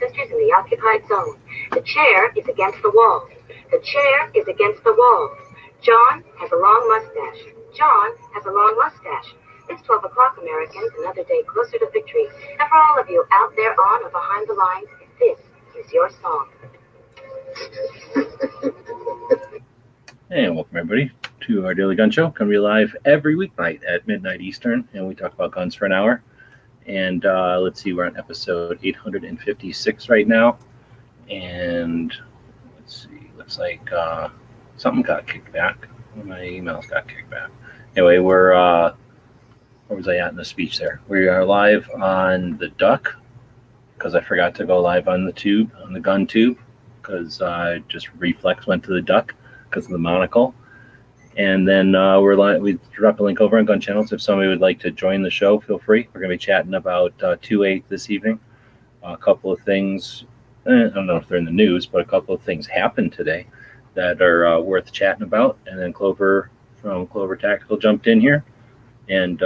sisters in the occupied zone. The chair is against the wall. The chair is against the wall. John has a long mustache. John has a long mustache. It's 12 o'clock, Americans, another day closer to victory. And for all of you out there on or behind the lines, this is your song. And welcome, everybody, to our Daily Gun Show. Come to you live every weeknight at midnight Eastern, and we talk about guns for an hour. And let's see, we're on episode 856 right now. And let's see, looks like something got kicked back. My emails got kicked back. Anyway, where was I at in the speech there? We are live on the Duck, because I forgot to go live on the tube, on the gun tube, because just reflex went to the Duck because of the monocle. And then we're live. We drop a link over on Gun Channels. If somebody would like to join the show, feel free. We're going to be chatting about 2-8 this evening. A couple of things, I don't know if they're in the news, but a couple of things happened today that are worth chatting about. And then Clover from Clover Tactical jumped in here and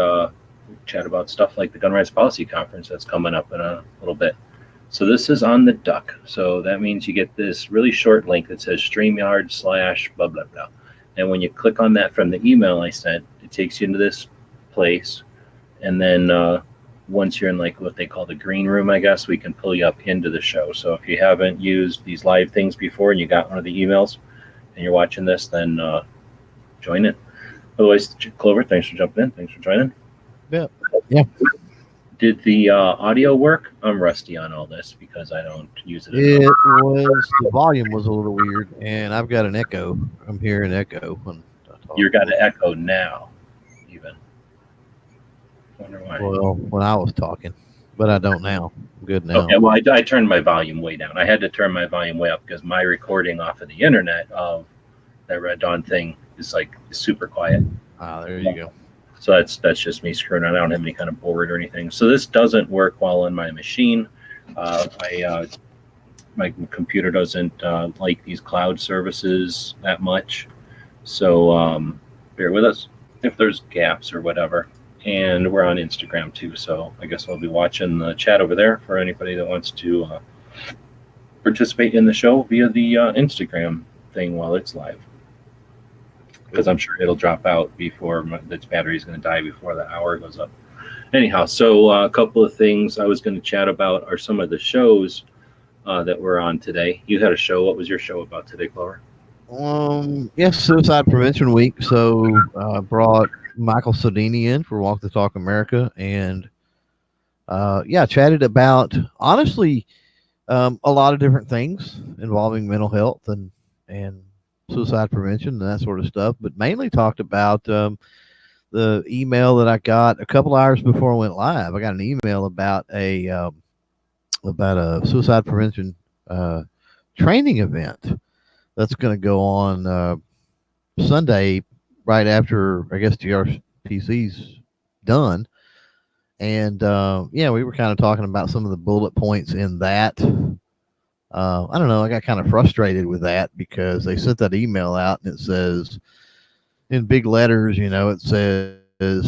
chat about stuff like the Gun Rights Policy Conference that's coming up in a little bit. So this is on the Duck. So that means you get this really short link that says StreamYard/ blah, blah, blah. And when you click on that from the email I sent, it takes you into this place. And then once you're in like what they call the green room, I guess, we can pull you up into the show. So if you haven't used these live things before and you got one of the emails and you're watching this, then join it. Otherwise, Clover, thanks for jumping in. Thanks for joining. Yeah. Did the audio work? I'm rusty on all this because I don't use it enough. The volume was a little weird, and I've got an echo. I'm hearing echo when I talk. You've got an echo now, even. Wonder why. Well, when I was talking, but I don't now. I'm good now. Okay, well, I turned my volume way down. I had to turn my volume way up because my recording off of the internet of that Red Dawn thing is like super quiet. There you go. So that's just me screwing around. I don't have any kind of board or anything. So this doesn't work well on my machine. My computer doesn't like these cloud services that much. So bear with us if there's gaps or whatever. And we're on Instagram too. So I guess I'll be watching the chat over there for anybody that wants to participate in the show via the Instagram thing while it's live. Because I'm sure it'll drop out before its battery is going to die before the hour goes up. Anyhow, so a couple of things I was going to chat about are some of the shows that we're on today. You had a show. What was your show about today, Clover? Yes, Suicide Prevention Week. So I brought Michael Sodini in for Walk the Talk America, and chatted about honestly a lot of different things involving mental health and suicide prevention and that sort of stuff, but mainly talked about the email that I got a couple hours before I went live. I got an email about a suicide prevention training event that's going to go on Sunday right after, I guess, GRPC's done. And we were kind of talking about some of the bullet points in that. I don't know. I got kind of frustrated with that because they sent that email out and it says in big letters, it says,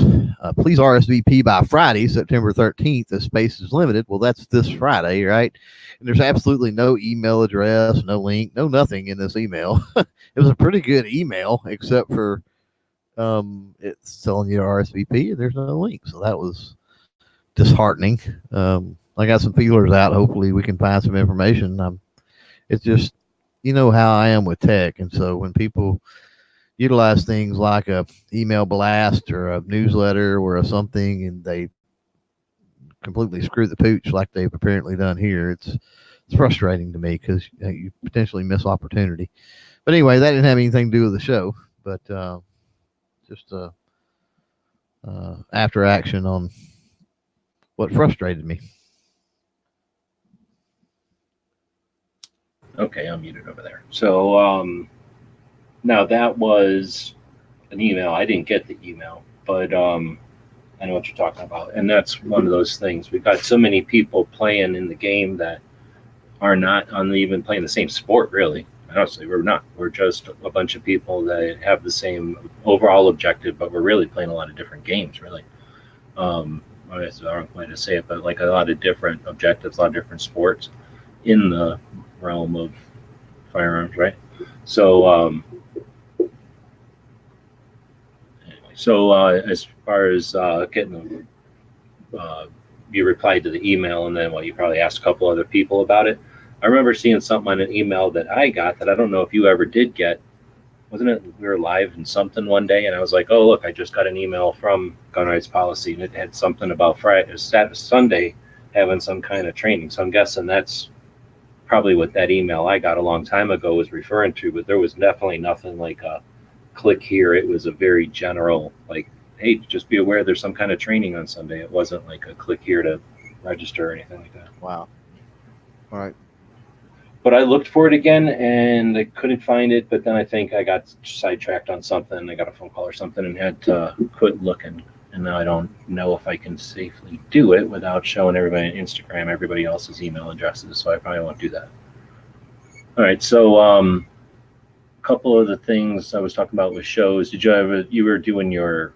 please RSVP by Friday, September 13th. The space is limited. Well, that's this Friday, right? And there's absolutely no email address, no link, no nothing in this email. It was a pretty good email, except for it's telling you to RSVP and there's no link. So that was disheartening. I got some feelers out. Hopefully we can find some information. It's just, how I am with tech. And so when people utilize things like a email blast or a newsletter or something, and they completely screw the pooch like they've apparently done here, it's frustrating to me because you potentially miss opportunity. But anyway, that didn't have anything to do with the show, but just after action on what frustrated me. Okay, I'm muted over there. So now that was an email. I didn't get the email, but I know what you're talking about. And that's one of those things. We've got so many people playing in the game that are not even playing the same sport, really. Honestly, we're not. We're just a bunch of people that have the same overall objective, but we're really playing a lot of different games, really. I don't know how to say it, but like a lot of different objectives, a lot of different sports. in the realm of firearms, right? So, anyway, so as far as getting you replied to the email, and then you probably asked a couple other people about it. I remember seeing something on an email that I got that I don't know if you ever did get. Wasn't it we were live in something one day, and I was like, "Oh, look, I just got an email from Gun Rights Policy, and it had something about Friday, Sunday, having some kind of training." So I'm guessing that's probably what that email I got a long time ago was referring to. But there was definitely nothing like a click here. It was a very general, like, hey, just be aware there's some kind of training on Sunday. It wasn't like a click here to register or anything like that. Wow. All right. But I looked for it again and I couldn't find it. But then I think I got sidetracked on something. I got a phone call or something and had to quit looking. And now I don't know if I can safely do it without showing everybody on Instagram everybody else's email addresses. So I probably won't do that. All right. So a couple of the things I was talking about with shows. Did you were doing your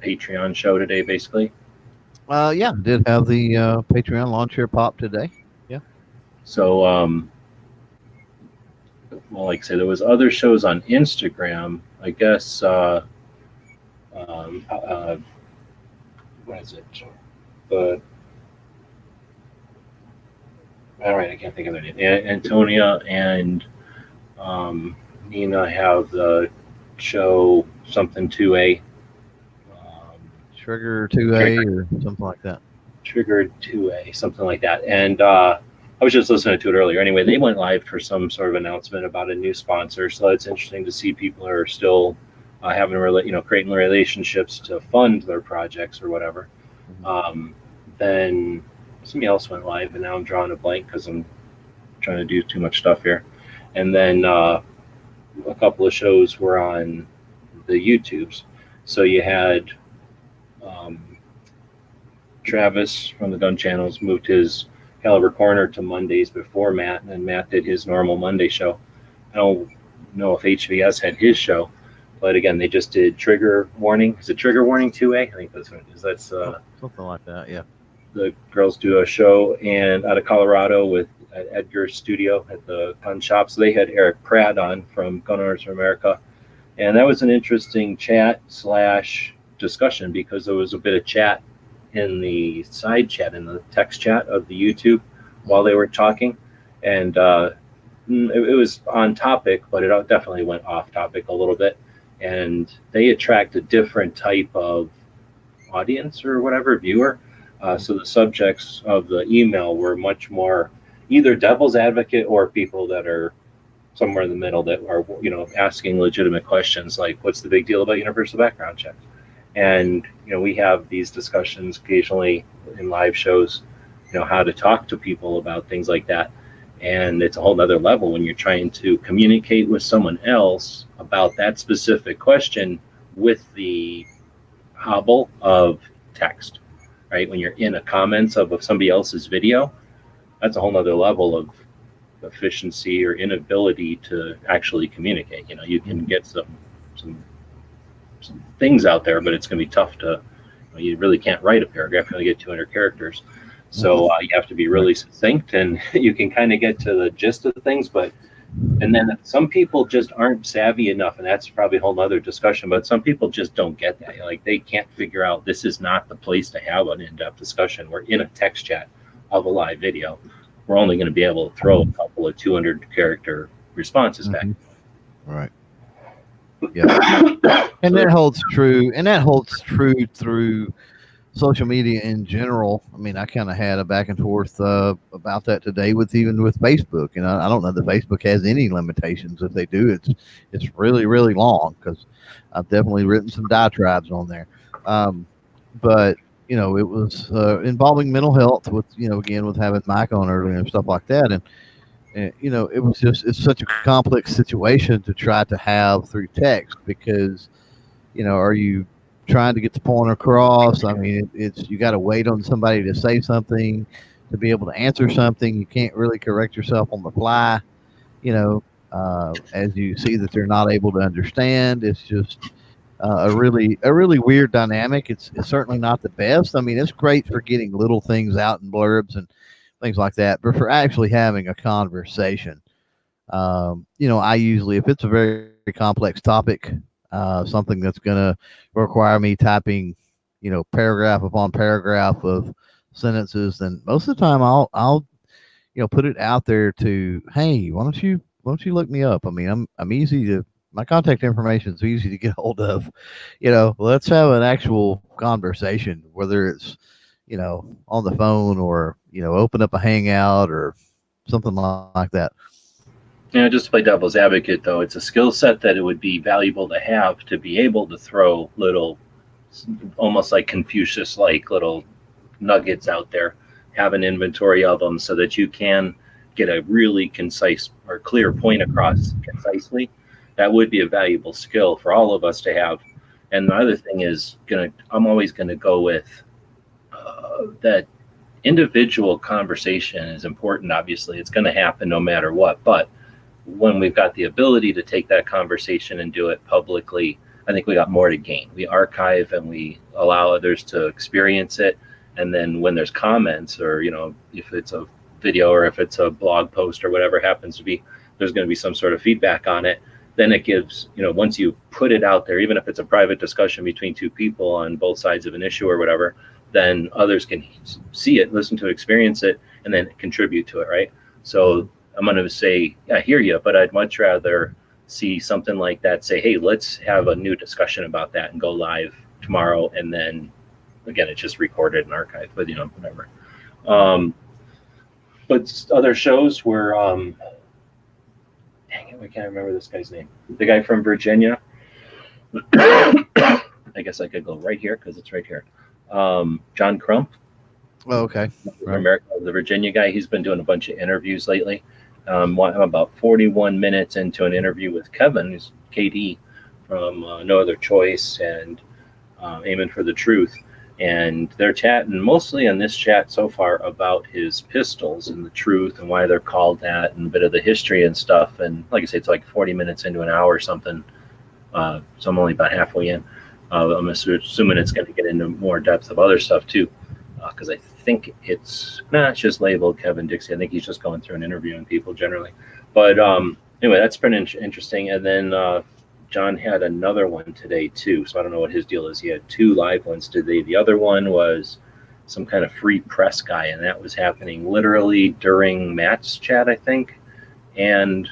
Patreon show today, basically? Yeah, did have the Patreon launch here pop today. Yeah. So, well, like I say, there was other shows on Instagram. I guess. What is it? But all right, I can't think of their name. Antonia and Nina have the show something 2A. Trigger 2A or something like that. Triggered 2A, something like that. And I was just listening to it earlier. Anyway, they went live for some sort of announcement about a new sponsor. So it's interesting to see people are still having creating relationships to fund their projects or whatever. Then somebody else went live, and now I'm drawing a blank because I'm trying to do too much stuff here. And then a couple of shows were on the YouTubes. So you had Travis from the Gun Channels moved his Caliber Corner to Mondays before Matt, and then Matt did his normal Monday show. I don't know if HVS had his show, but again, they just did Trigger Warning. Is it Trigger Warning 2A? I think that's what it is. That's something like that, yeah. The girls do a show and out of Colorado with at Edgar's studio at the gun shop. So they had Eric Pratt on from Gun Owners of America. And that was an interesting chat / discussion because there was a bit of chat in the side chat, in the text chat of the YouTube while they were talking. And it was on topic, but it definitely went off topic a little bit. And they attract a different type of audience or whatever, viewer. So the subjects of the email were much more either devil's advocate or people that are somewhere in the middle that are, asking legitimate questions like, what's the big deal about universal background checks? And, we have these discussions occasionally in live shows, how to talk to people about things like that. And it's a whole nother level when you're trying to communicate with someone else about that specific question with the hobble of text, right? When you're in a comments of somebody else's video, that's a whole nother level of efficiency or inability to actually communicate. You can get some things out there, but it's going to be tough to, you really can't write a paragraph. You only get 200 characters. So you have to be really succinct, and you can kind of get to the gist of things, and then some people just aren't savvy enough, and that's probably a whole nother discussion, but some people just don't get that. Like, they can't figure out this is not the place to have an in-depth discussion. We're in a text chat of a live video. We're only going to be able to throw a couple of 200 character responses back. Right. Yeah. And that holds true. And that holds true through social media in general. I mean, I kind of had a back and forth about that today even with Facebook. And I don't know that Facebook has any limitations. If they do, it's really, really long, because I've definitely written some diatribes on there. But it was involving mental health with, again, with having Mike on earlier and stuff like that. And it was it's such a complex situation to try to have through text, because, are you trying to get the point across? I mean, you got to wait on somebody to say something to be able to answer something. You can't really correct yourself on the fly, as you see that they're not able to understand. It's just a really weird dynamic. It's certainly not the best. I mean, it's great for getting little things out in blurbs, things like that. But for actually having a conversation, I usually, if it's a very complex topic, something that's going to require me typing, paragraph upon paragraph of sentences, then most of the time I'll put it out there to, hey, why don't you look me up? I mean, I'm easy to, my contact information is easy to get hold of. Let's have an actual conversation, whether it's, on the phone or, open up a hangout or something like that. Just to play devil's advocate, though, it's a skill set that it would be valuable to have to be able to throw little, almost like Confucius like little nuggets out there, have an inventory of them so that you can get a really concise or clear point across concisely. That would be a valuable skill for all of us to have. And the other thing is, I'm always going to go with that individual conversation is important. Obviously, it's going to happen no matter what. But when we've got the ability to take that conversation and do it publicly, I think we got more to gain. We archive and we allow others to experience it. And then when there's comments or, if it's a video or if it's a blog post or whatever it happens to be, there's going to be some sort of feedback on it. Then it gives, once you put it out there, even if it's a private discussion between two people on both sides of an issue or whatever, then others can see it, listen to it, experience it, and then contribute to it, right? So I'm going to say, I hear you, but I'd much rather see something like that, say, hey, let's have a new discussion about that and go live tomorrow. And then again, it's just recorded and archived, but whatever. But other shows were, dang it, I can't remember this guy's name. The guy from Virginia. I guess I could go right here because it's right here. John Crump. Oh, okay. Right. America, the Virginia guy. He's been doing a bunch of interviews lately. I'm about 41 minutes into an interview with Kevin, who's KD from No Other Choice and Aiming for the Truth. And they're chatting mostly on this chat so far about his pistols and the truth and why they're called that and a bit of the history and stuff. And like I say, it's like 40 minutes into an hour or something. So I'm only about halfway in. I'm assuming it's going to get into more depth of other stuff too. Because I think it's just labeled Kevin Dixie. I think he's just going through and interviewing people generally. But anyway, that's been interesting. And then John had another one today too. So I don't know what his deal is. He had two live ones today. The other one was some kind of free press guy, and that was happening literally during Matt's chat, I think. And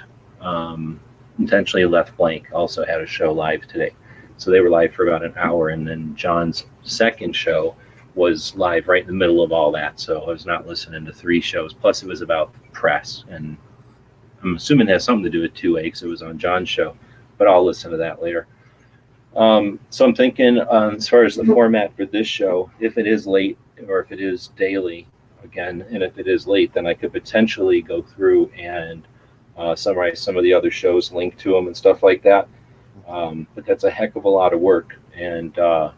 Intentionally Left Blank also had a show live today. So they were live for about an hour, and then John's second show was live right in the middle of all that. So I was not listening to three shows. Plus, it was about press, and I'm assuming it has something to do with 2A because it was on John's show. But I'll listen to that later. So I'm thinking, as far as the format for this show, if it is late or if it is daily, again, and if it is late, then I could potentially go through and summarize some of the other shows, link to them and stuff like that. But that's a heck of a lot of work. And I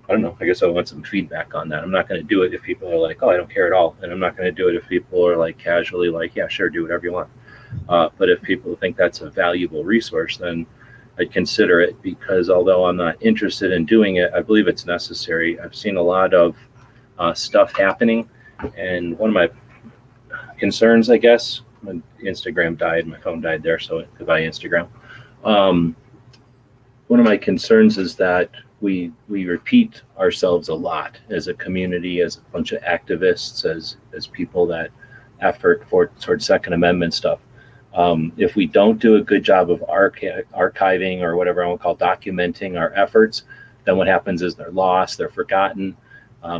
don't know, I guess I want some feedback on that. I'm not going to do it if people are like, oh, I don't care at all. And I'm not going to do it if people are like casually like, yeah, sure, do whatever you want. But if people think that's a valuable resource, then I'd consider it, because although I'm not interested in doing it, I believe it's necessary. I've seen a lot of stuff happening. And one of my concerns, I guess, when Instagram died, my phone died there, so goodbye Instagram. One of my concerns is that we repeat ourselves a lot as a community, as a bunch of activists, as people that effort towards Second Amendment stuff. If we don't do a good job of archiving or whatever I want to call documenting our efforts, then what happens is they're lost, they're forgotten.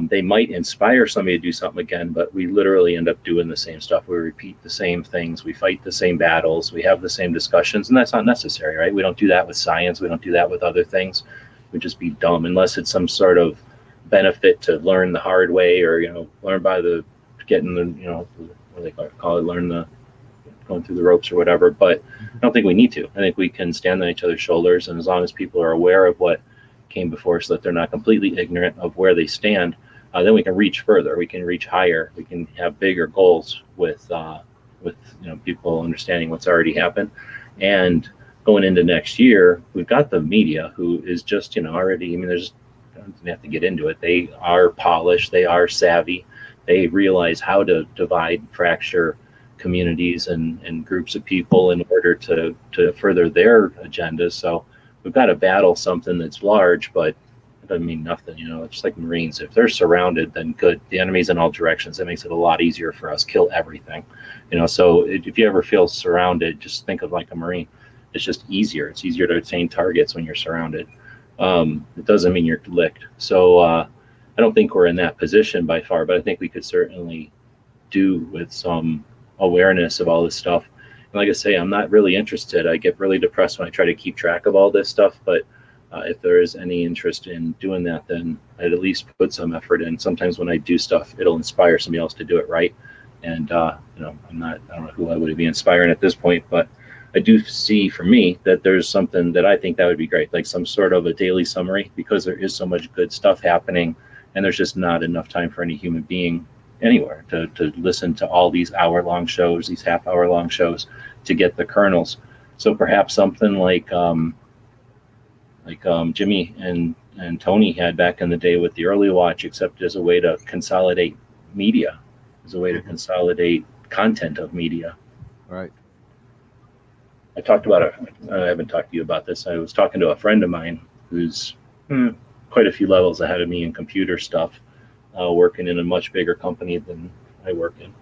They might inspire somebody to do something again, but we literally end up doing the same stuff. We repeat the same things, we fight the same battles, we have the same discussions, and that's not necessary, right? We don't do that with science, we don't do that with other things. We'd just be dumb unless it's some sort of benefit to learn the hard way, or learn by getting the what do they call it, learn the going through the ropes or whatever. But I don't think we need to. I think we can stand on each other's shoulders, and as long as people are aware of what came before, so that they're not completely ignorant of where they stand, then we can reach further, we can reach higher, we can have bigger goals with people understanding what's already happened. And going into next year, we've got the media, who is just already, there's, I don't have to get into it, they are polished, they are savvy, They realize how to divide, fracture communities and groups of people in order to further their agendas. So we've got to battle something that's large, but it doesn't mean nothing. It's just like Marines. If they're surrounded, then good. The enemy's in all directions. That makes it a lot easier for us. Kill everything. So if you ever feel surrounded, just think of like a Marine. It's just easier. It's easier to attain targets when you're surrounded. It doesn't mean you're licked. So I don't think we're in that position by far, but I think we could certainly do with some awareness of all this stuff. And like I say, I'm not really interested. I get really depressed when I try to keep track of all this stuff, but if there is any interest in doing that, then I'd at least put some effort in. Sometimes when I do stuff, it'll inspire somebody else to do it right. And I don't know who I would be inspiring at this point, but I do see for me that there's something that I think that would be great, like some sort of a daily summary, because there is so much good stuff happening and there's just not enough time for any human being anywhere to listen to all these hour-long shows, these half-hour-long shows to get the kernels. So perhaps something like Jimmy and Tony had back in the day with the early watch, except as a way to consolidate media, as a way to consolidate content of media. Right. I talked about I haven't talked to you about this. I was talking to a friend of mine who's quite a few levels ahead of me in computer stuff, working in a much bigger company than I work in.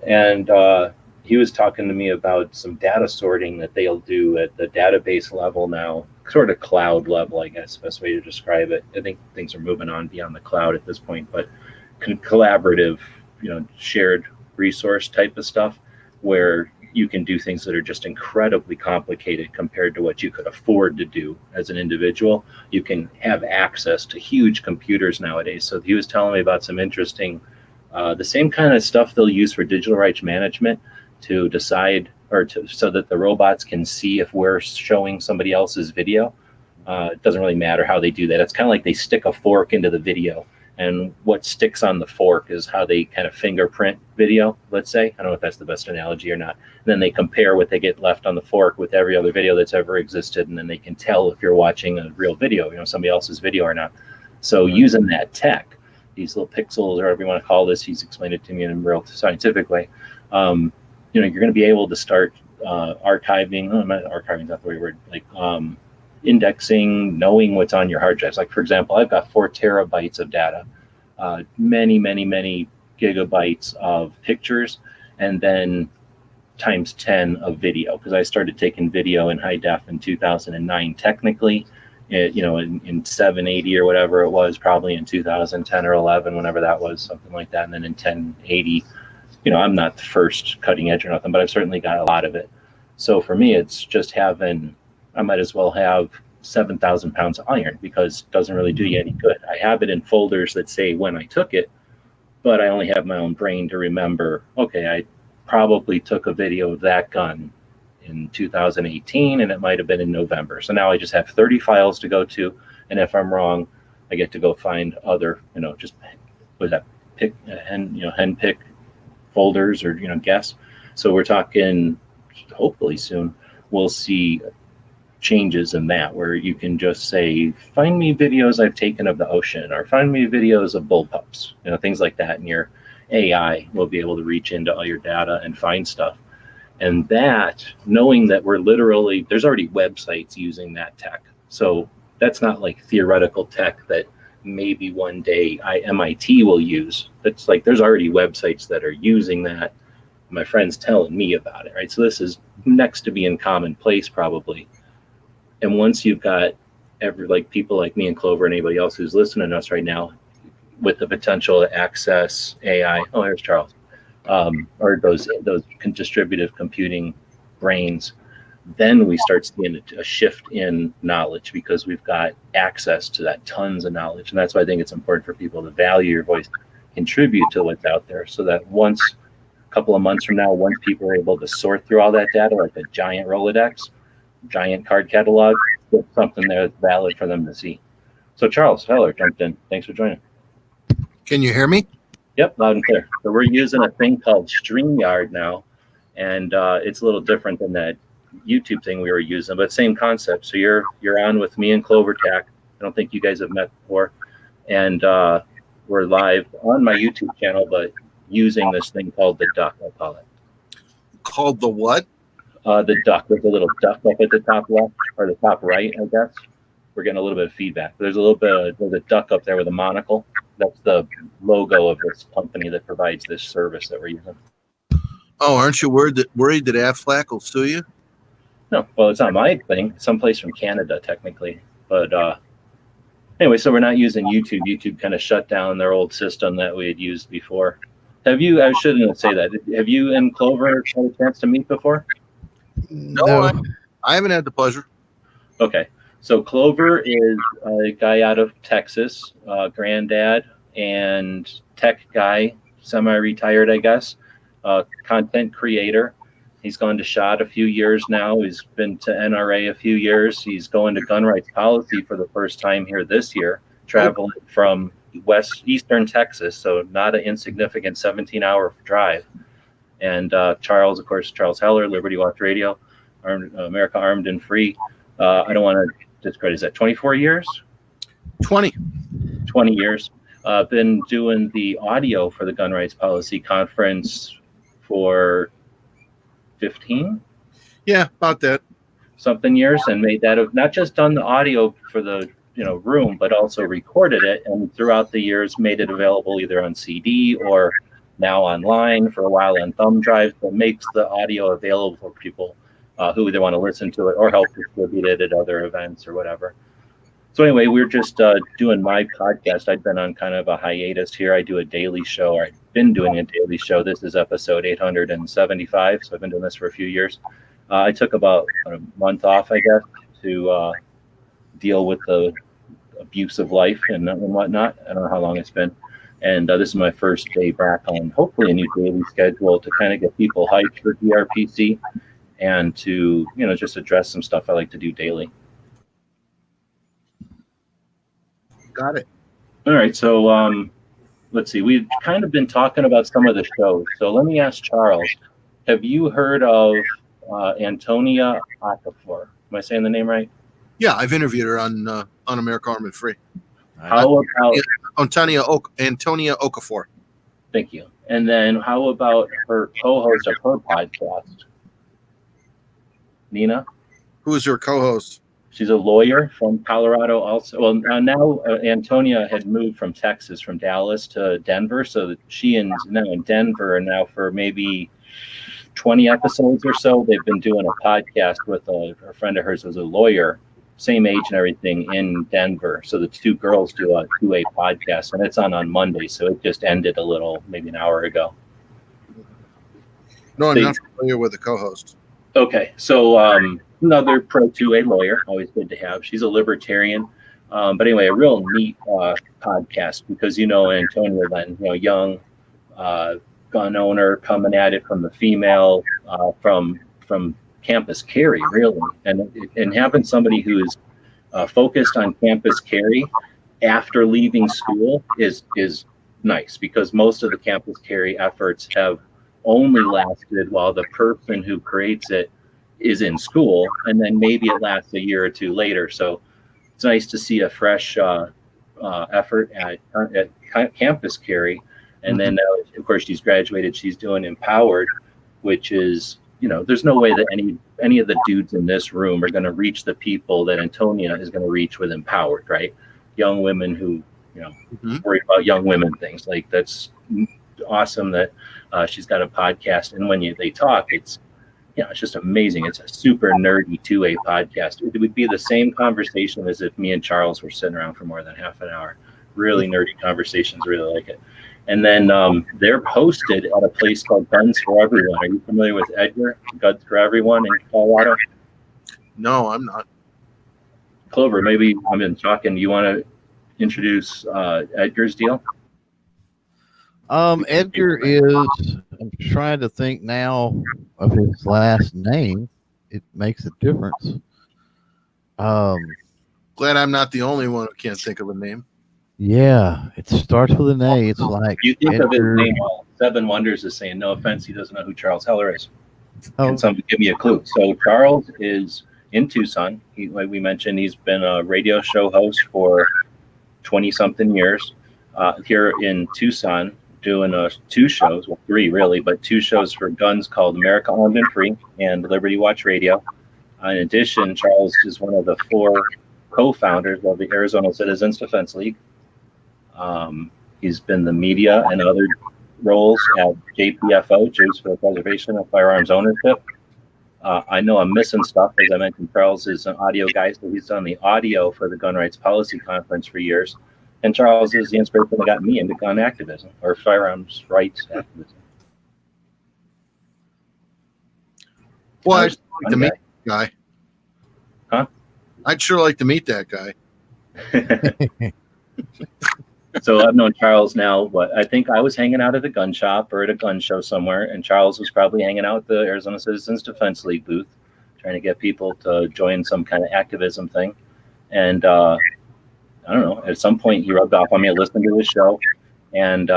And he was talking to me about some data sorting that they'll do at the database level now, sort of cloud level, I guess, best way to describe it. I think things are moving on beyond the cloud at this point, but collaborative, shared resource type of stuff where you can do things that are just incredibly complicated compared to what you could afford to do as an individual. You can have access to huge computers nowadays. So he was telling me about some interesting, the same kind of stuff they'll use for digital rights management to decide, so that the robots can see if we're showing somebody else's video. It doesn't really matter how they do that. It's kind of like they stick a fork into the video, and what sticks on the fork is how they kind of fingerprint video, let's say. I don't know if that's the best analogy or not. And then they compare what they get left on the fork with every other video that's ever existed, and then they can tell if you're watching a real video, somebody else's video or not. So using that tech, these little pixels, or whatever you want to call this, he's explained it to me in a real scientific way. You're going to be able to start archiving, not archiving, not the right word, like indexing, knowing what's on your hard drives. Like, for example, I've got 4 terabytes of data, many, many, many gigabytes of pictures, and then times 10 of video, because I started taking video in high def in 2009 technically, in 780 or whatever it was, probably in 2010 or 11, whenever that was, something like that. And then in 1080, I'm not the first cutting edge or nothing, but I've certainly got a lot of it. So for me, it's just I might as well have 7,000 pounds of iron, because it doesn't really do you any good. I have it in folders that say when I took it, but I only have my own brain to remember, okay, I probably took a video of that gun in 2018, and it might have been in November. So now I just have 30 files to go to, and if I'm wrong, I get to go find other, just hen pick folders, or guess. So we're talking, hopefully soon we'll see changes in that, where you can just say, find me videos I've taken of the ocean, or find me videos of bullpups, things like that, and your AI will be able to reach into all your data and find stuff. And that, knowing that there's already websites using that tech. So that's not like theoretical tech that maybe one day MIT will use. That's like, there's already websites that are using that. My friend's telling me about it, right? So this is next to being commonplace probably. And once you've got people like me and Clover and anybody else who's listening to us right now with the potential to access AI, oh, here's Charles, or those distributive computing brains, then we start seeing a shift in knowledge, because we've got access to that tons of knowledge. And that's why I think it's important for people to value your voice, contribute to what's out there, so that once, a couple of months from now, once people are able to sort through all that data, like a giant Rolodex, giant card catalog, there's something there that's valid for them to see. So Charles Feller jumped in. Thanks for joining. Can you hear me? Yep, loud and clear. So we're using a thing called StreamYard now, and it's a little different than that YouTube thing we were using, but same concept. So you're on with me and Clover Tack. I don't think you guys have met before, and we're live on my YouTube channel, but using this thing called the duck, I call it. Called the what? The duck. There's a little duck up at the top left or the top right, I guess. We're getting a little bit of feedback. There's a duck up there with a monocle. That's the logo of this company that provides this service that we're using. Oh, aren't you worried that Aflac will sue you? No, well, it's not my thing. It's someplace from Canada, technically. But anyway, so we're not using YouTube. YouTube kind of shut down their old system that we had used before. Have you? I shouldn't say that. Have you and Clover had a chance to meet before? No. I haven't had the pleasure. Okay. So Clover is a guy out of Texas, granddad and tech guy, semi-retired, I guess, content creator. He's gone to SHOT a few years now. He's been to NRA a few years. He's going to Gun Rights Policy for the first time here this year, traveling from eastern Texas, so not an insignificant 17-hour drive. And Charles, of course, Charles Heller, Liberty Watch Radio, America Armed and Free. I don't want to discredit. Is that 24 years? 20 years. Been doing the audio for the Gun Rights Policy Conference for 15? Yeah, about that. Something years, and made that of not just done the audio for the room, but also recorded it, and throughout the years made it available either on CD or now online, for a while on thumb drives, that makes the audio available for people who either want to listen to it or help distribute it at other events or whatever. So anyway, we're just doing my podcast. I've been on kind of a hiatus here. I do a daily show, or I've been doing a daily show. This is episode 875, so I've been doing this for a few years. I took about a month off, I guess, to deal with the abuse of life and whatnot. I don't know how long it's been. And this is my first day back on hopefully a new daily schedule to kind of get people hyped for DRPC and to, just address some stuff I like to do daily. Got it. All right. So let's see. We've kind of been talking about some of the shows. So let me ask Charles, have you heard of Antonia Okafor? Am I saying the name right? Yeah, I've interviewed her on America Armed and Free. How about Antonia Okafor? Thank you. And then how about her co-host of her podcast, Nina? Who's her co-host? She's a lawyer from Colorado also. Well, now Antonia had moved from Texas, from Dallas to Denver. So that she is now in Denver, and now for maybe 20 episodes or so, they've been doing a podcast with a friend of hers who's a lawyer, same age and everything, in Denver. So the two girls do a two-way podcast, and it's on Monday. So it just ended maybe an hour ago. No, I'm not familiar with the co-host. Okay, so another pro 2A lawyer, always good to have. She's a libertarian, but anyway, a real neat podcast because Antonia, then young gun owner coming at it from the female, from campus carry, really, and having somebody who is focused on campus carry after leaving school is nice, because most of the campus carry efforts have only lasted while the person who creates it is in school, and then maybe it lasts a year or two later. So it's nice to see a fresh effort at campus carry. And then, of course, she's graduated. She's doing Empowered, which is, there's no way that any of the dudes in this room are going to reach the people that Antonia is going to reach with Empowered, right? Young women who, worry about young women things. Like, that's awesome that she's got a podcast. And when they talk, it's just amazing. It's a super nerdy two-way podcast. It would be the same conversation as if me and Charles were sitting around for more than half an hour. Really nerdy conversations. Really like it. And then they're hosted at a place called Guns for Everyone. Are you familiar with Edgar, Guns for Everyone in Colorado? No, I'm not. Clover, maybe I've been talking. You want to introduce Edgar's deal? Edgar is, I'm trying to think now of his last name. It makes a difference. Glad I'm not the only one who can't think of a name. Yeah, it starts with an A. It's like You think Edgar, of his name, Seven Wonders is saying, no offense, he doesn't know who Charles Heller is. Can somebody give me a clue? So Charles is in Tucson. Like we mentioned, he's been a radio show host for 20-something years here in Tucson. doing two shows, well, three really, but two shows for guns called America Armed and Free and Liberty Watch Radio. In addition, Charles is one of the four co-founders of the Arizona Citizens Defense League. He's been the media and other roles at JPFO, Jews for the Preservation of Firearms Ownership. I know I'm missing stuff. As I mentioned, Charles is an audio guy, so he's done the audio for the Gun Rights Policy Conference for years. And Charles is the inspiration that got me into gun activism or firearms rights activism. Well, I'd like to meet that guy. Huh? I'd sure like to meet that guy. So I've known Charles now, I think I was hanging out at a gun shop or at a gun show somewhere, and Charles was probably hanging out at the Arizona Citizens Defense League booth, trying to get people to join some kind of activism thing. And I don't know, at some point he rubbed off on me. I listened to his show, and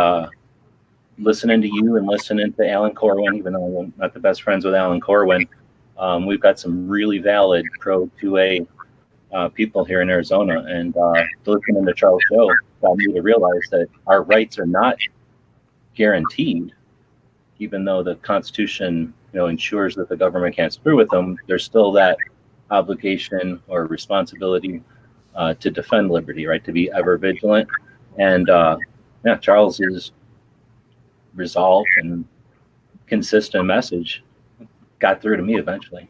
listening to you and listening to Alan Corwin, even though I'm not the best friends with Alan Corwin, we've got some really valid pro 2A people here in Arizona. And listening to Charles' show got me to realize that our rights are not guaranteed, even though the Constitution, ensures that the government can't screw with them. There's still that obligation or responsibility to defend liberty, right? To be ever vigilant. And Charles is resolved and consistent message got through to me eventually.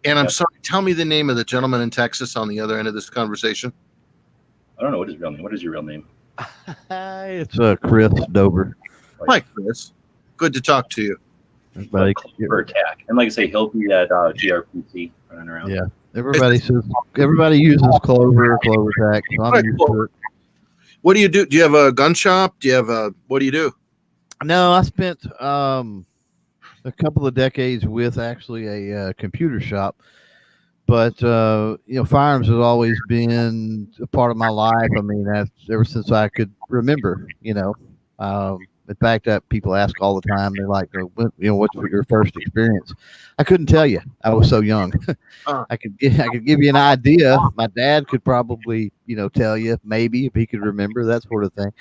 And I'm sorry, tell me the name of the gentleman in Texas on the other end of this conversation. I don't know what his real name. What is your real name? It's Chris Dover. Hi, Chris. Good to talk to you. Everybody, For attack. And like I say, he'll be at GRPC running around. yeah. Everybody uses Clover Tack. So I'm used to it. What do you do? Do you have a gun shop? What do you do? No, I spent a couple of decades with actually a computer shop, but firearms has always been a part of my life. I mean, that's ever since I could remember. In fact, people ask all the time. They're like, what's your first experience? I couldn't tell you. I was so young. I could give you an idea. My dad could probably, tell you maybe if he could remember, that sort of thing.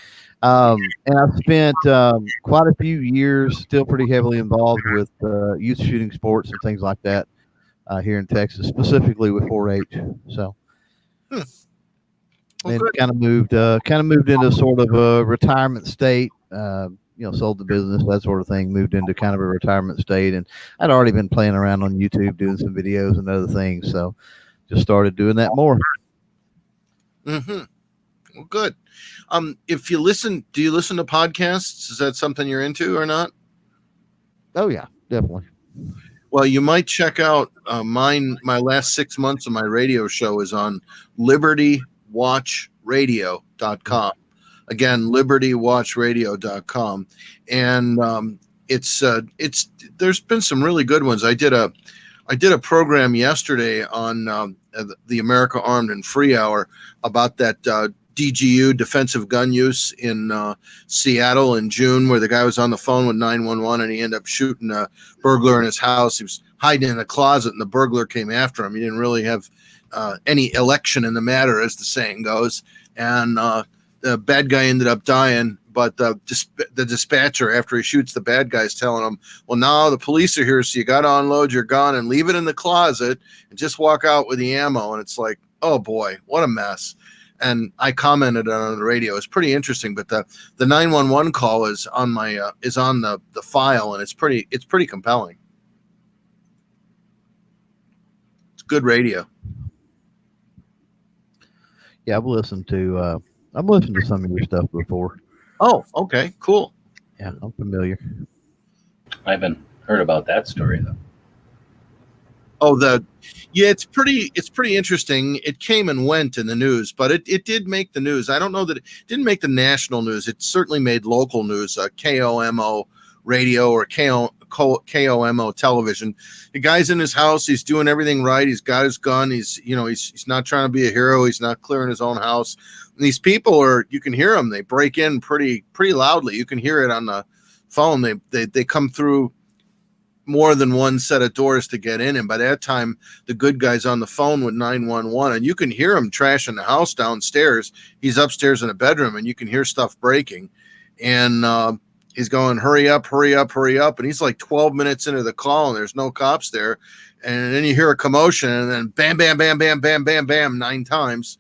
And I've spent quite a few years, still pretty heavily involved with youth shooting sports and things like that here in Texas, specifically with 4-H. So. And kind of moved into sort of a retirement state. Sold the business, that sort of thing. Moved into kind of a retirement state, and I'd already been playing around on YouTube, doing some videos and other things. So, just started doing that more. Mm-hmm. Well, good. Do you listen to podcasts? Is that something you're into or not? Oh yeah, definitely. Well, you might check out my last 6 months of my radio show is on LibertyWatchRadio.com. Again, LibertyWatchRadio.com. And it's there's been some really good ones. I did a program yesterday on the America Armed and Free Hour about that DGU, defensive gun use in Seattle in June, where the guy was on the phone with 911 and he ended up shooting a burglar in his house. He was hiding in a closet and the burglar came after him. He didn't really have any election in the matter, as the saying goes. And the bad guy ended up dying, but the dispatcher, after he shoots the bad guy, is telling him, well, now the police are here, so you got to unload your gun and leave it in the closet and just walk out with the ammo. And it's like, oh boy, what a mess. And I commented on the radio. It's pretty interesting, but the 911 call is on my is on the file, and it's pretty compelling. It's good radio. Yeah, I've listened to some of your stuff before. Oh, okay, cool. Yeah, I'm familiar. I haven't heard about that story though. Oh, it's pretty interesting. It came and went in the news, but it did make the news. I don't know that it didn't make the national news. It certainly made local news. KOMO radio or KOMO television. The guy's in his house. He's doing everything right. He's got his gun. He's not trying to be a hero. He's not clearing his own house. And these people you can hear them. They break in pretty loudly. You can hear it on the phone. They come through more than one set of doors to get in. And by that time, the good guy's on the phone with 911, and you can hear him trashing the house downstairs. He's upstairs in a bedroom, and you can hear stuff breaking. And he's going, hurry up, hurry up, hurry up. And he's like 12 minutes into the call, and there's no cops there. And then you hear a commotion, and then bam, bam, bam, bam, bam, bam, bam, 9 times.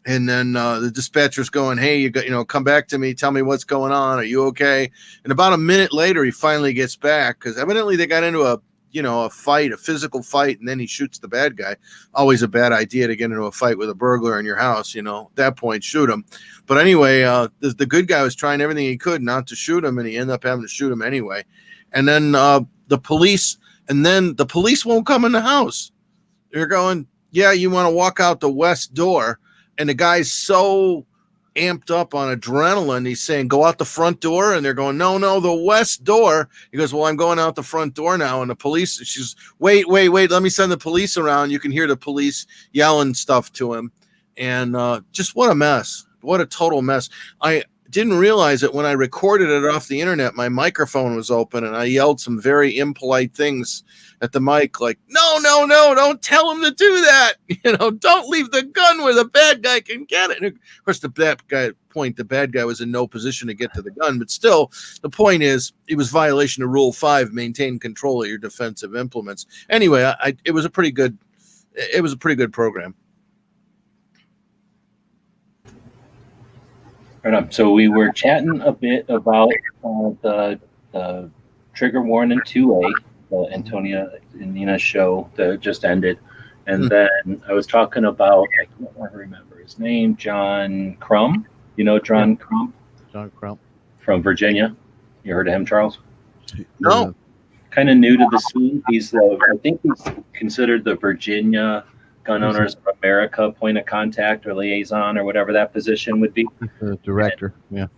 And then the dispatcher's going, hey, you got, come back to me. Tell me what's going on. Are you okay? And about a minute later, he finally gets back because evidently they got into a fight, a physical fight, and then he shoots the bad guy. Always a bad idea to get into a fight with a burglar in your house. At that point, shoot him. But anyway, the good guy was trying everything he could not to shoot him, and he ended up having to shoot him anyway. And then the police won't come in the house. They're going, yeah, you want to walk out the west door. And the guy's so amped up on adrenaline, he's saying, go out the front door. And they're going, no, the west door. He goes, well, I'm going out the front door now. And the police, she's, wait, let me send the police around. You can hear the police yelling stuff to him. And just what a mess. What a total mess. I didn't realize it when I recorded it off the internet. My microphone was open, and I yelled some very impolite things at the mic, like, no, don't tell him to do that. Don't leave the gun where the bad guy can get it. And of course, the bad guy was in no position to get to the gun, but still, the point is, it was violation of Rule 5, maintain control of your defensive implements. Anyway, it was a pretty good program. Right. So we were chatting a bit about the Trigger Warning 2A, the Antonia and Nina show that just ended. And then I was talking about, I can't remember his name, John Crump. John Crump? John Crump. From Virginia. You heard of him, Charles? No. Kind of new to the scene. I think he's considered the Virginia Gun Owners of America point of contact or liaison or whatever that position would be. Director.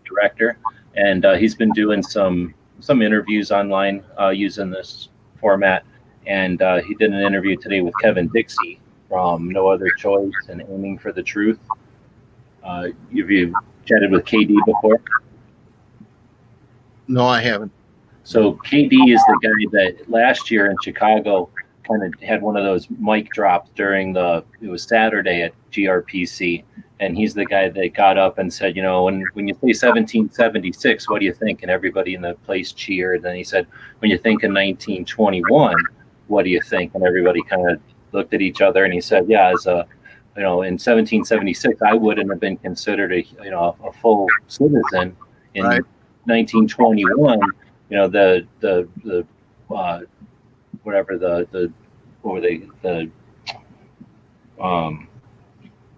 Director. And he's been doing some interviews online using this format. And he did an interview today with Kevin Dixie from No Other Choice and Aiming for the Truth. Have you chatted with KD before? No, I haven't. So KD is the guy that last year in Chicago kind of had one of those mic drops during it was Saturday at GRPC. And he's the guy that got up and said, when you say 1776, what do you think? And everybody in the place cheered. And he said, when you think in 1921, what do you think? And everybody kind of looked at each other. And he said, yeah, in 1776, I wouldn't have been considered a full citizen. In right. 1921, what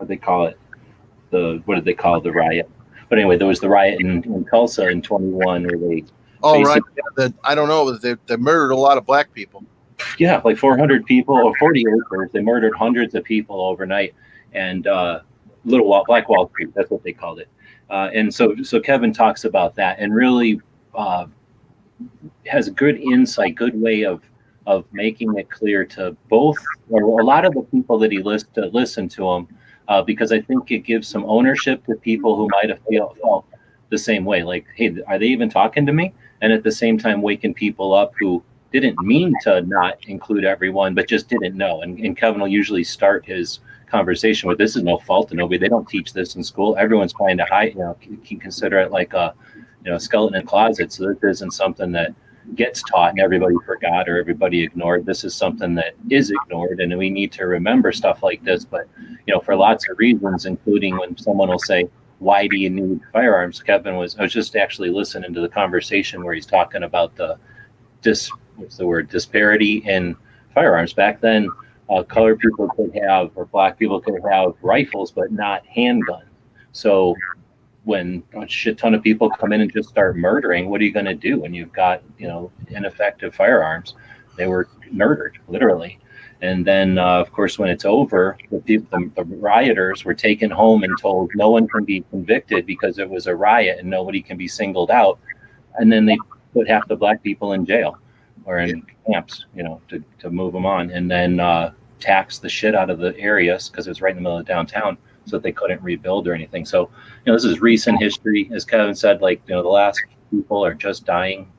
they call it? What did they call the riot? But anyway, there was the riot in Tulsa in 21 where they. Oh, right. Yeah, I don't know. They murdered a lot of black people. Yeah, like 400 people or 40 acres. They murdered hundreds of people overnight. And Black Wall Street, that's what they called it. And so Kevin talks about that and really has a good insight, good way of making it clear to both, or a lot of the people that he lists to listen to him, because I think it gives some ownership to people who might have felt the same way. Like, hey, are they even talking to me? And at the same time, waking people up who didn't mean to not include everyone, but just didn't know. And Kevin will usually start his conversation with, this is no fault of nobody. They don't teach this in school. Everyone's trying to hide, can consider it like a skeleton in a closet. So this isn't something that gets taught and everybody forgot or everybody ignored. This is something that is ignored, and we need to remember stuff like this. But for lots of reasons, including when someone will say, why do you need firearms? I was just actually listening to the conversation where he's talking about disparity in firearms. Back then, colored people could have, or black people could have rifles, but not handguns. So when a shit ton of people come in and just start murdering, what are you going to do when you've got, ineffective firearms? They were murdered, literally. And then, of course, when it's over, the rioters were taken home and told no one can be convicted because it was a riot and nobody can be singled out. And then they put half the black people in jail or in camps, to move them on. And then tax the shit out of the areas because it was right in the middle of downtown, so that they couldn't rebuild or anything. So, this is recent history. As Kevin said, the last people are just dying.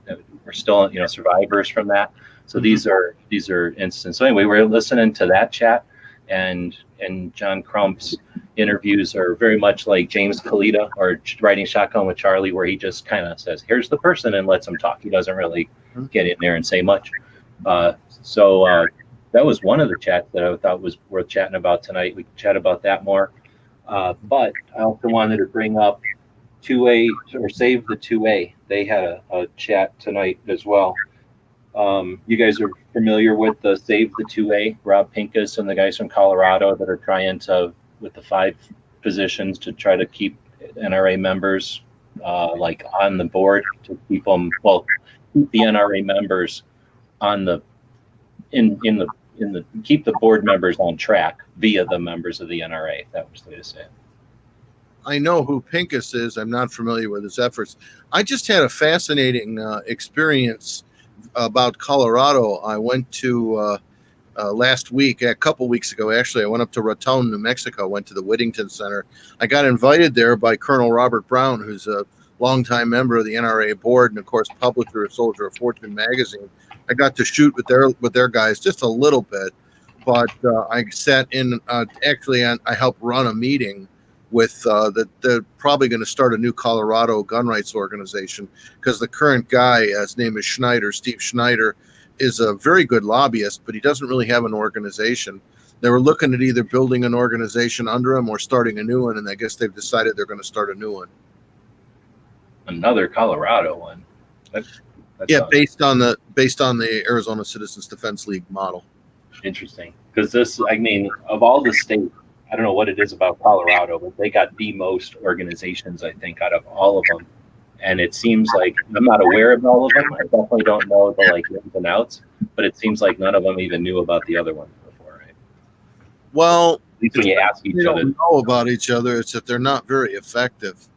We're still, survivors from that. So these are instances. So anyway, we're listening to that chat, and John Crump's interviews are very much like James Kalita or Riding Shotgun with Charlie, where he just kind of says, "Here's the person," and lets them talk. He doesn't really get in there and say much. So that was one of the chats that I thought was worth chatting about tonight. We can chat about that more. But I also wanted to bring up 2A or Save the 2A. They had a chat tonight as well. You guys are familiar with the Save the 2A, Rob Pincus and the guys from Colorado that are trying to, with the 5 positions, to try to keep NRA members like on the board, to keep them, well, keep the NRA members on the keep the board members on track via the members of the NRA. If that was the way to say it. I know who Pincus is. I'm not familiar with his efforts. I just had a fascinating experience about Colorado. I went to last week, a couple weeks ago, actually. I went up to Raton, New Mexico, went to the Whittington Center. I got invited there by Colonel Robert Brown, who's a longtime member of the NRA board and, of course, publisher of Soldier of Fortune magazine. I got to shoot with their guys just a little bit, but I sat in, actually, I helped run a meeting with they're probably going to start a new Colorado gun rights organization, because the current guy, his name is Schneider, Steve Schneider, is a very good lobbyist, but he doesn't really have an organization. They were looking at either building an organization under him or starting a new one, and I guess they've decided they're going to start a new one. Another Colorado one. That's based on the Arizona Citizens Defense League model. Interesting, because this, I mean, of all the states, I don't know what it is about Colorado, but they got the most organizations, I think, out of all of them. And it seems like, I'm not aware of all of them. I definitely don't know the ins and outs, but it seems like none of them even knew about the other ones before, right? Well, at least when you ask each other. They don't know about each other. It's that they're not very effective.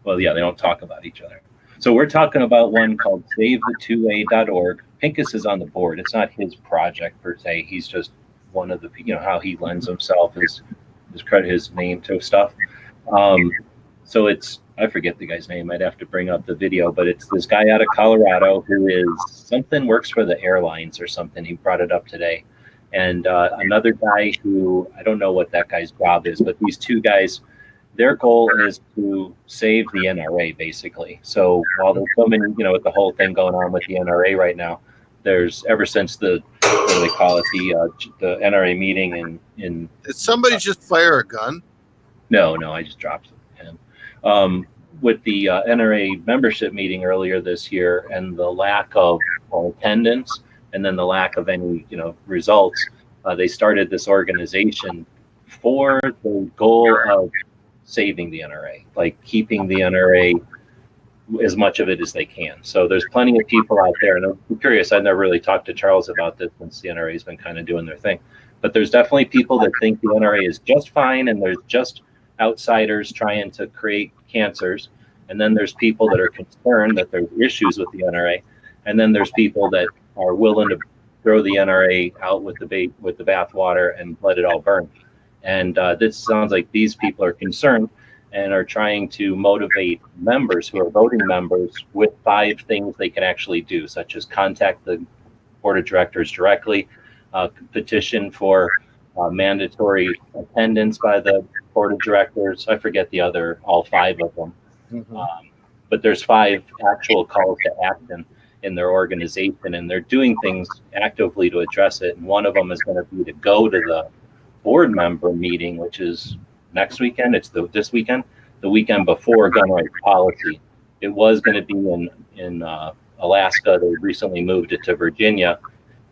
Well, yeah, they don't talk about each other. So we're talking about one called SaveThe2A.org. Pincus is on the board. It's not his project per se. He's just one of the, how he lends himself, his name to stuff. So it's, I forget the guy's name. I'd have to bring up the video, but it's this guy out of Colorado who works for the airlines or something. He brought it up today. And another guy who, I don't know what that guy's job is, but these two guys, their goal is to save the NRA, basically. So while there's so many, with the whole thing going on with the NRA right now, there's, ever since the, what do they call it, the NRA meeting in Did somebody just fire a gun? No, I just dropped him. With the NRA membership meeting earlier this year, and the lack of attendance, and then the lack of any results, they started this organization for the goal of saving the NRA, like keeping the NRA, as much of it as they can. So there's plenty of people out there, and I'm curious, I've never really talked to Charles about this since the NRA has been kind of doing their thing, but there's definitely people that think the NRA is just fine, and there's just outsiders trying to create cancers, and then there's people that are concerned that there's issues with the NRA, and then there's people that are willing to throw the NRA out with the bathwater and let it all burn. And this sounds like these people are concerned and are trying to motivate members who are voting members with 5 things they can actually do, such as contact the board of directors directly, petition for mandatory attendance by the board of directors. I forget all 5 of them. Mm-hmm. But there's 5 actual calls to action in their organization, and they're doing things actively to address it. And one of them is going to be to go to the board member meeting, which is next weekend. It's this weekend, the weekend before gun rights policy. It was going to be in Alaska. They recently moved it to Virginia,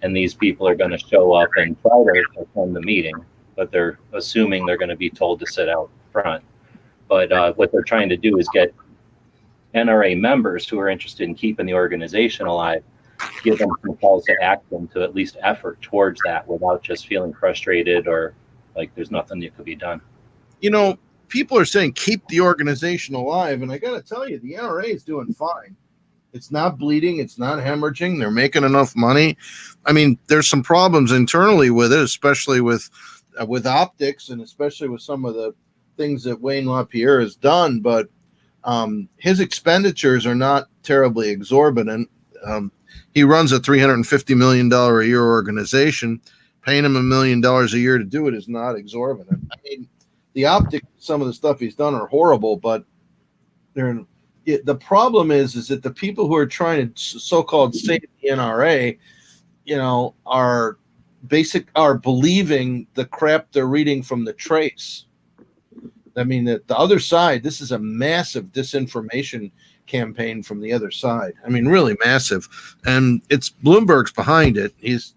and these people are going to show up and try to attend the meeting, but they're assuming they're going to be told to sit out front. But what they're trying to do is get NRA members who are interested in keeping the organization alive, give them some calls to action to at least effort towards that, without just feeling frustrated or like there's nothing that could be done. People are saying keep the organization alive, and I got to tell you, the NRA is doing fine. It's not bleeding. It's not hemorrhaging. They're making enough money. I mean, there's some problems internally with it, especially with optics, and especially with some of the things that Wayne LaPierre has done. But his expenditures are not terribly exorbitant. he runs a $350 million a year organization. Paying him $1 million a year to do it is not exorbitant. I mean, the optics, some of the stuff he's done are horrible, but the problem is that the people who are trying to so-called save the NRA, are believing the crap they're reading from the Trace. I mean, the other side, this is a massive disinformation campaign from the other side. I mean, really massive. And it's Bloomberg's behind it. He's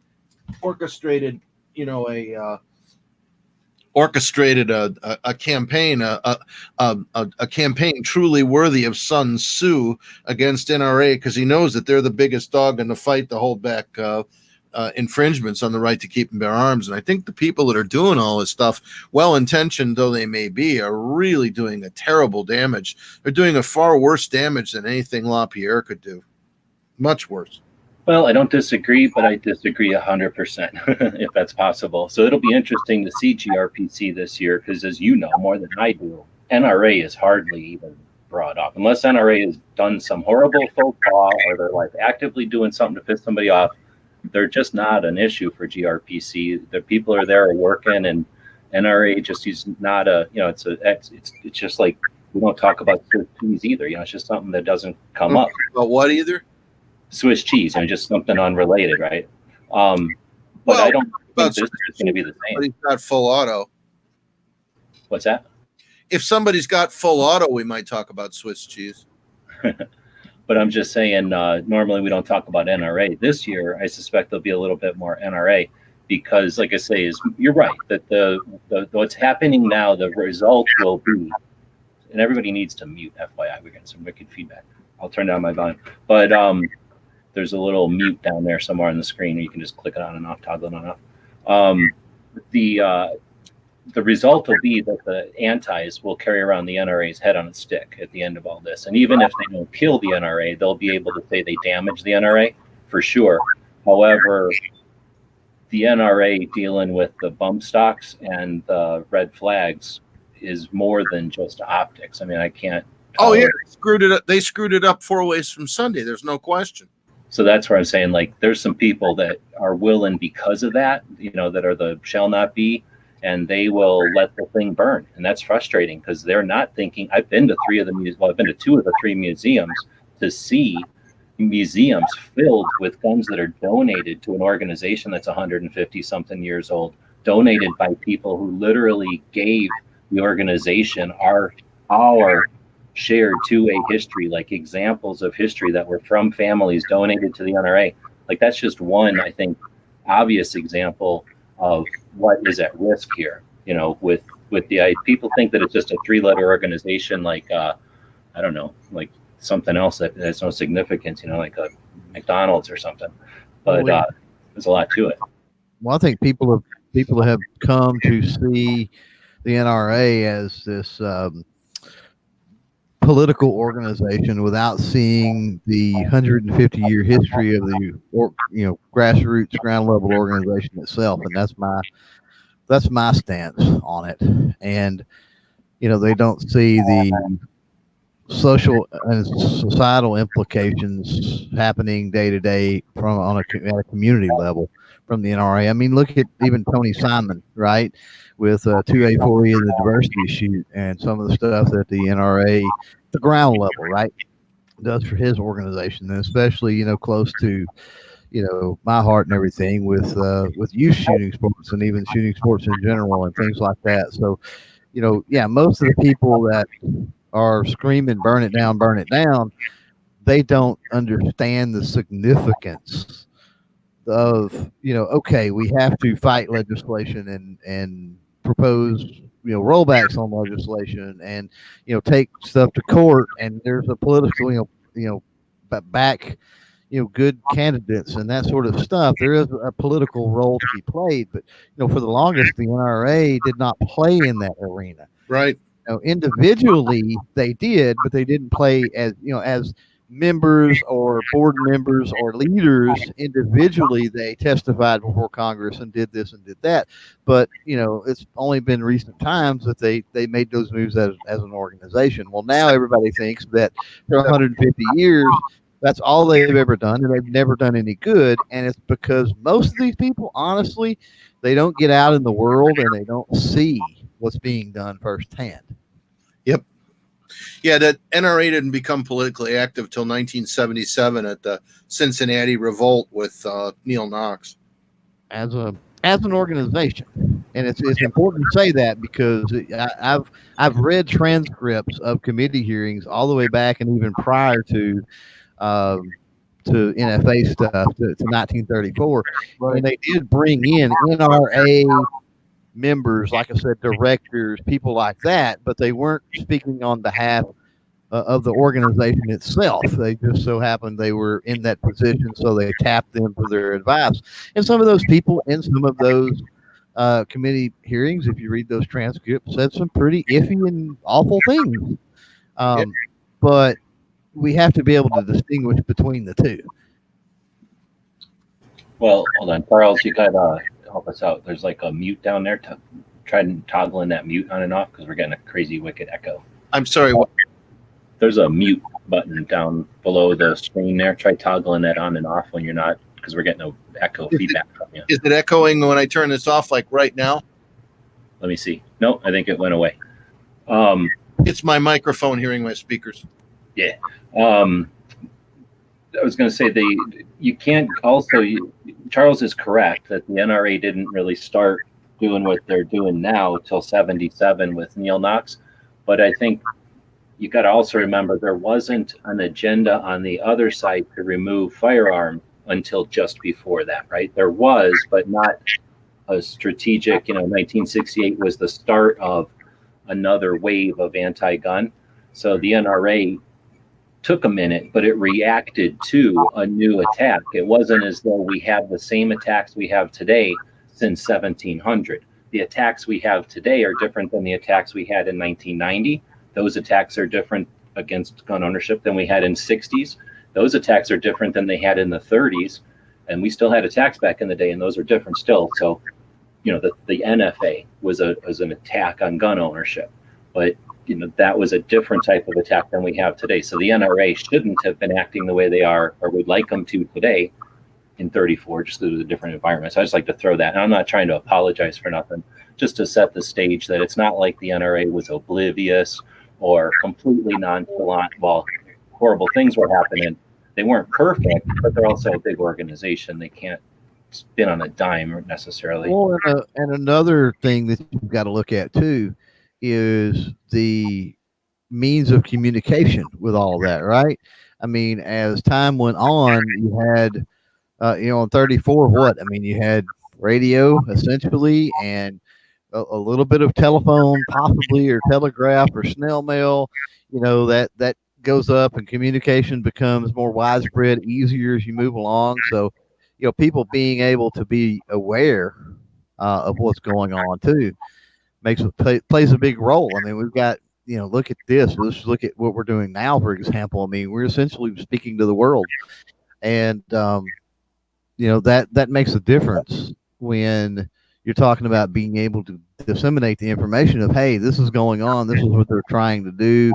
orchestrated, a campaign, a campaign truly worthy of Sun Tzu against NRA, because he knows that they're the biggest dog in the fight to hold back infringements on the right to keep and bear arms. And I think the people that are doing all this stuff, well-intentioned though they may be, are really doing a terrible damage. They're doing a far worse damage than anything LaPierre could do. Much worse. Well, I don't disagree, but I disagree 100% if that's possible. So it'll be interesting to see GRPC this year, because as you know more than I do, NRA is hardly even brought up. Unless NRA has done some horrible faux pas or they're like actively doing something to piss somebody off, they're just not an issue for GRPC. The people are there working, and NRA just is not it's just like we don't talk about Swiss cheese either. It's just something that doesn't come up. About what either? Swiss cheese, just something unrelated, right? But I don't think this is going to be the same. Somebody's got full auto. What's that? If somebody's got full auto, we might talk about Swiss cheese. But I'm just saying, normally we don't talk about NRA. This year, I suspect there'll be a little bit more NRA because, like I say, you're right, that the what's happening now, the result will be, and everybody needs to mute, FYI, we're getting some wicked feedback. I'll turn down my volume. But there's a little mute down there somewhere on the screen, or you can just click it on and off, toggle it on and off. The result will be that the antis will carry around the NRA's head on a stick at the end of all this. And even if they don't kill the NRA, they'll be able to say they damaged the NRA for sure. However, the NRA dealing with the bump stocks and the red flags is more than just optics. I mean, I can't. Oh yeah, they screwed it up 4 ways from Sunday. There's no question. So that's where I'm saying, like, there's some people that are willing because of that, that are the shall not be, and they will let the thing burn. And that's frustrating because they're not thinking. I've been to I've been to 2 of the 3 museums to see museums filled with guns that are donated to an organization that's 150 something years old, donated by people who literally gave the organization our shared 2A history, like examples of history that were from families donated to the NRA. Like, that's just one, I think, obvious example of what is at risk here. With the people think that it's just a 3-letter organization, like I don't know, like something else that has no significance, like a McDonald's or something. But there's a lot to it. Well, I think people have come to see the NRA as this political organization without seeing the 150-year history of the grassroots, ground level organization itself, and that's my stance on it. And they don't see the social and societal implications happening day to day at a community level from the NRA. I mean, look at even Tony Simon, right, with 2A4E and the diversity shoot, and some of the stuff that the NRA, the ground level, right, does for his organization, and especially close to my heart and everything with youth shooting sports and even shooting sports in general and things like that. So most of the people that are screaming burn it down, they don't understand the significance of okay, we have to fight legislation and propose rollbacks on legislation and take stuff to court, and there's a political back good candidates and that sort of stuff. There is a political role to be played, but for the longest the NRA did not play in that arena. Right. Individually they did, but they didn't play as as members or board members or leaders. Individually they testified before Congress and did this and did that, but it's only been recent times that they made those moves as an organization. Well, now everybody thinks that for 150 years That's all they've ever done, and they've never done any good. And it's because most of these people, honestly, they don't get out in the world and they don't see what's being done firsthand. Yep. Yeah, that NRA didn't become politically active till 1977 at the Cincinnati Revolt with Neil Knox. As an organization, and it's important to say that because I've read transcripts of committee hearings all the way back and even prior to NFA stuff to 1934, and they did bring in NRA members, like I said, directors, people like that, but they weren't speaking on behalf of the organization itself. They just so happened they were in that position, so they tapped them for their advice. And some of those people in some of those committee hearings, if you read those transcripts, said some pretty iffy and awful things. But we have to be able to distinguish between the two. Well, hold on, Charles, you gotta help us out. There's like a mute down there. Try toggling that mute on and off because we're getting a crazy wicked echo. I'm sorry. There's a mute button down below the screen there. Try toggling that on and off when you're not, because we're getting no echo feedback from you. Is it echoing when I turn this off, like right now? Let me see. No, I think it went away. It's my microphone hearing my speakers. Yeah. I was going to say you can't also, Charles is correct that the NRA didn't really start doing what they're doing now till 77 with Neil Knox. But I think you got to also remember there wasn't an agenda on the other side to remove firearms until just before that, right? There was, but not a strategic, 1968 was the start of another wave of anti-gun. So the NRA took a minute, but it reacted to a new attack. It wasn't as though we had the same attacks we have today since 1700. The attacks we have today are different than the attacks we had in 1990. Those attacks are different against gun ownership than we had in 60s. Those attacks are different than they had in the 30s. And we still had attacks back in the day, and those are different still. So, the NFA was an attack on gun ownership. But that was a different type of attack than we have today. So the NRA shouldn't have been acting the way they are, or would like them to today in 34, just due to the different environments. I just like to throw that. And I'm not trying to apologize for nothing, just to set the stage that it's not like the NRA was oblivious or completely nonchalant while horrible things were happening. They weren't perfect, but they're also a big organization. They can't spin on a dime necessarily. Well, and another thing that you've got to look at too is the means of communication with all that, right? I mean, as time went on, you had, in 34, you had radio essentially, and a little bit of telephone, possibly, or telegraph or snail mail. That goes up, and communication becomes more widespread, easier as you move along. So, people being able to be aware of what's going on too plays a big role. I mean, we've got, look at this. Let's look at what we're doing now, for example. I mean, we're essentially speaking to the world, and that makes a difference when you're talking about being able to disseminate the information of, hey, this is going on, this is what they're trying to do,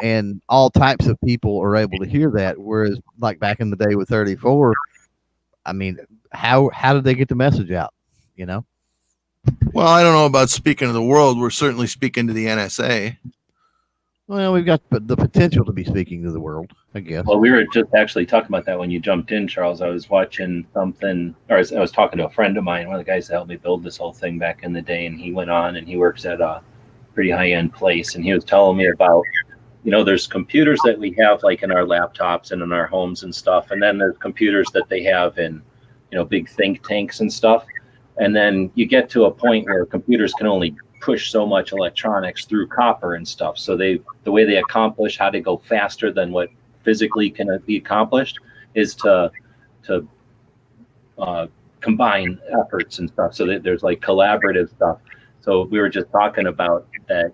and all types of people are able to hear that. Whereas, like back in the day with 34, I mean, how did they get the message out? Well, I don't know about speaking to the world. We're certainly speaking to the NSA. Well, we've got the potential to be speaking to the world, I guess. Well, we were just actually talking about that when you jumped in, Charles. I was watching something, or I was talking to a friend of mine, one of the guys that helped me build this whole thing back in the day, and he went on and he works at a pretty high-end place, and he was telling me about, there's computers that we have like in our laptops and in our homes and stuff, and then there's computers that they have in, big think tanks and stuff. And then you get to a point where computers can only push so much electronics through copper and stuff. So the way they accomplish how to go faster than what physically can be accomplished is to combine efforts and stuff. So that there's like collaborative stuff. So we were just talking about that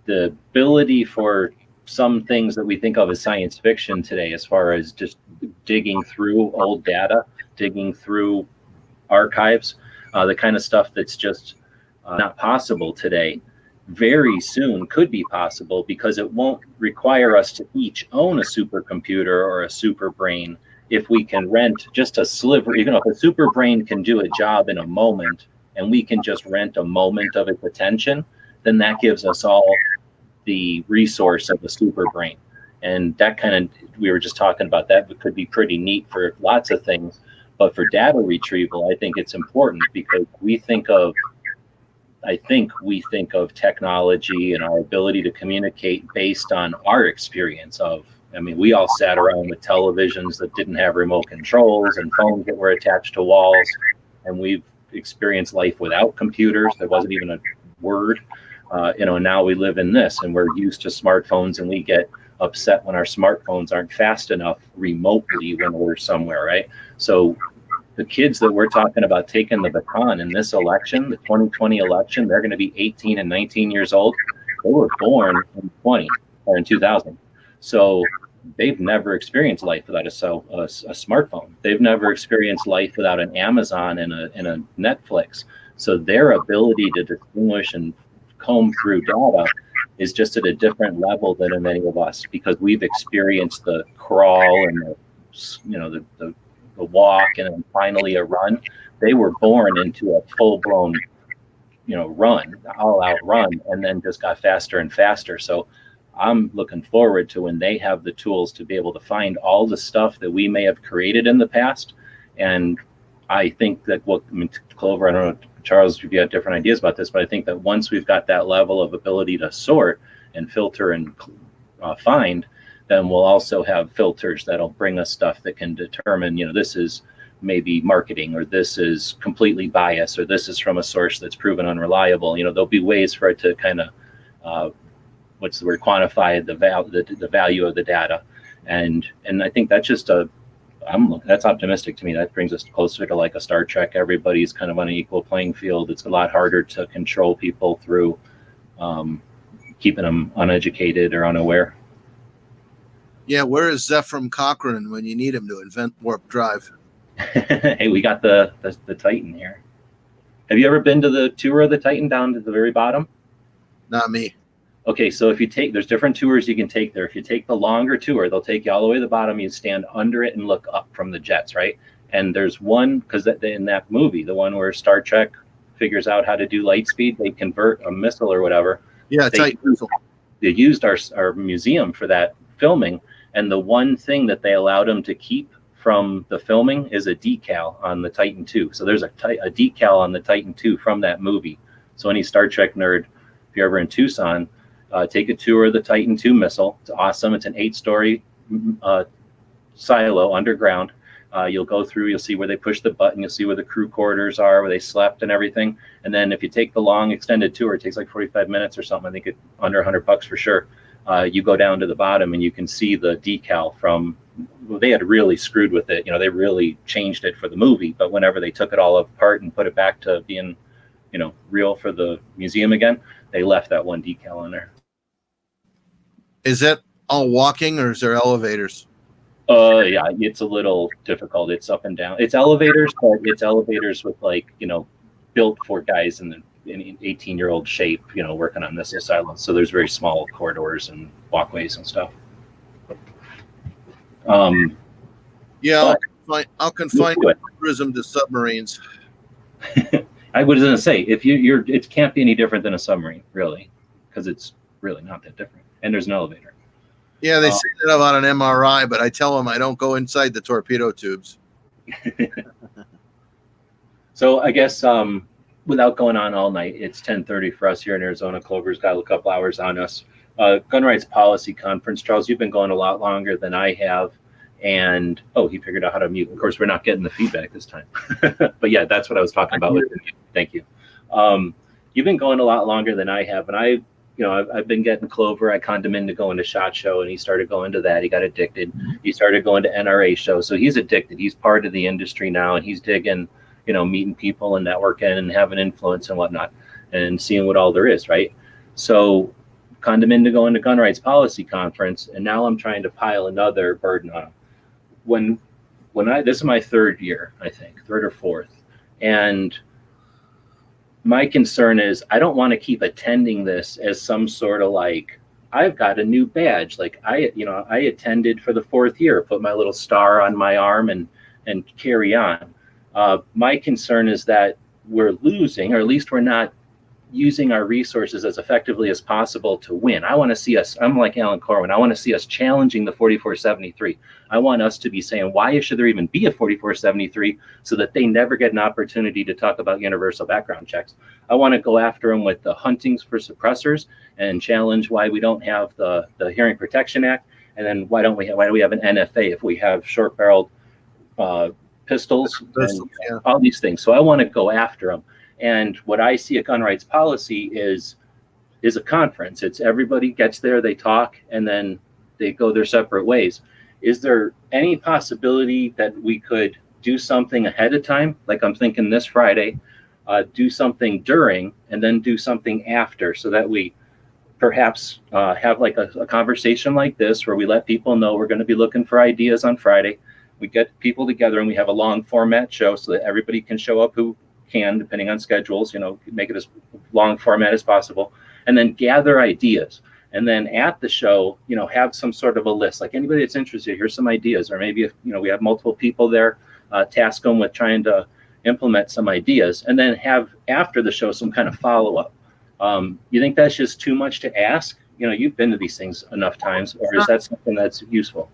the ability for some things that we think of as science fiction today, as far as just digging through old data, digging through archives, the kind of stuff that's just not possible today. very soon could be possible because it won't require us to each own a supercomputer or a super brain if we can rent just a sliver. Even if a super brain can do a job in a moment and we can just rent a moment of its attention, then that gives us all the resource of the super brain. And that kind of, we were just talking about that, but could be pretty neat for lots of things. But for data retrieval, I think it's important because we think of technology and our ability to communicate based on our experience of, I mean, we all sat around with televisions that didn't have remote controls and phones that were attached to walls. And we've experienced life without computers. There wasn't even a word. Now we live in this and we're used to smartphones, and we get upset when our smartphones aren't fast enough remotely when we're somewhere, right? So the kids that we're talking about taking the baton in this election, the 2020 election, they're going to be 18 and 19 years old. They were born in 2000. So they've never experienced life without a smartphone. They've never experienced life without an Amazon and a Netflix. So their ability to distinguish and comb through data is just at a different level than many of us, because we've experienced the crawl and the walk and then finally a run. They were born into a full-blown run, all-out run, and then just got faster and faster. So I'm looking forward to when they have the tools to be able to find all the stuff that we may have created in the past. And I think that Clover, I don't know, Charles, if you have different ideas about this, but I think that once we've got that level of ability to sort and filter and find, then we'll also have filters that'll bring us stuff that can determine, this is maybe marketing, or this is completely biased, or this is from a source that's proven unreliable. There'll be ways for it to kind of, quantify the value of the data. And I think that's just that's optimistic to me. That brings us closer to like a Star Trek. Everybody's kind of on an equal playing field. It's a lot harder to control people through keeping them uneducated or unaware. Yeah, where is Zephram Cochrane when you need him to invent warp drive? Hey, we got the Titan here. Have you ever been to the tour of the Titan down to the very bottom? Not me. Okay, so there's different tours you can take there. If you take the longer tour, they'll take you all the way to the bottom. You stand under it and look up from the jets, right? And there's one, because in that movie, the one where Star Trek figures out how to do light speed, they convert a missile or whatever. Yeah, Titan missile. They used our museum for that filming, and the one thing that they allowed them to keep from the filming is a decal on the Titan II. So there's a decal on the Titan II from that movie. So any Star Trek nerd, if you're ever in Tucson, take a tour of the Titan II missile. It's awesome. It's an 8-story silo underground. You'll go through, you'll see where they push the button, you'll see where the crew quarters are, where they slept and everything. And then if you take the long extended tour, it takes like 45 minutes or something. I think it's under $100 for sure. You go down to the bottom and you can see the decal from, they had really screwed with it. They really changed it for the movie, but whenever they took it all apart and put it back to being, real for the museum again, they left that one decal in there. Is that all walking or is there elevators? Yeah, it's a little difficult. It's up and down. It's elevators, but it's elevators with built for guys in 18-year-old shape, working on missile silos. So there's very small corridors and walkways and stuff. Yeah, I'll confine tourism to submarines. I was going to say, if it can't be any different than a submarine, really, because it's really not that different. And there's an elevator. Yeah, they say that about an MRI, but I tell them I don't go inside the torpedo tubes. So I guess without going on all night, it's 10:30 for us here in Arizona. Clover's got a couple hours on us. Gun Rights Policy Conference. Charles, you've been going a lot longer than I have. And, he figured out how to mute. Of course, we're not getting the feedback this time. But yeah, that's what I was talking about. Thank you. You've been going a lot longer than I have. And I've been getting Clover. I conned him into going to SHOT Show, and he started going to that. He got addicted. He started going to NRA shows. So he's addicted. He's part of the industry now, and he's digging, meeting people and networking and having influence and whatnot and seeing what all there is, right? So conned him into going to Gun Rights Policy Conference, and now I'm trying to pile another burden on him. This is my third year, I think, third or fourth. And my concern is I don't want to keep attending this as some sort of like, I've got a new badge. Like I attended for the 4th year, put my little star on my arm and carry on. My concern is that we're losing, or at least we're not using our resources as effectively as possible to win. I want to see us, I'm like Alan Corwin, I want to see us challenging the 4473. I want us to be saying, why should there even be a 4473 so that they never get an opportunity to talk about universal background checks? I want to go after them with the huntings for suppressors and challenge why we don't have the Hearing Protection Act. And then why do we have an NFA if we have short barreled pistols and all these things? So I want to go after them. And what I see at gun rights policy is a conference. It's everybody gets there, they talk, and then they go their separate ways. Is there any possibility that we could do something ahead of time? Like I'm thinking this Friday, do something during and then do something after, so that we perhaps have like a conversation like this where we let people know we're going to be looking for ideas on Friday. We get people together and we have a long format show so that everybody can show up who can, depending on schedules, make it as long format as possible, and then gather ideas. And then at the show, have some sort of a list, like anybody that's interested, here's some ideas. Or maybe if, we have multiple people there, task them with trying to implement some ideas, and then have after the show some kind of follow-up. You think that's just too much to ask? You've been to these things enough times, or is that something that's useful?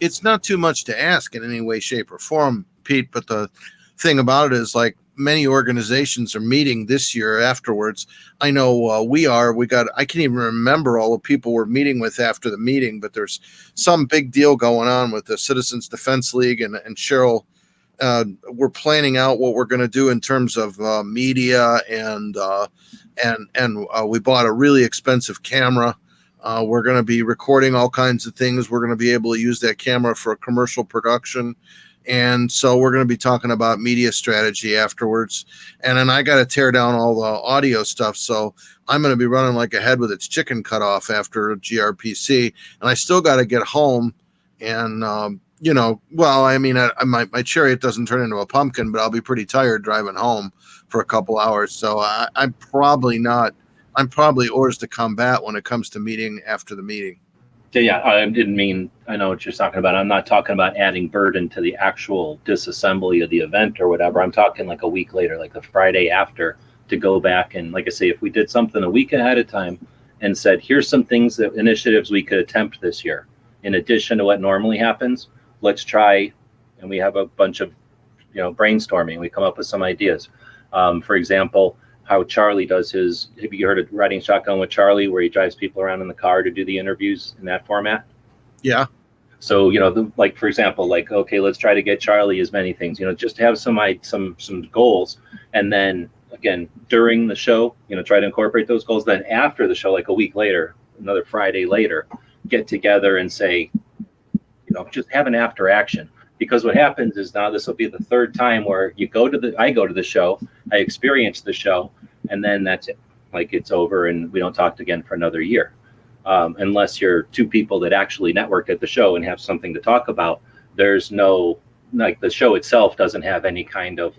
It's not too much to ask in any way, shape, or form, Pete, but the thing about it is, like, many organizations are meeting this year afterwards. I know I can't even remember all the people we're meeting with after the meeting, but there's some big deal going on with the Citizens Defense League, and Cheryl, we're planning out what we're going to do in terms of media, and we bought a really expensive camera. We're going to be recording all kinds of things. We're going to be able to use that camera for commercial production. And so we're going to be talking about media strategy afterwards. And then I got to tear down all the audio stuff. So I'm going to be running like a head with its chicken cut off after GRPC. And I still got to get home. And, my chariot doesn't turn into a pumpkin, but I'll be pretty tired driving home for a couple hours. So I'm probably hors de combat when it comes to meeting after the meeting. Yeah, I know what you're talking about. I'm not talking about adding burden to the actual disassembly of the event or whatever. I'm talking like a week later, like the Friday after, to go back and, like I say, if we did something a week ahead of time and said, here's some initiatives we could attempt this year, in addition to what normally happens, let's try, and we have a bunch of, brainstorming. We come up with some ideas. For example, how Charlie does his, have you heard of Riding Shotgun with Charlie, where he drives people around in the car to do the interviews in that format? Yeah. So, for example, okay, let's try to get Charlie as many things, just to have some goals. And then again, during the show, try to incorporate those goals. Then after the show, like a week later, another Friday later, get together and say, just have an after action. Because what happens is now this will be the third time where I go to the show, I experience the show, and then that's it. Like, it's over and we don't talk again for another year. Unless you're two people that actually networked at the show and have something to talk about, there's no, the show itself doesn't have any kind of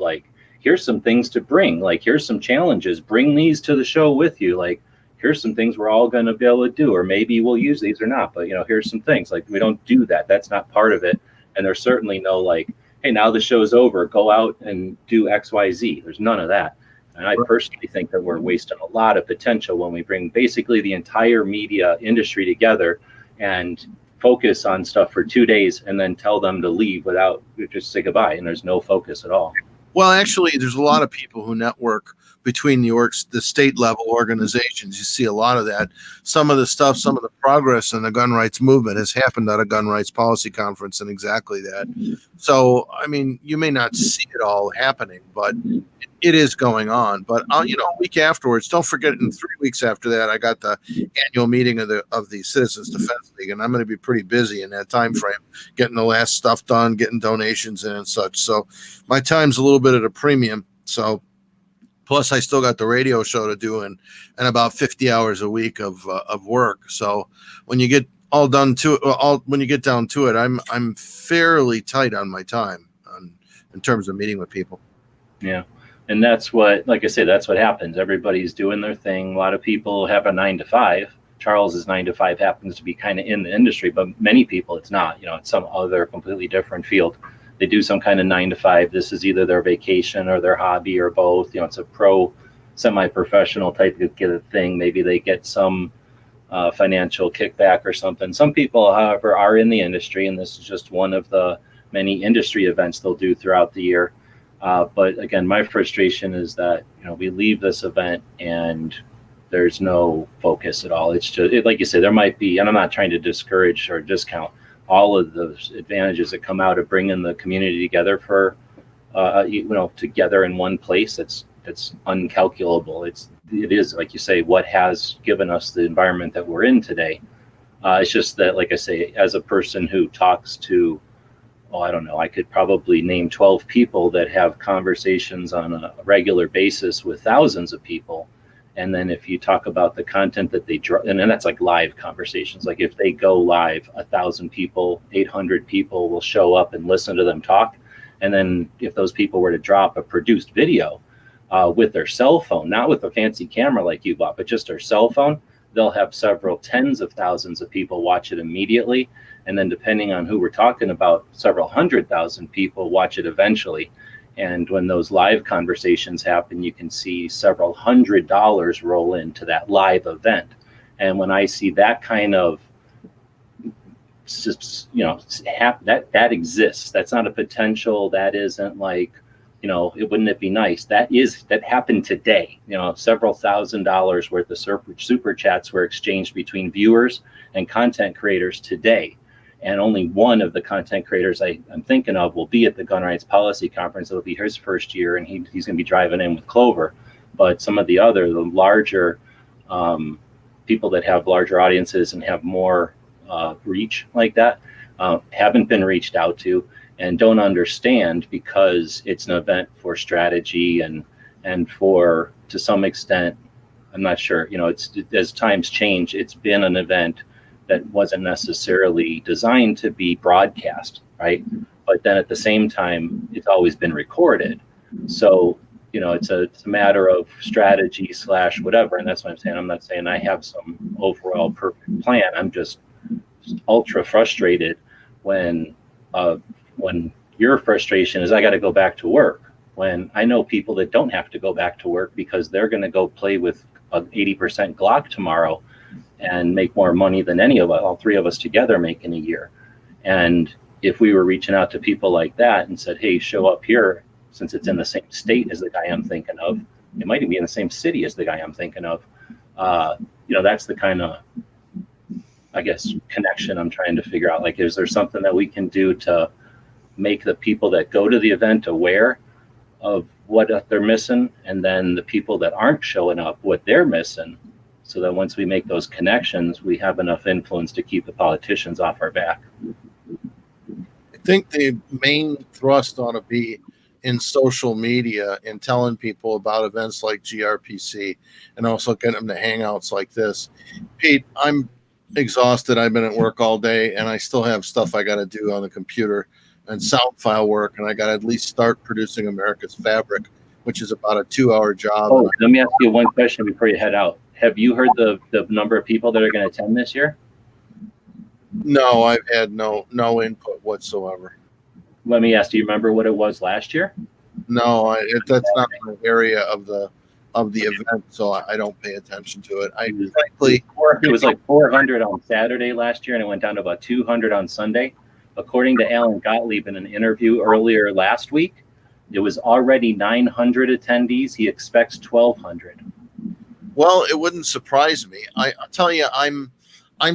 here's some things to bring, here's some challenges, bring these to the show with you. Here's some things we're all going to be able to do, or maybe we'll use these or not, but here's some things. We don't do that. That's not part of it. And there's certainly no hey, now the show's over, go out and do XYZ. There's none of that. And I personally think that we're wasting a lot of potential when we bring basically the entire media industry together and focus on stuff for 2 days and then tell them to leave without just say goodbye. And there's no focus at all. Well, actually, there's a lot of people who network between the state level organizations. You see a lot of that. Some of the stuff, some of the progress in the gun rights movement has happened at a gun rights policy conference, and exactly that. So, you may not see it all happening, but it is going on. But a week afterwards, don't forget, in 3 weeks after that, I got the annual meeting of the Citizens Defense League, and I'm going to be pretty busy in that time frame, getting the last stuff done, getting donations in and such. So my time's a little bit at a premium. So plus I still got the radio show to do and about 50 hours a week of work. So when you get down to it, I'm fairly tight on my time in terms of meeting with people. Yeah. And that's what, like I say, that's what happens. Everybody's doing their thing. A lot of people have a 9 to 5. Charles's 9 to 5 happens to be kind of in the industry, but many people it's not. It's some other completely different field. They do some kind of 9 to 5. This is either their vacation or their hobby or both. It's a pro, semi-professional type of thing. Maybe they get some financial kickback or something. Some people, however, are in the industry, and this is just one of the many industry events they'll do throughout the year. But again, my frustration is that we leave this event and there's no focus at all. It's just like you say, there might be, and I'm not trying to discourage or discount all of those advantages that come out of bringing the community together for together in one place. That's uncalculable. It is, like you say, what has given us the environment that we're in today. It's just that, like I say, as a person who talks to, I don't know, I could probably name 12 people that have conversations on a regular basis with thousands of people. And then if you talk about the content that they draw, and then that's like live conversations. Like if they go live, 1,000 people, 800 people will show up and listen to them talk. And then if those people were to drop a produced video with their cell phone, not with a fancy camera like you bought, but just their cell phone, they'll have several tens of thousands of people watch it immediately. And then depending on who we're talking about, several 100,000 people watch it eventually. And when those live conversations happen, you can see several $100s roll into that live event. And when I see that kind of, that exists, that's not a potential, that isn't like, wouldn't it be nice? That happened today. Several $1,000s worth of super chats were exchanged between viewers and content creators today. And only one of the content creators I'm thinking of will be at the Gun Rights Policy Conference. It'll be his first year, and he's going to be driving in with Clover. But some of the larger people that have larger audiences and have more reach like that haven't been reached out to and don't understand, because it's an event for strategy and for, to some extent, I'm not sure, it's, as times change, it's been an event that wasn't necessarily designed to be broadcast, right? But then at the same time, it's always been recorded. So, it's a matter of strategy / whatever. And that's what I'm saying. I'm not saying I have some overall perfect plan. I'm just ultra frustrated when your frustration is I got to go back to work, when I know people that don't have to go back to work because they're going to go play with an 80% Glock tomorrow and make more money than any of us, all three of us together, make in a year. And if we were reaching out to people like that and said, hey, show up here, since it's in the same state as the guy I'm thinking of, it might even be in the same city as the guy I'm thinking of. That's the kind of, I guess, connection I'm trying to figure out. Like, is there something that we can do to make the people that go to the event aware of what they're missing, and then the people that aren't showing up, what they're missing, so that once we make those connections, we have enough influence to keep the politicians off our back? I think the main thrust ought to be in social media and telling people about events like GRPC, and also getting them to hangouts like this. Pete, I'm exhausted. I've been at work all day, and I still have stuff I got to do on the computer and sound file work, and I got to at least start producing America's Fabric, which is about a 2-hour job. Oh, let me ask you one question before you head out. Have you heard the number of people that are going to attend this year? No, I've had no input whatsoever. Let me ask, do you remember what it was last year? No, that's not an area of the event, so I don't pay attention to it. It was like 400 on Saturday last year, and it went down to about 200 on Sunday. According to Alan Gottlieb in an interview earlier last week, it was already 900 attendees. He expects 1,200. Well, it wouldn't surprise me. I'll tell you, I'm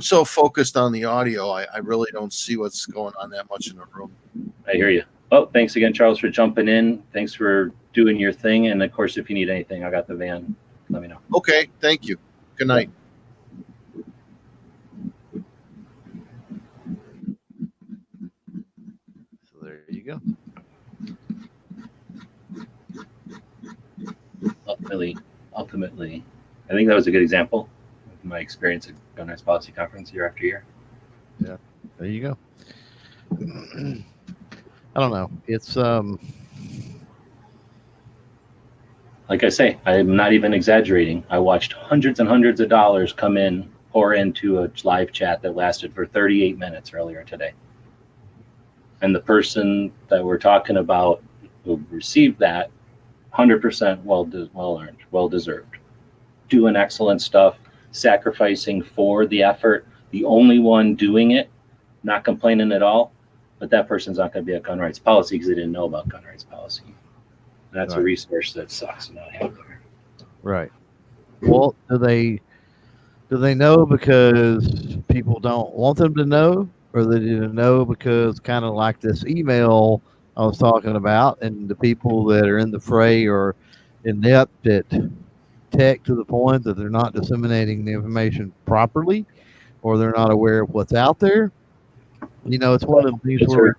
so focused on the audio, I really don't see what's going on that much in the room. I hear you. Oh, thanks again, Charles, for jumping in. Thanks for doing your thing. And of course, if you need anything, I got the van. Let me know. Okay, thank you. Good night. So there you go. Ultimately, I think that was a good example of my experience at Gun Rights Policy Conference year after year. Yeah, there you go. I don't know. It's like I say, I'm not even exaggerating. I watched hundreds and hundreds of dollars pour into a live chat that lasted for 38 minutes earlier today. And the person that we're talking about who received that, 100% well earned, well deserved. Doing excellent stuff, sacrificing for the effort, the only one doing it, not complaining at all. But that person's not going to be a gun rights policy because they didn't know about gun rights policy. And that's a resource that sucks to not have there. Right. Well, do they know because people don't want them to know, or they didn't know because kind of like this email I was talking about, and the people that are in the fray are inept at tech to the point that they're not disseminating the information properly, or they're not aware of what's out there? You know, it's one of the things where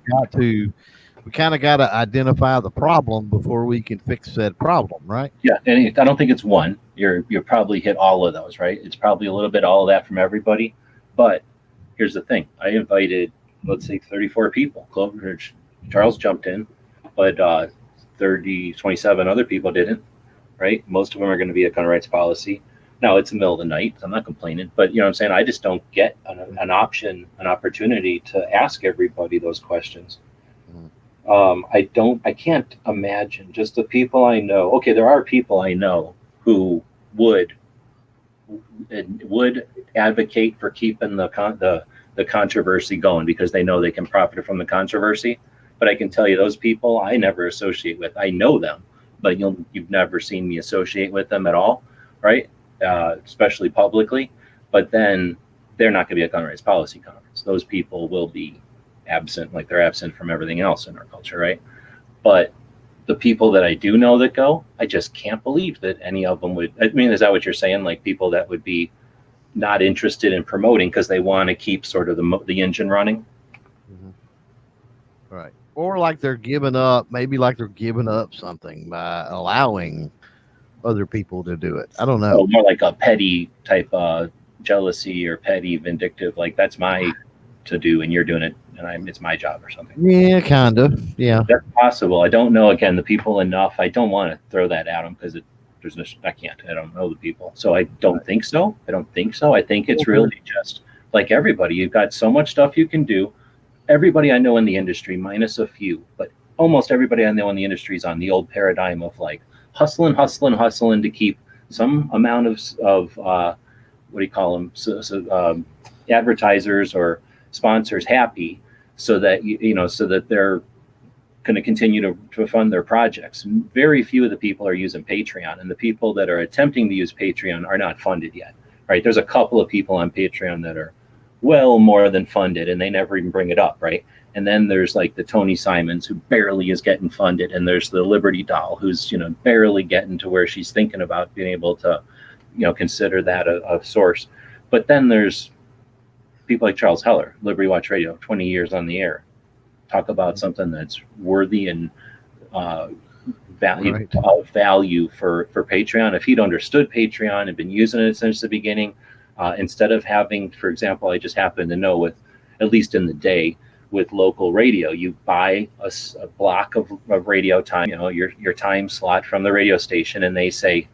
we kind of got to identify the problem before we can fix that problem, right? Yeah, and I don't think it's one. You're probably hit all of those, right? It's probably a little bit all of that from everybody. But here's the thing: I invited, let's say, 34 people. Charles jumped in, but 27 other people didn't, right? Most of them are going to be a gun rights policy. Now it's the middle of the night. So I'm not complaining, but you know what I'm saying? I just don't get an opportunity to ask everybody those questions. I can't imagine just the people I know. Okay, there are people I know who would advocate for keeping the controversy going because they know they can profit from the controversy. But I can tell you those people I never associate with. I know them, but you've never seen me associate with them at all, right? Especially publicly. But then they're not going to be at gun rights policy conference. Those people will be absent, like they're absent from everything else in our culture, right? But the people that I do know that go, I just can't believe that any of them would. I mean, is that what you're saying? Like people that would be not interested in promoting because they want to keep sort of the engine running? Mm-hmm. Right. Or like they're giving up, maybe like they're giving up something by allowing other people to do it. I don't know. Oh, more like a petty type jealousy or petty vindictive, like that's my to do and you're doing it and it's my job or something. Yeah, kind of. Yeah, that's possible. I don't know. Again, the people enough. I don't want to throw that at them because I can't. I don't know the people, so I don't think so. I think it's really just like everybody. You've got so much stuff you can do. Everybody I know in the industry, minus a few, but almost everybody I know in the industry is on the old paradigm of like hustling to keep some amount of what do you call them? Advertisers or sponsors happy, so that so that they're going to continue to fund their projects. Very few of the people are using Patreon, and the people that are attempting to use Patreon are not funded yet, right? There's a couple of people on Patreon that are well more than funded, and they never even bring it up, right? And then there's like the Tony Simons, who barely is getting funded, and there's the Liberty Doll, who's barely getting to where she's thinking about being able to consider that a source. But then there's people like Charles Heller, Liberty Watch Radio, 20 years on the air, talk about something that's worthy and value for Patreon. If he'd understood Patreon and been using it since the beginning, instead of having, for example, I just happen to know with, at least in the day, with local radio, you buy a block of radio time, your time slot from the radio station, and they say,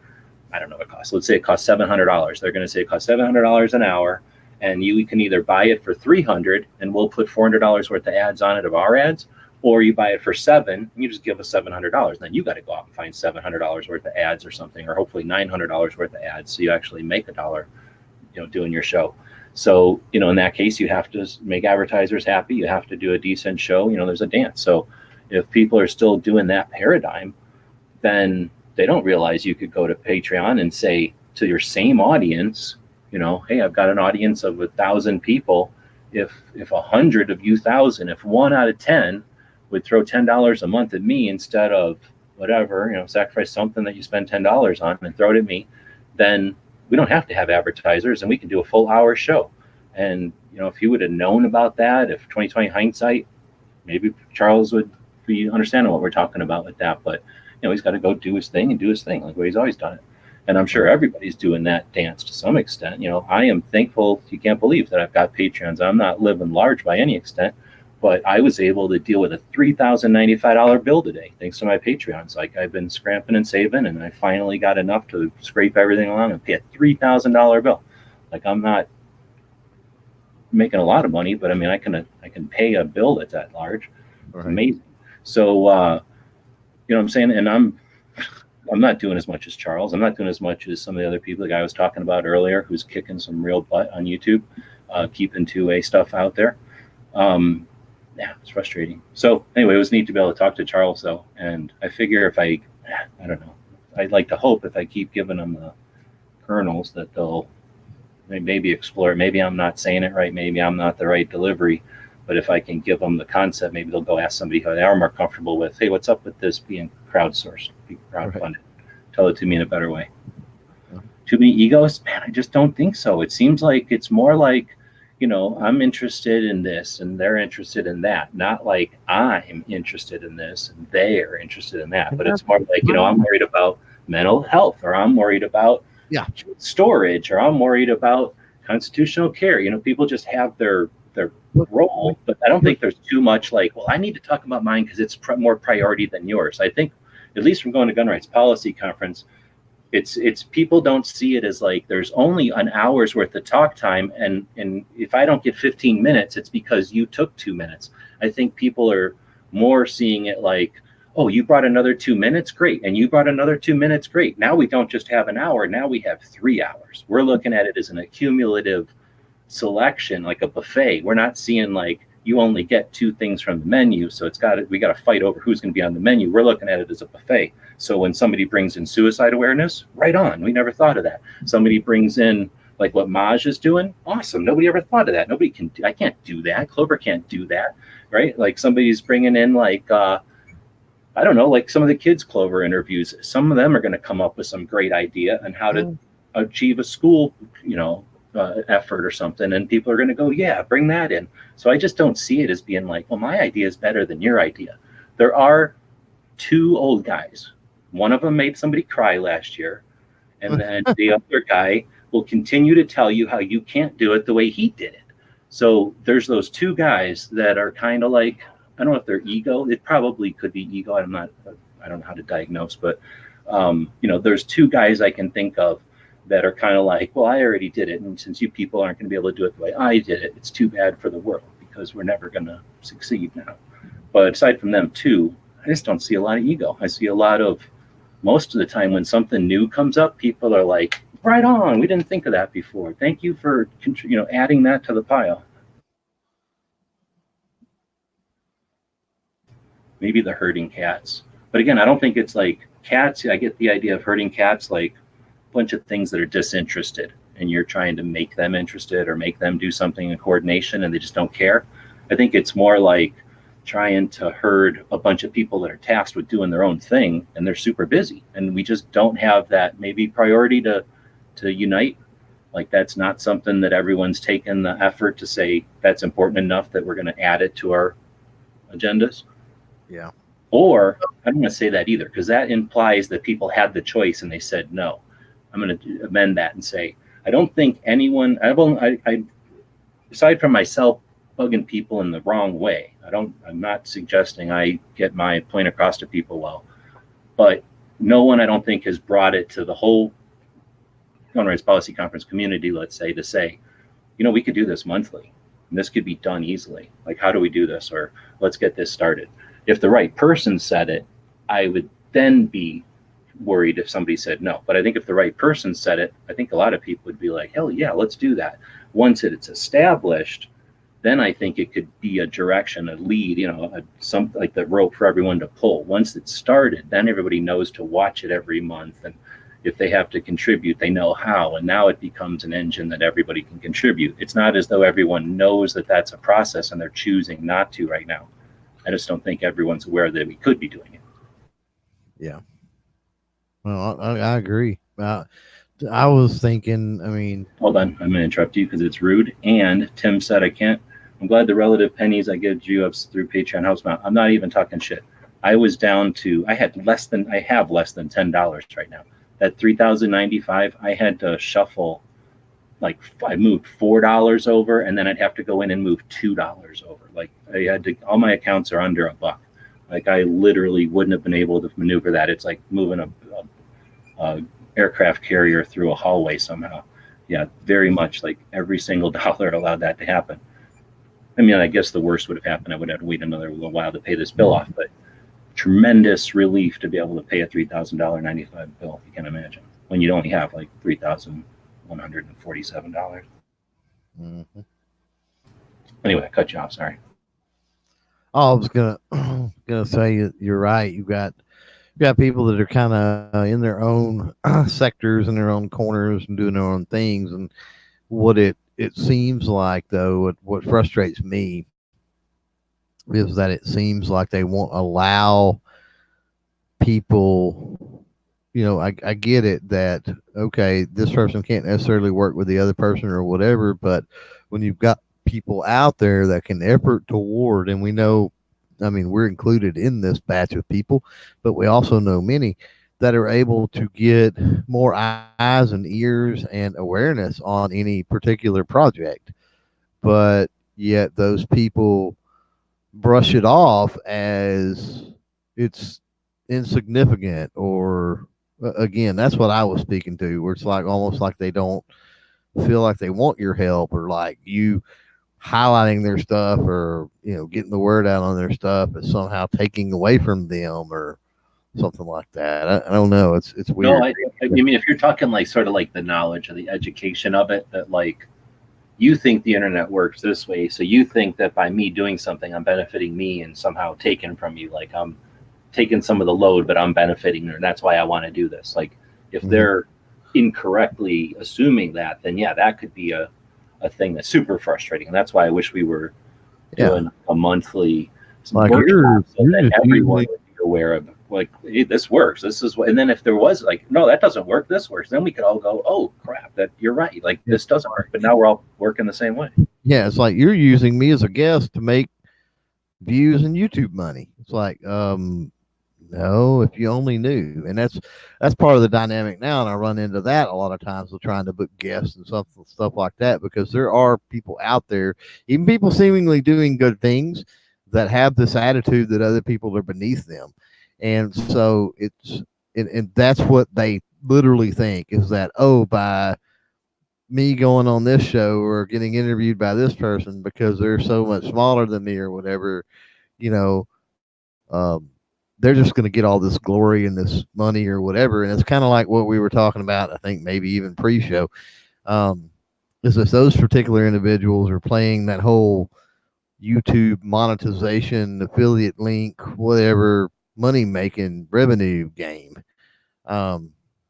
I don't know what it costs. Let's say it costs $700. They're going to say it costs $700 an hour. And you can either buy it for $300 and we'll put $400 worth of ads on it of our ads, or you buy it for $7 and you just give us $700. Then you got to go out and find $700 worth of ads or something, or hopefully $900 worth of ads, so you actually make $1, doing your show. So in that case, you have to make advertisers happy. You have to do a decent show. There's a dance. So if people are still doing that paradigm, then they don't realize you could go to Patreon and say to your same audience, hey, I've got an audience of 1,000 people. If 100 of you 1,000, if 1 out of 10 would throw $10 a month at me instead of whatever, sacrifice something that you spend $10 on and throw it at me, then we don't have to have advertisers and we can do a full hour show. And, if he would have known about that, if 2020 hindsight, maybe Charles would be understanding what we're talking about with that. But, he's got to go do his thing like what he's always done it. And I'm sure everybody's doing that dance to some extent. I am thankful. You can't believe that I've got Patreons. I'm not living large by any extent, But I was able to deal with a $3,095 bill today, thanks to my Patreons. Like, I've been scrapping and saving, and I finally got enough to scrape everything along and pay a $3,000 bill. Like, I'm not making a lot of money, but I mean, I can pay a bill that's that large. It's amazing. So, you know what I'm saying? And I'm not doing as much as Charles. I'm not doing as much as some of the other people, the guy I was talking about earlier, who's kicking some real butt on YouTube, keeping 2A stuff out there. Yeah, it's frustrating. So anyway, it was neat to be able to talk to Charles, though. And I figure if I don't know, I'd like to hope if I keep giving them the kernels that they'll maybe explore. Maybe I'm not saying it right. Maybe I'm not the right delivery. But if I can give them the concept, maybe they'll go ask somebody who they are more comfortable with. Hey, what's up with this being crowdsourced, being crowdfunded? Right. Tell it to me in a better way. Yeah. Too many egos? Man, I just don't think so. It seems like it's more like, you know, I'm interested in this and they're interested in that. Not like I'm interested in this and they are interested in that. But it's more like, you know, I'm worried about mental health, or I'm worried about storage, or I'm worried about constitutional care. You know, people just have their role, but I don't think there's too much like, well, I need to talk about mine because it's more priority than yours. I think, at least from going to Gun Rights Policy Conference, it's people don't see it as like there's only an hour's worth of talk time, and if I don't get 15 minutes, it's because you took 2 minutes. I think people are more seeing it like, oh, you brought another 2 minutes, great, and you brought another 2 minutes, great. Now we don't just have an hour, now we have 3 hours. We're looking at it as an accumulative selection, like a buffet. We're not seeing like you only get 2 things from the menu, so we got to fight over who's going to be on the menu. We're looking at it as a buffet. So when somebody brings in suicide awareness, right on. We never thought of that. Somebody brings in like what Maj is doing, awesome. Nobody ever thought of that. I can't do that. Clover can't do that, right? Like somebody's bringing in like I don't know, like some of the kids Clover interviews. Some of them are going to come up with some great idea on how to achieve a school, you know, effort or something, and people are going to go, yeah, bring that in. So I just don't see it as being like, well, my idea is better than your idea. There are 2 old guys. One of them made somebody cry last year, and then the other guy will continue to tell you how you can't do it the way he did it. So there's those 2 guys that are kind of like, I don't know if they're ego. It probably could be ego. I don't know how to diagnose, but you know, there's 2 guys I can think of that are kind of like, well, I already did it, and since you people aren't going to be able to do it the way I did it, it's too bad for the world because we're never going to succeed now. But aside from them too, I just don't see a lot of ego. I see a lot of, most of the time when something new comes up, people are like, right on, we didn't think of that before. Thank you for, you know, adding that to the pile. Maybe the herding cats. But again, I don't think it's like cats. I get the idea of herding cats like bunch of things that are disinterested, and you're trying to make them interested or make them do something in coordination and they just don't care. I think it's more like trying to herd a bunch of people that are tasked with doing their own thing and they're super busy, and we just don't have that maybe priority to unite. Like that's not something that everyone's taken the effort to say that's important enough that we're going to add it to our agendas. Yeah. Or I don't want to say that either, because that implies that people had the choice and they said no. I'm going to amend that and say, I don't think anyone, I aside from myself bugging people in the wrong way, I'm not suggesting I get my point across to people well, but no one I don't think has brought it to the whole Gun Rights Policy Conference community, let's say, to say, you know, we could do this monthly and this could be done easily. Like, how do we do this? Or let's get this started. If the right person said it, I would then be worried if somebody said no. But I think if the right person said it, I think a lot of people would be like, hell yeah, let's do that. Once it's established, then I think it could be a direction, a lead, you know, something like the rope for everyone to pull. Once it's started, then everybody knows to watch it every month. And if they have to contribute, they know how. And now it becomes an engine that everybody can contribute. It's not as though everyone knows that that's a process and they're choosing not to right now. I just don't think everyone's aware that we could be doing it. Yeah. Well, I agree. I was thinking, I mean... Hold on, I'm going to interrupt you because it's rude. And Tim said, I'm glad the relative pennies I give you up through Patreon helps me out. I'm not even talking shit. I was down to, I have less than $10 right now. That $3,095, I had to shuffle like I moved $4 over, and then I'd have to go in and move $2 over. Like I had to, all my accounts are under $1. Like I literally wouldn't have been able to maneuver that. It's like moving a aircraft carrier through a hallway somehow. Yeah, very much like every single dollar allowed that to happen. I mean, I guess the worst would have happened. I would have to wait another little while to pay this bill off, but tremendous relief to be able to pay a $3,000.95 bill. If you can imagine, when you only have like $3,147. Mm-hmm. Anyway, I cut you off. Sorry. Oh, I was gonna say you're right. You got people that are kind of in their own sectors and their own corners and doing their own things. And what it seems like, though, what frustrates me is that it seems like they won't allow people. You know, I get it that, okay, this person can't necessarily work with the other person or whatever, but when you've got people out there that can effort toward, and we know, I mean, we're included in this batch of people, but we also know many that are able to get more eyes and ears and awareness on any particular project. But yet those people brush it off as it's insignificant, or again, that's what I was speaking to, where it's like almost like they don't feel like they want your help, or like you highlighting their stuff, or getting the word out on their stuff is somehow taking away from them or something like that. I don't know. It's weird. No, I mean, if you're talking like sort of like the knowledge or the education of it, that like you think the internet works this way, so you think that by me doing something, I'm benefiting me and somehow taken from you. Like I'm taking some of the load, but I'm benefiting her. That's why I want to do this. Like if they're incorrectly assuming that, then yeah, that could be a thing that's super frustrating. And that's why I wish we were doing a monthly like workshop so that everyone would be aware of, like, hey, this works. This is what, and then if there was like, no, that doesn't work, this works, then we could all go, oh crap, that you're right. Like this doesn't work, but now we're all working the same way. Yeah, it's like you're using me as a guest to make views and YouTube money. It's like, no, if you only knew. And that's part of the dynamic now, and I run into that a lot of times with trying to book guests and stuff like that, because there are people out there, even people seemingly doing good things, that have this attitude that other people are beneath them. And so and that's what they literally think, is that, oh, by me going on this show or getting interviewed by this person because they're so much smaller than me or whatever, you know, they're just going to get all this glory and this money or whatever. And it's kind of like what we were talking about, I think maybe even pre-show, is that those particular individuals are playing that whole YouTube monetization, affiliate link, whatever, money-making revenue game,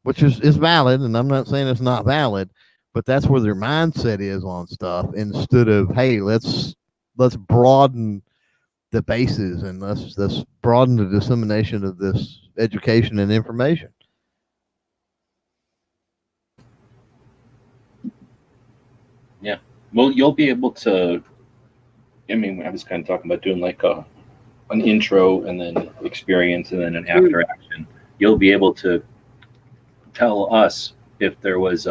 which is valid, and I'm not saying it's not valid, but that's where their mindset is on stuff, instead of, hey, let's broaden the bases and let's broaden the dissemination of this education and information. Yeah, well, you'll be able to. I mean, I was kind of talking about doing like an intro and then experience and then an after action. You'll be able to tell us if there was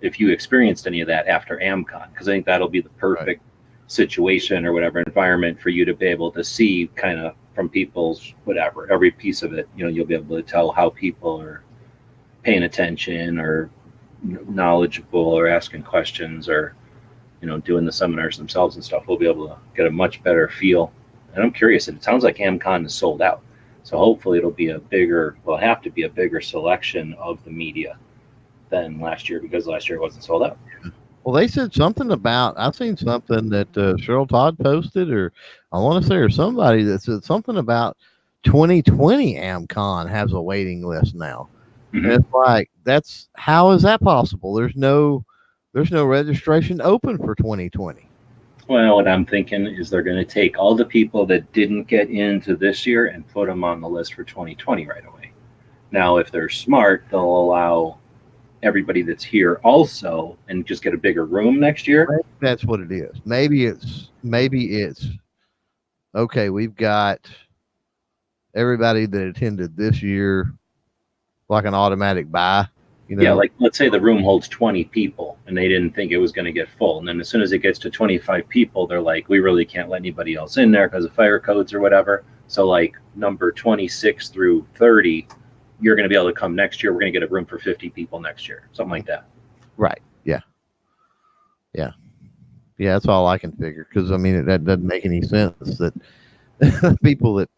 if you experienced any of that after AmCon, because I think that'll be the perfect situation or whatever environment for you to be able to see kind of from people's whatever, every piece of it. You'll be able to tell how people are paying attention or knowledgeable or asking questions or doing the seminars themselves and stuff. We'll be able to get a much better feel. And I'm curious, it sounds like AmCon is sold out, so hopefully it'll be have to be a bigger selection of the media than last year, because last year it wasn't sold out. Well, they said something about, I've seen something that Cheryl Todd posted, or I want to say, or somebody that said something about 2020 AmCon has a waiting list now. And it's like, how is that possible? There's no registration open for 2020. Well, what I'm thinking is they're going to take all the people that didn't get into this year and put them on the list for 2020 right away. Now, if they're smart, they'll allow everybody that's here also and just get a bigger room next year. That's what it is. Maybe it's okay. We've got everybody that attended this year, like an automatic buy. Yeah, like let's say the room holds 20 people. and they didn't think it was going to get full. And then as soon as it gets to 25 people, they're like, we really can't let anybody else in there because of fire codes or whatever. So like number 26 through 30, you're going to be able to come next year. We're going to get a room for 50 people next year, something like that. Right. Yeah. Yeah. Yeah. That's all I can figure. Because I mean, that doesn't make any sense that people that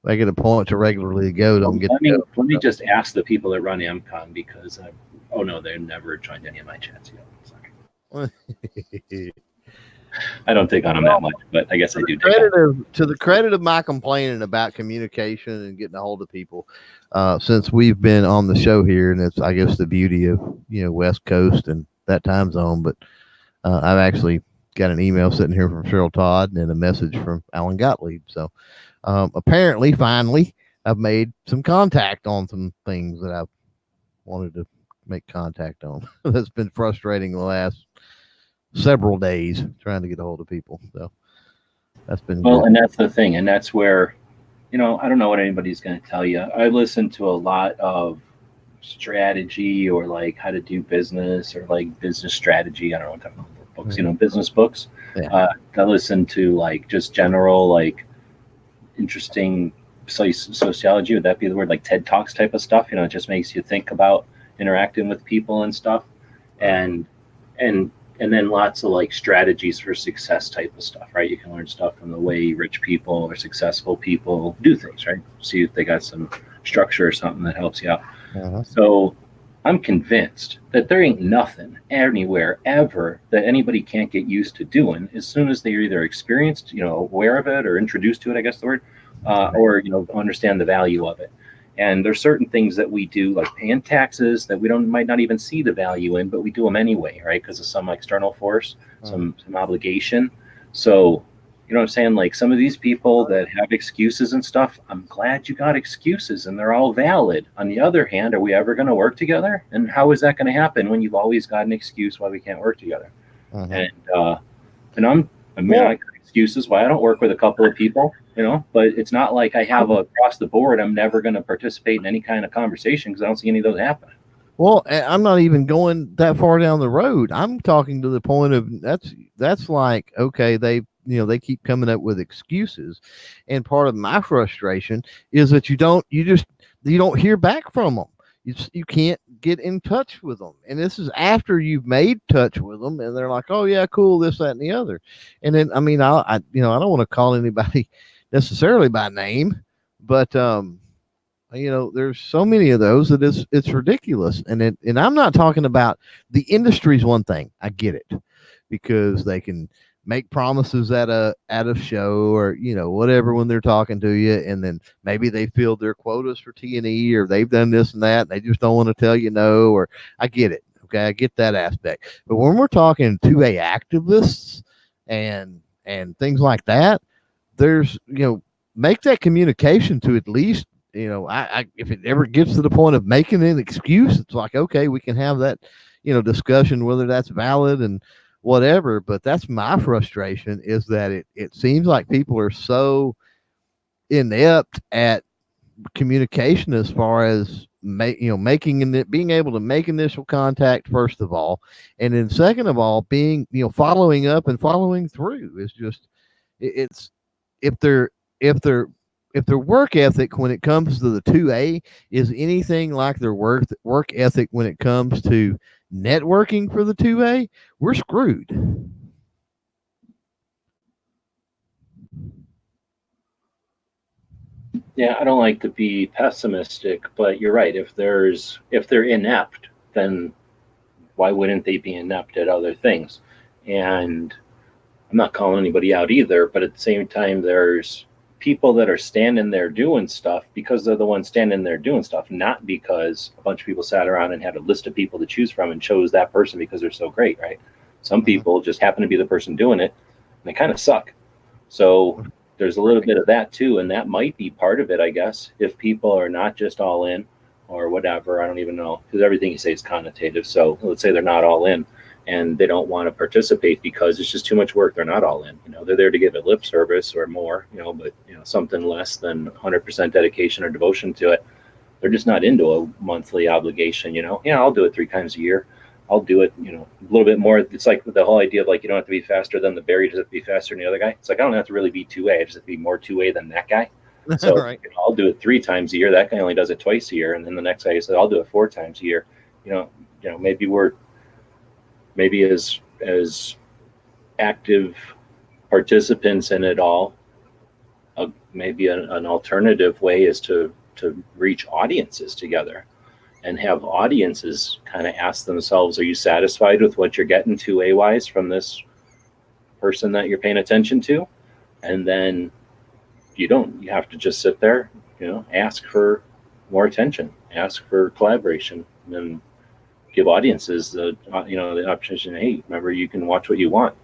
make it a point to regularly go don't get. Let me just ask the people that run MCON, because oh no, they've never joined any of my chats yet. Sorry. I don't take on them that much, but I guess I do. To the credit of my complaining about communication and getting a hold of people, since we've been on the show here, and it's, I guess, the beauty of, West Coast and that time zone. But I've actually got an email sitting here from Cheryl Todd and a message from Alan Gottlieb. So apparently, finally, I've made some contact on some things that I've wanted to make contact on. That's been frustrating the last several days trying to get a hold of people. So that's been well, good. And that's the thing. And that's where, I don't know what anybody's going to tell you. I listen to a lot of strategy or like how to do business or like business strategy. I don't know what type of books, business books. Yeah. I listen to like just general, like interesting sociology. Would that be the word? Like TED Talks type of stuff. It just makes you think about interacting with people and stuff. And then lots of like strategies for success type of stuff, right? You can learn stuff from the way rich people or successful people do things, right? See if they got some structure or something that helps you out. Uh-huh. So I'm convinced that there ain't nothing anywhere ever that anybody can't get used to doing as soon as they're either experienced, aware of it or introduced to it, I guess the word, or, understand the value of it. And there's certain things that we do, like paying taxes, that we might not even see the value in, but we do them anyway, right? Because of some external force, some obligation. So, you know what I'm saying? Like some of these people that have excuses and stuff, I'm glad you got excuses and they're all valid. On the other hand, are we ever going to work together? And how is that going to happen when you've always got an excuse why we can't work together? And I got excuses why I don't work with a couple of people, but it's not like I have across the board, I'm never going to participate in any kind of conversation because I don't see any of those happening. Well, I'm not even going that far down the road. I'm talking to the point of that's like, okay, they keep coming up with excuses. And part of my frustration is that you don't hear back from them. You can't get in touch with them. And this is after you've made touch with them and they're like, oh yeah, cool, this, that, and the other. And then, I mean, I don't want to call anybody necessarily by name, but, there's so many of those that it's ridiculous. And I'm not talking about the industry's one thing. I get it because they can make promises at a show or, whatever, when they're talking to you. And then maybe they filled their quotas for T&E or they've done this and that. And they just don't want to tell you no, or I get it. Okay. I get that aspect. But when we're talking 2A activists and things like that, there's, make that communication to at least, if it ever gets to the point of making an excuse, it's like, okay, we can have that, discussion, whether that's valid and whatever. But that's my frustration, is that it seems like people are so inept at communication as far as being able to make initial contact, first of all, and then second of all, being, following up and following through is just, it's, if their work ethic when it comes to the 2A is anything like their work ethic when it comes to networking for the 2A, we're screwed. Yeah, I don't like to be pessimistic, but you're right. If they're inept, then why wouldn't they be inept at other things? And I'm not calling anybody out either, but at the same time, there's people that are standing there doing stuff because they're the ones standing there doing stuff, not because a bunch of people sat around and had a list of people to choose from and chose that person because they're so great, right? Some people just happen to be the person doing it, and they kind of suck. So there's a little bit of that too, and that might be part of it, I guess, if people are not just all in or whatever. I don't even know, because everything you say is connotative. So let's say they're not all in and they don't want to participate because it's just too much work. They're not all in. They're there to give it lip service or more, but something less than 100% dedication or devotion to it. They're just not into a monthly obligation. Yeah, I'll do it 3 times a year. I'll do it, a little bit more. It's like the whole idea of like, you don't have to be faster than the bear, you just have to be faster than the other guy. It's like, I don't have to really be 2A. I just have to be more 2A than that guy. So Right. I'll do it 3 times a year. That guy only does it twice a year. And then the next guy says, I'll do it 4 times a year. Maybe as active participants in it all, maybe an alternative way is to reach audiences together and have audiences kind of ask themselves, are you satisfied with what you're getting 2A wise from this person that you're paying attention to? And then you have to just sit there, ask for more attention, ask for collaboration, and give audiences the option. Hey, remember, you can watch what you want.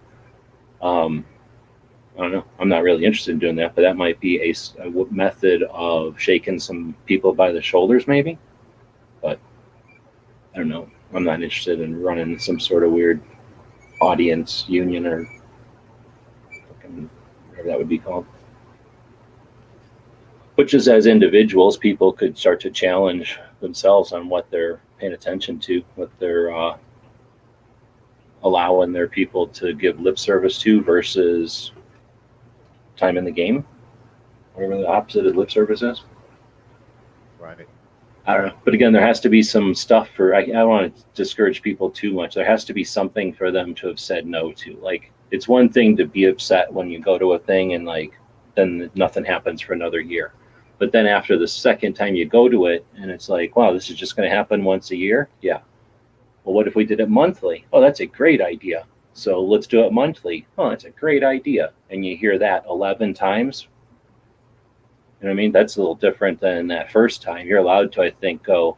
I don't know. I'm not really interested in doing that, but that might be a method of shaking some people by the shoulders, maybe. But I don't know. I'm not interested in running some sort of weird audience union or whatever that would be called. But just as individuals, people could start to challenge themselves on what they're paying attention to, what they're allowing their people to give lip service to versus time in the game, whatever the opposite of lip service is. Right. I don't know. But again, there has to be some stuff I don't want to discourage people too much. There has to be something for them to have said no to. Like, it's one thing to be upset when you go to a thing and like, then nothing happens for another year. But then after the second time you go to it and it's like, wow, this is just going to happen once a year. Yeah. Well, what if we did it monthly? Oh, that's a great idea. So let's do it monthly. Oh, that's a great idea. And you hear that 11 times. You know what I mean? That's a little different than that first time. You're allowed to, I think, go,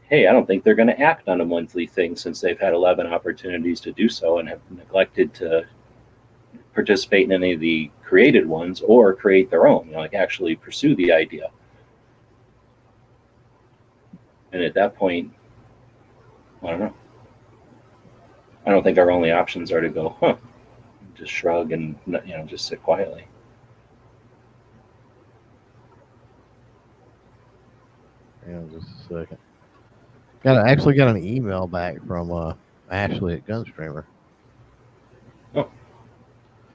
hey, I don't think they're going to act on a monthly thing since they've had 11 opportunities to do so and have neglected to participate in any of the created ones or create their own, like actually pursue the idea. And at that point, I don't know. I don't think our only options are to go, just shrug and, just sit quietly. Yeah, just a second. Actually got an email back from Ashley at Gunstreamer. Oh,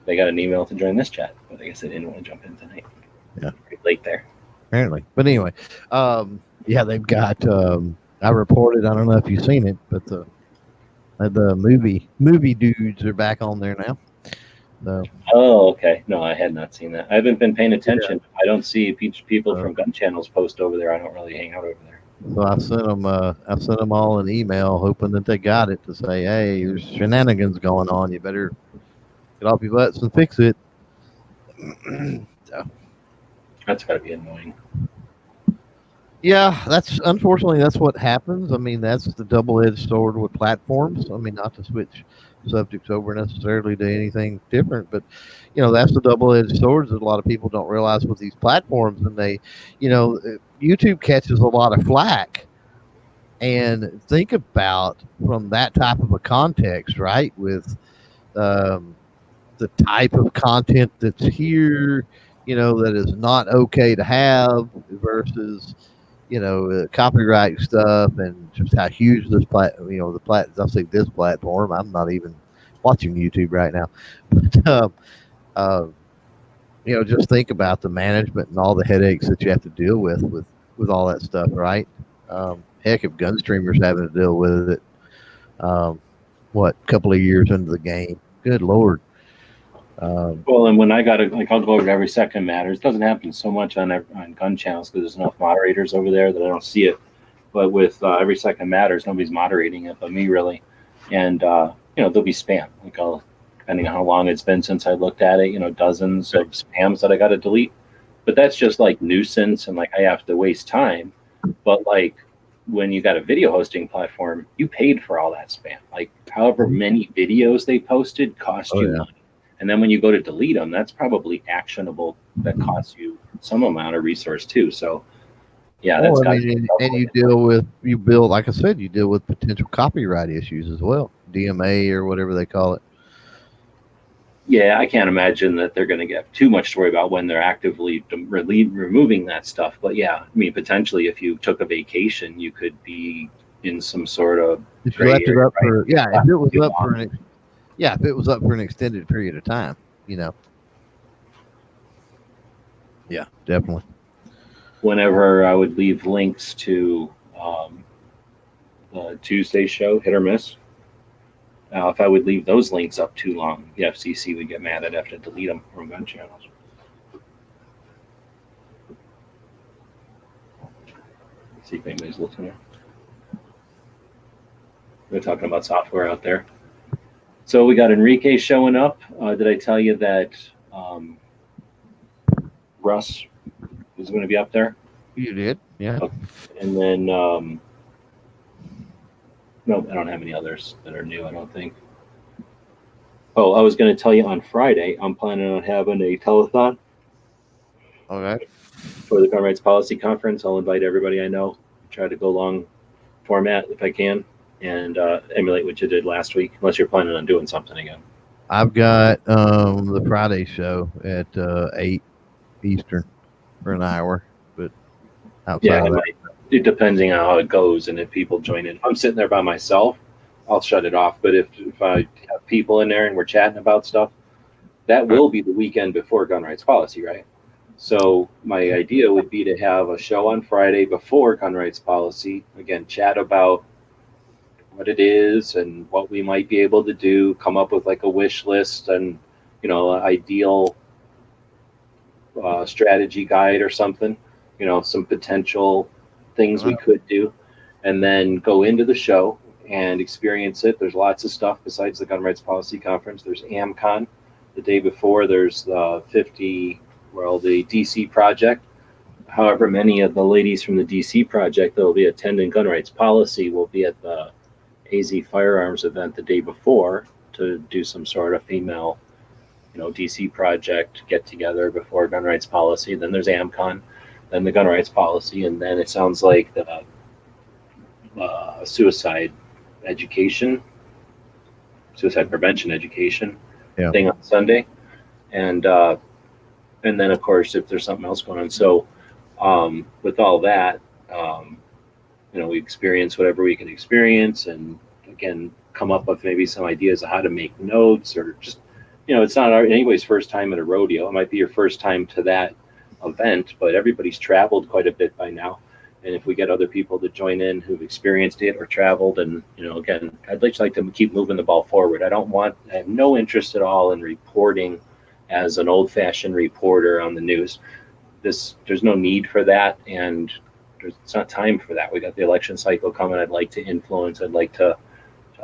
they got an email to join this chat, but I guess they didn't want to jump in tonight. Yeah, pretty late there. Apparently, but anyway, yeah, they've got. I reported. I don't know if you've seen it, but the movie dudes are back on there now. So. Oh, okay. No, I had not seen that. I haven't been paying attention. Yeah. I don't see people from gun channels post over there. I don't really hang out over there. So I sent them all an email hoping that they got it to say, hey, there's shenanigans going on. You better get off your butts and fix it. So. That's got to be annoying. Yeah, unfortunately that's what happens. I mean, that's the double-edged sword with platforms. I mean, not to switch subjects over necessarily to anything different, but that's the double-edged sword that a lot of people don't realize with these platforms. And they, YouTube catches a lot of flack. And think about from that type of a context, right? With the type of content that's here, that is not okay to have versus copyright stuff, and just how huge this I'll say this platform. I'm not even watching YouTube right now, but just think about the management and all the headaches that you have to deal with all that stuff, right? Heck, if Gunstreamer's having to deal with it, a couple of years into the game, good Lord. Well, and when I got it, I'll go over to Every Second Matters. It doesn't happen so much on gun channels because there's enough moderators over there that I don't see it. But with Every Second Matters, nobody's moderating it but me, really. And there'll be spam. Depending on how long it's been since I looked at it, dozens of spams that I got to delete. But that's just like nuisance and I have to waste time. But when you got a video hosting platform, you paid for all that spam. However many videos they posted cost you money. And then when you go to delete them, that's probably actionable. That costs you some amount of resource too. So, yeah, that's and you deal with potential copyright issues as well, DMA or whatever they call it. Yeah, I can't imagine that they're going to get too much to worry about when they're actively removing that stuff. But yeah, I mean, potentially if you took a vacation, you could be in some sort of If you gray left it area, up right? for, yeah, if it was Too up long. for if it was up for an extended period of time, Yeah, definitely. Whenever I would leave links to the Tuesday show, hit or miss. If I would leave those links up too long, the FCC would get mad. I'd have to delete them from gun channels. Let's see if anybody's listening. We're talking about software out there. So we got Enrique showing up. Did I tell you that Russ was going to be up there? You did, yeah. Okay. And then, no, I don't have any others that are new, I don't think. Oh, I was going to tell you on Friday, I'm planning on having a telethon Okay. for the Gun Rights Policy Conference. I'll invite everybody I know, try to go long format if I can, and emulate what you did last week, unless you're planning on doing something again. I've got the Friday show at 8 Eastern for an hour, but outside of that, It depending on how it goes and if people join in. If I'm sitting there by myself, I'll shut it off. But if I have people in there and we're chatting about stuff, that will be the weekend before Gun Rights Policy, right? So my idea would be to have a show on Friday before Gun Rights Policy. Again, chat about what it is and what we might be able to do, come up with like a wish list and, ideal strategy guide or something, some potential things we could do, and then go into the show and experience it. There's lots of stuff besides the Gun Rights Policy Conference. There's AmCon the day before. There's the the DC Project. However, many of the ladies from the DC Project that will be attending Gun Rights Policy will be at the AZ Firearms event the day before to do some sort of female, DC Project get together before Gun Rights Policy. Then there's AmCon, then the Gun Rights Policy, and then it sounds like the suicide prevention education thing on Sunday, and then of course if there's something else going on. So with all that, we experience whatever we can experience, and again come up with maybe some ideas of how to make notes, or just it's not anybody's first time at a rodeo. It might be your first time to that event, but everybody's traveled quite a bit by now. And if we get other people to join in who've experienced it or traveled, and again, I'd like to keep moving the ball forward. I have no interest at all in reporting as an old-fashioned reporter on the news. There's no need for that, and it's not time for that. We got the election cycle coming. I'd like to influence. I'd like to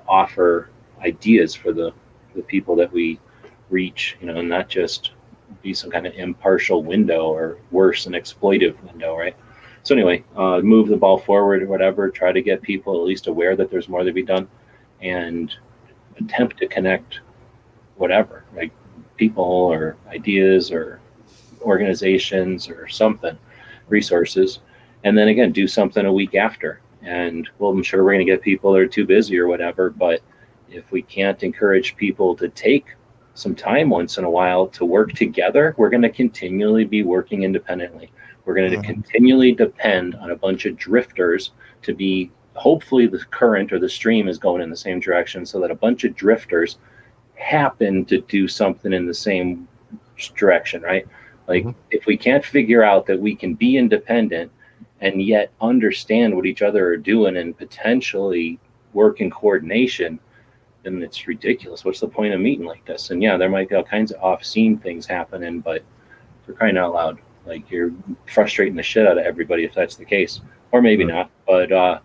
offer ideas for the people that we reach, and not just be some kind of impartial window, or worse, an exploitive window, right? So anyway, move the ball forward or whatever, try to get people at least aware that there's more to be done, and attempt to connect whatever, like people or ideas or organizations or something, resources, and then again, do something a week after. And well, I'm sure we're going to get people that are too busy or whatever, but if we can't encourage people to take some time once in a while to work together, we're going to continually be working independently. We're going to continually depend on a bunch of drifters to be, hopefully the current or the stream is going in the same direction, so that a bunch of drifters happen to do something in the same direction, right? Like if we can't figure out that we can be independent and yet understand what each other are doing and potentially work in coordination, then it's ridiculous. What's the point of meeting like this? And yeah, there might be all kinds of off-scene things happening, but for crying out loud, like you're frustrating the shit out of everybody if that's the case, or maybe not. But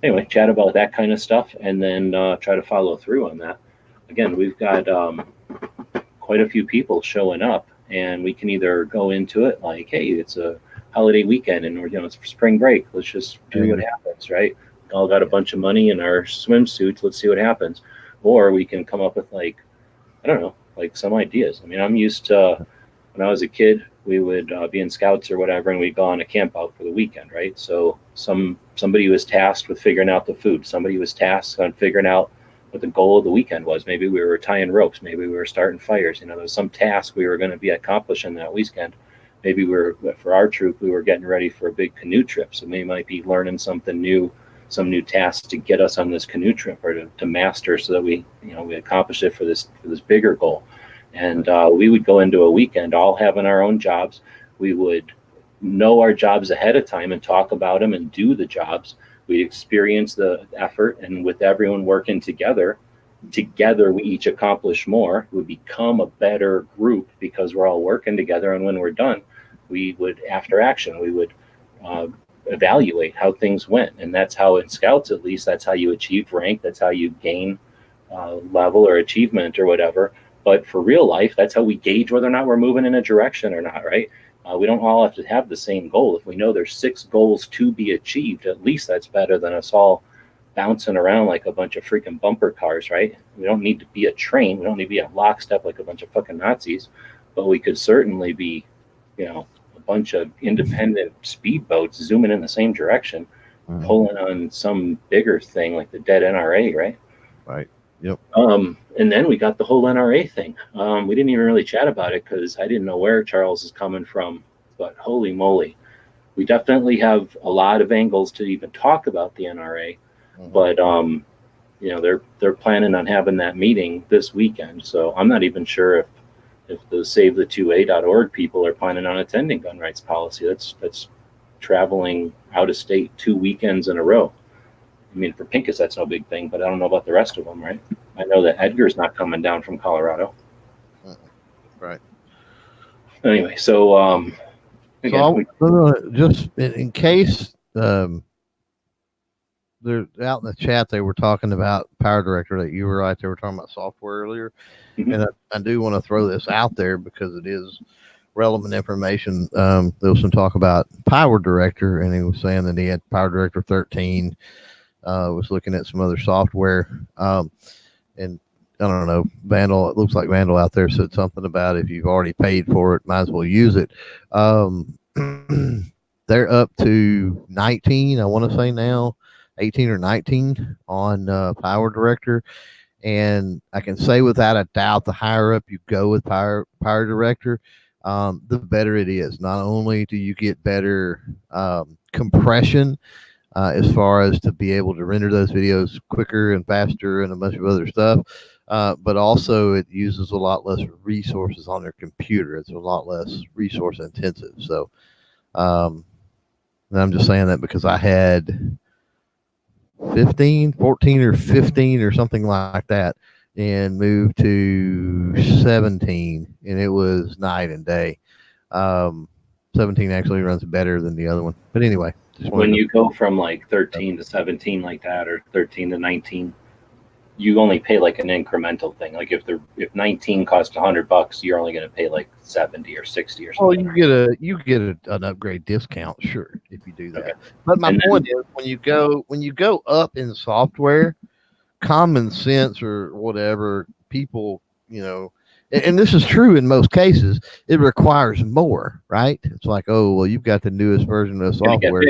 anyway, chat about that kind of stuff, and then try to follow through on that. Again, we've got quite a few people showing up, and we can either go into it like, hey, it's a holiday weekend and it's spring break. Let's just do what happens, right? We all got a bunch of money in our swimsuits. Let's see what happens. Or we can come up with like some ideas. I mean, I'm used to, when I was a kid, we would be in scouts or whatever, and we'd go on a camp out for the weekend, right? So somebody was tasked with figuring out the food. Somebody was tasked on figuring out what the goal of the weekend was. Maybe we were tying ropes. Maybe we were starting fires. There was some task we were going to be accomplishing that weekend. Maybe for our troop, we were getting ready for a big canoe trip. So we might be learning something new, some new task to get us on this canoe trip, or to master, so that we accomplish it for this bigger goal. And we would go into a weekend all having our own jobs. We would know our jobs ahead of time and talk about them and do the jobs. We'd experience the effort, and with everyone working together we each accomplish more. We become a better group because we're all working together. And when we're done, we would, after action, we would evaluate how things went. And that's how, in Scouts at least, that's how you achieve rank. That's how you gain level or achievement or whatever. But for real life, that's how we gauge whether or not we're moving in a direction or not, right? We don't all have to have the same goal. If we know there's 6 goals to be achieved, at least that's better than us all bouncing around like a bunch of freaking bumper cars, right? We don't need to be a train. We don't need to be a lockstep like a bunch of fucking Nazis, but we could certainly be, a bunch of independent speedboats zooming in the same direction, pulling on some bigger thing like the dead NRA, right? Right. Yep. And then we got the whole NRA thing. We didn't even really chat about it because I didn't know where Charles is coming from, but holy moly, we definitely have a lot of angles to even talk about the NRA. But they're planning on having that meeting this weekend, so I'm not even sure if the SaveThe2A.org people are planning on attending gun rights policy. That's traveling out of state 2 weekends in a row. I mean, for Pincus that's no big thing, but I don't know about the rest of them, right? I know that Edgar's not coming down from Colorado. Right. Anyway, so just in case. They're out in the chat. They were talking about Power Director that you were right. They were talking about software earlier, and I do want to throw this out there because it is relevant information. There was some talk about Power Director, and he was saying that he had Power Director 13. Was looking at some other software, and I don't know, Vandal. It looks like Vandal out there said something about if you've already paid for it, might as well use it. They're up to 19. I want to say now. 18 or 19 on Power Director, and I can say without a doubt, the higher up you go with Power Director, the better it is. Not only do you get better compression as far as to be able to render those videos quicker and faster and a bunch of other stuff, but also it uses a lot less resources on their computer. It's a lot less resource intensive. So and I'm just saying that because I had 14 or 15 or something like that, and moved to 17, and it was night and day. 17 actually runs better than the other one, but anyway, when you go from like 13 to 17 like that, or 13 to 19, you only pay like an incremental thing. Like if 19 costs $100, you're only going to pay like 70 or 60 or something. Oh, you get an upgrade discount, sure, if you do that. Okay. But my point is, when you go up in software, common sense or whatever, people, and this is true in most cases, it requires more, right? It's like, oh, well, you've got the newest version of software.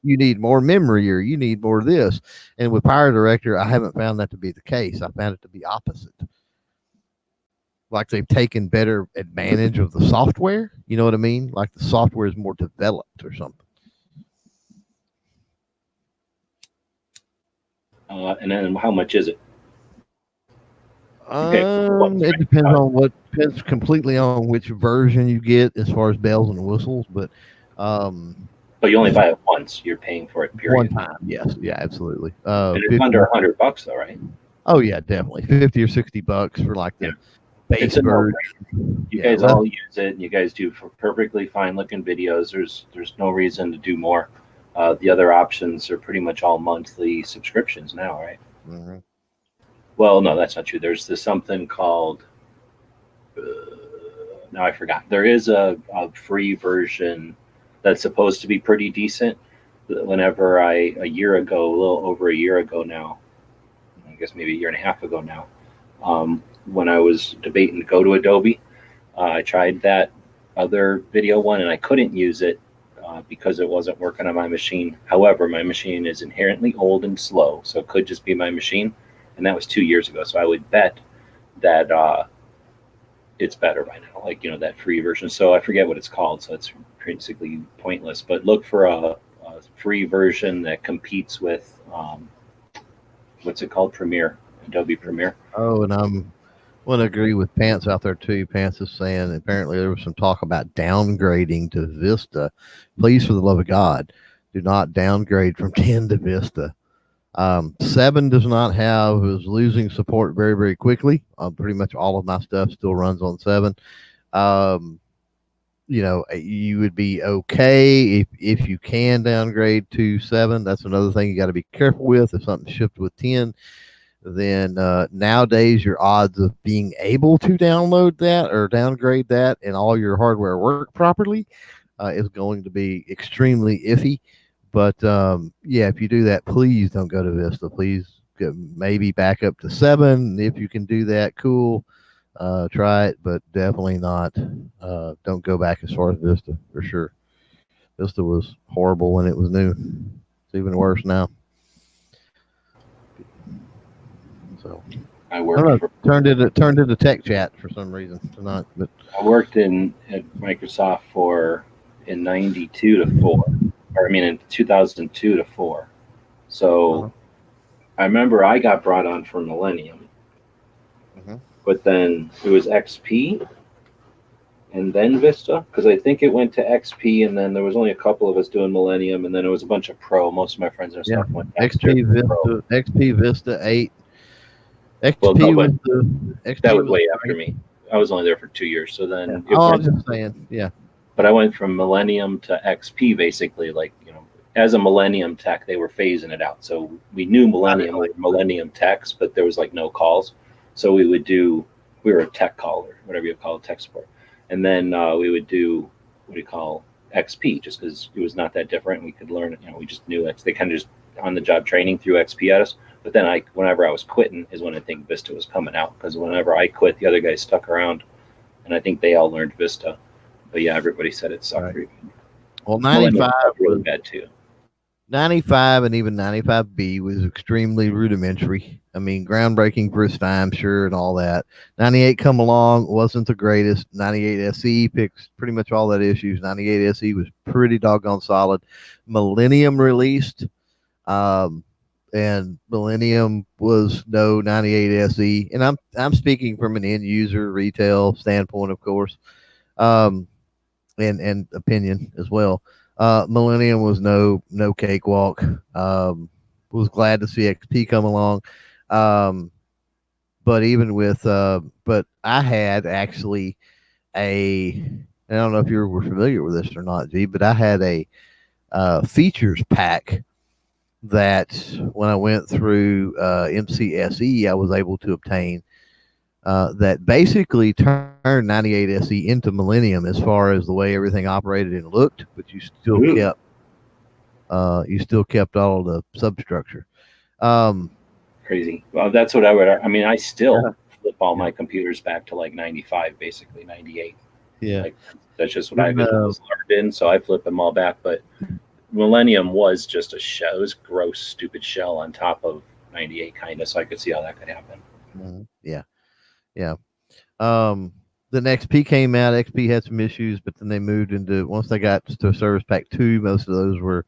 You need more memory, or you need more of this. And with Power Director, I haven't found that to be the case. I found it to be opposite. Like they've taken better advantage of the software. You know what I mean? Like the software is more developed or something. And then how much is it? It depends completely on which version you get as far as bells and whistles, but you only buy it once. You're paying for it, period. One time, yes, yeah, absolutely. And it's under $100 though, right? Oh yeah, definitely $50 or $60 for like the base version. You guys all use it. You guys do perfectly fine looking videos. There's no reason to do more. The other options are pretty much all monthly subscriptions now, right? Mm-hmm. Well, no, that's not true. There's something called, now I forgot. There is a free version that's supposed to be pretty decent. Whenever a little over a year ago now, I guess maybe a year and a half ago now, when I was debating to go to Adobe, I tried that other video one and I couldn't use it because it wasn't working on my machine. However, my machine is inherently old and slow, so it could just be my machine. And that was 2 years ago. So I would bet that it's better by now, that free version. So I forget what it's called. So it's basically pointless. But look for a free version that competes with what's it called, Premiere, Adobe Premiere. Oh, and I'm want to agree with Pants out there too. Pants is saying apparently there was some talk about downgrading to Vista. Please, for the love of God, do not downgrade from 10 to Vista. 7 does not have, is losing support very, very quickly. Pretty much all of my stuff still runs on 7. You would be okay if you can downgrade to 7. That's another thing you got to be careful with. If something shipped with 10, then nowadays your odds of being able to download that or downgrade that and all your hardware work properly is going to be extremely iffy. But if you do that, please don't go to Vista. Please maybe back up to 7. If you can do that, cool. Try it, but definitely not. Don't go back as far as Vista for sure. Vista was horrible when it was new. It's even worse now. So I worked turned into tech chat for some reason tonight. But I worked at Microsoft in 92 to 4, or I mean in 2002 to 4. So I remember I got brought on for Millennium, but then it was XP and then Vista, because I think it went to XP and then there was only a couple of us doing Millennium, and then it was a bunch of Pro. Most of my friends and stuff went XP Vista 8. XP XP that was way after me. I was only there for 2 years, so then. Yeah. I'm just saying, yeah. But I went from Millennium to XP, basically, as a Millennium tech, they were phasing it out. So we knew Millennium techs, but there was no calls. So we were a tech caller, whatever you call it, tech support. And then we would do, XP, just because it was not that different. We could learn it. We just knew it. They kind of just on-the-job training through XP at us. But then whenever I was quitting is when I think Vista was coming out, because whenever I quit, the other guys stuck around, and I think they all learned Vista. But yeah, everybody said it sucked. Right. Well, 95 really bad too. 95 and even 95B was extremely rudimentary. I mean, groundbreaking for its time, sure, and all that. 98 come along, wasn't the greatest. 98 SE fixed pretty much all that issues. 98 SE was pretty doggone solid. Millennium released, and Millennium was no 98 SE. And I'm speaking from an end user retail standpoint, of course, and opinion as well. Millennium was no cakewalk. Was glad to see XP come along. But even with, but I had actually I don't know if you were familiar with this or not, G, but I had a features pack that when I went through MCSE, I was able to obtain that basically turned 98 SE into Millennium as far as the way everything operated and looked, but you still kept all of the substructure. Crazy. Well, that's what I still flip all my computers back to 95, basically 98. Yeah. That's just what I was learned in. So I flip them all back, but Millennium was just a shell. It was gross, stupid shell on top of 98 kind of, so I could see how that could happen. Mm-hmm. Yeah. Yeah. Then XP came out. XP had some issues, but then they moved into, once they got to Service Pack 2, most of those were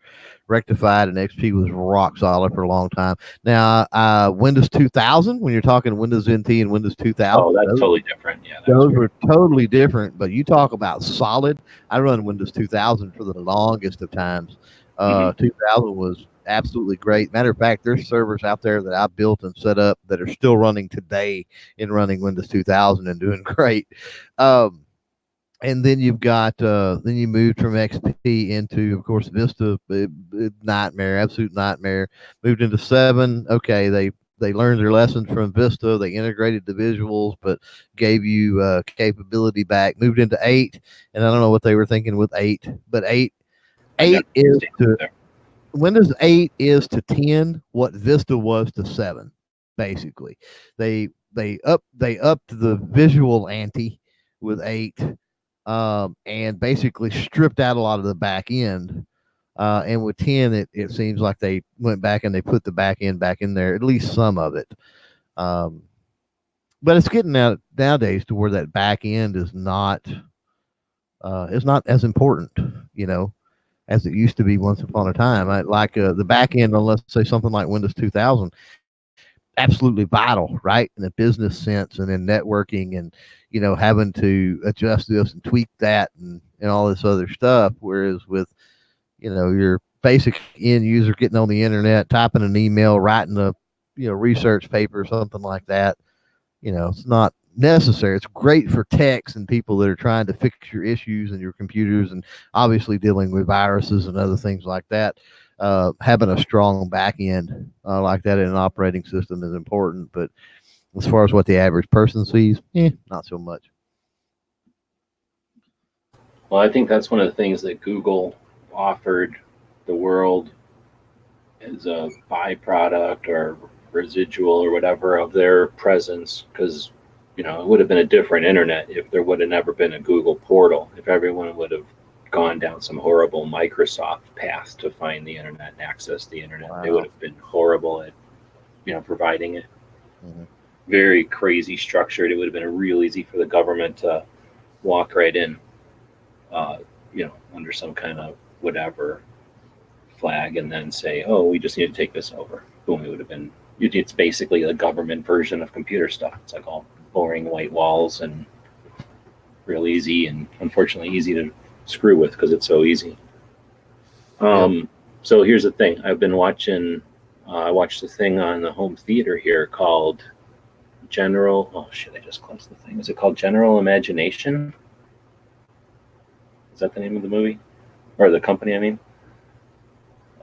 rectified, and XP was rock solid for a long time. Now, Windows 2000, when you're talking Windows NT and Windows 2000. Oh, that's totally different. Yeah. Those were totally different, but you talk about solid. I run Windows 2000 for the longest of times. 2000 was absolutely great. Matter of fact, there's servers out there that I built and set up that are still running today in running Windows 2000 and doing great. And then you've got then you moved from XP into, of course, Vista. Nightmare, absolute nightmare. Moved into 7. Okay, they learned their lessons from Vista. They integrated the visuals, but gave you capability back. Moved into 8, and I don't know what they were thinking with 8, but 8 is to Windows 8 is to 10 what Vista was to 7. Basically, they upped the visual ante with 8, and basically stripped out a lot of the back end. And with 10, it seems like they went back and they put the back end back in there, at least some of it. But it's getting out nowadays to where that back end is not as important, as it used to be once upon a time. Like the back end on, let's say, something like Windows 2000, absolutely vital, right? In the business sense and in networking and, having to adjust this and tweak that and all this other stuff. Whereas with, your basic end user getting on the internet, typing an email, writing a, research paper or something like that, it's not necessary. It's great for techs and people that are trying to fix your issues and your computers and obviously dealing with viruses and other things like that. Having a strong back end like that in an operating system is important. But as far as what the average person sees, not so much. Well, I think that's one of the things that Google offered the world as a byproduct or residual or whatever of their presence, because it would have been a different internet if there would have never been a Google portal, if everyone would have gone down some horrible Microsoft path to find the internet and access the internet. Wow. They would have been horrible at providing it. Mm-hmm. Very crazy structured. It would have been real easy for the government to walk right in, under some kind of whatever flag and then say, oh, we just need to take this over. Boom, it would have been, it's basically the government version of computer stuff. It's like all boring white walls and real easy, and unfortunately easy to screw with because it's so easy. So here's the thing. I've been watching, I watched the thing on the home theater here called I just closed the thing. Is it called General Imagination? Is that the name of the movie? Or the company, I mean?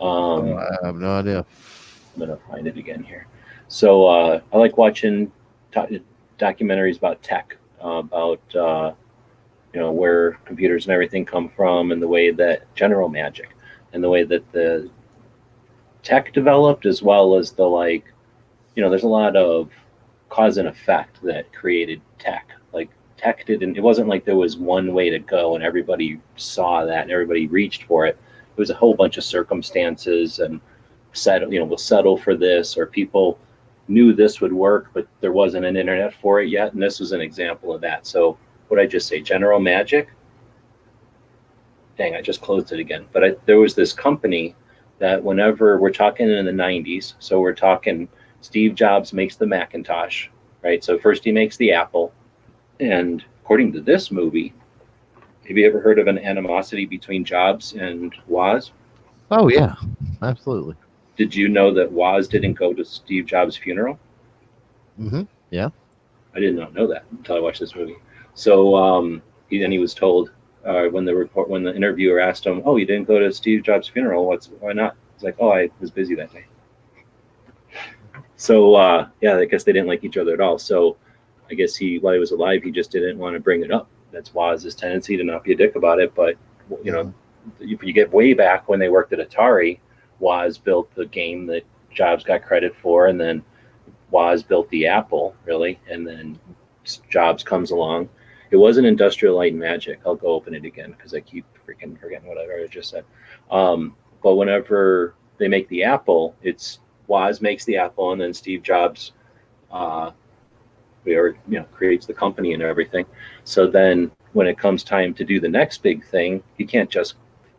I have no idea. I'm going to find it again here. So I like watching documentaries about tech, about where computers and everything come from, and the way that General Magic and the way that the tech developed, as well as the there's a lot of cause and effect that created tech. Like tech it wasn't like there was one way to go and everybody saw that and everybody reached for it. It was a whole bunch of circumstances and we'll settle for this, or people knew this would work, but there wasn't an internet for it yet. And this was an example of that. So what I just say, General Magic? Dang, I just closed it again. But there was this company that whenever we're talking in the 90s, so we're talking Steve Jobs makes the Macintosh, right? So first he makes the Apple. And according to this movie, have you ever heard of an animosity between Jobs and Woz? Oh, yeah, absolutely. Did you know that Woz didn't go to Steve Jobs' funeral? Mm-hmm. Yeah. I did not know that until I watched this movie. So he was told when the interviewer asked him, "Oh, you didn't go to Steve Jobs' funeral? Why not?" He's like, "Oh, I was busy that day." So I guess they didn't like each other at all. So I guess while he was alive, he just didn't want to bring it up. That's Woz's tendency to not be a dick about it. But if you get way back when they worked at Atari, Woz built the game that Jobs got credit for, and then Woz built the Apple, really, and then Jobs comes along. It wasn't Industrial Light and Magic. I'll go open it again because I keep freaking forgetting what I already just said. But whenever they make the Apple, it's Woz makes the Apple, and then Steve Jobs creates the company and everything. So then when it comes time to do the next big thing, you can't just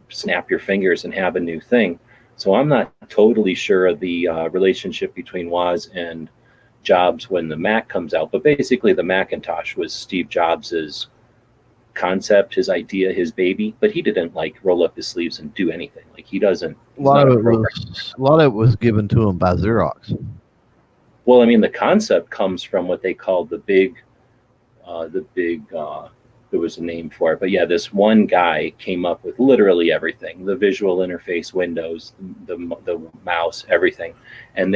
snap your fingers and have a new thing. So I'm not totally sure of the relationship between Woz and Jobs when the Mac comes out, but basically the Macintosh was Steve Jobs's concept, his idea, his baby, but he didn't roll up his sleeves and do anything. He doesn't. A lot of it was given to him by Xerox. Well, I mean, the concept comes from what they called the big, there was a name for it, but yeah, this one guy came up with literally everything: the visual interface, Windows, the mouse, everything. And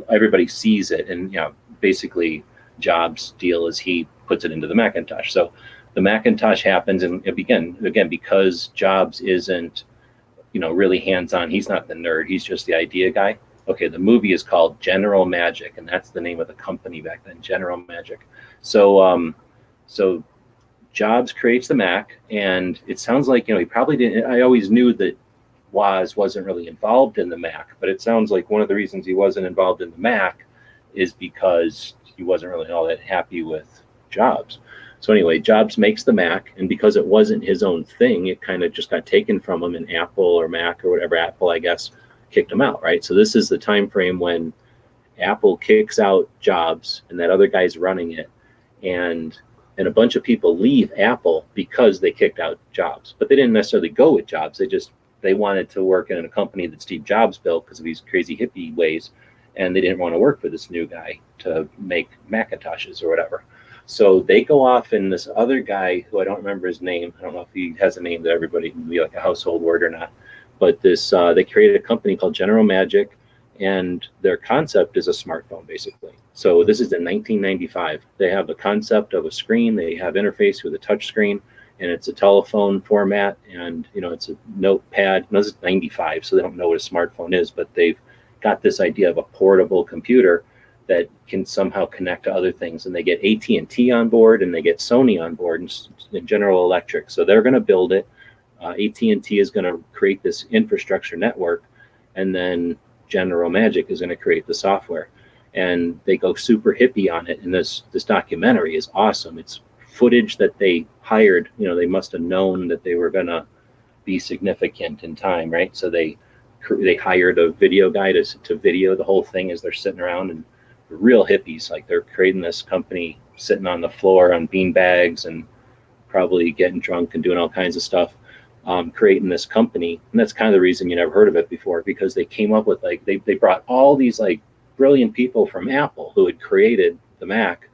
everybody sees it, and basically Jobs' deal is he puts it into the Macintosh. So the Macintosh happens, and again because Jobs isn't really hands-on. He's not the nerd. He's just the idea guy. Okay, the movie is called General Magic, and that's the name of the company back then, General Magic. So Jobs creates the Mac, and it sounds like he probably didn't. I always knew that Woz wasn't really involved in the Mac, but it sounds like one of the reasons he wasn't involved in the Mac is because he wasn't really all that happy with Jobs. So anyway, Jobs makes the Mac, and because it wasn't his own thing, it kind of just got taken from him, and Apple or Mac or whatever, Apple, I guess, kicked him out, right? So this is the time frame when Apple kicks out Jobs, and that other guy's running it, and a bunch of people leave Apple because they kicked out Jobs, but they didn't necessarily go with Jobs. They wanted to work in a company that Steve Jobs built because of these crazy hippie ways, and they didn't want to work for this new guy to make Macintoshes or whatever. So they go off, and this other guy, who I don't remember his name, I don't know if he has a name that everybody can be like a household word or not, but they created a company called General Magic, and their concept is a smartphone, basically. So this is in 1995. They have the concept of a screen, they have interface with a touch screen, and it's a telephone format, and it's a notepad. No, this is 95, so they don't know what a smartphone is, but they've got this idea of a portable computer that can somehow connect to other things, and they get AT&T on board, and they get Sony on board, and General Electric. So they're going to build it. AT&T is going to create this infrastructure network, and then General Magic is going to create the software. And they go super hippie on it. And this documentary is awesome. It's footage that they hired. They must have known that they were going to be significant in time, right? So they hired a video guy to video the whole thing as they're sitting around, and real hippies, like they're creating this company sitting on the floor on bean bags and probably getting drunk and doing all kinds of stuff, creating this company. And that's kind of the reason you never heard of it before, because they came up with they brought all these brilliant people from Apple who had created the Mac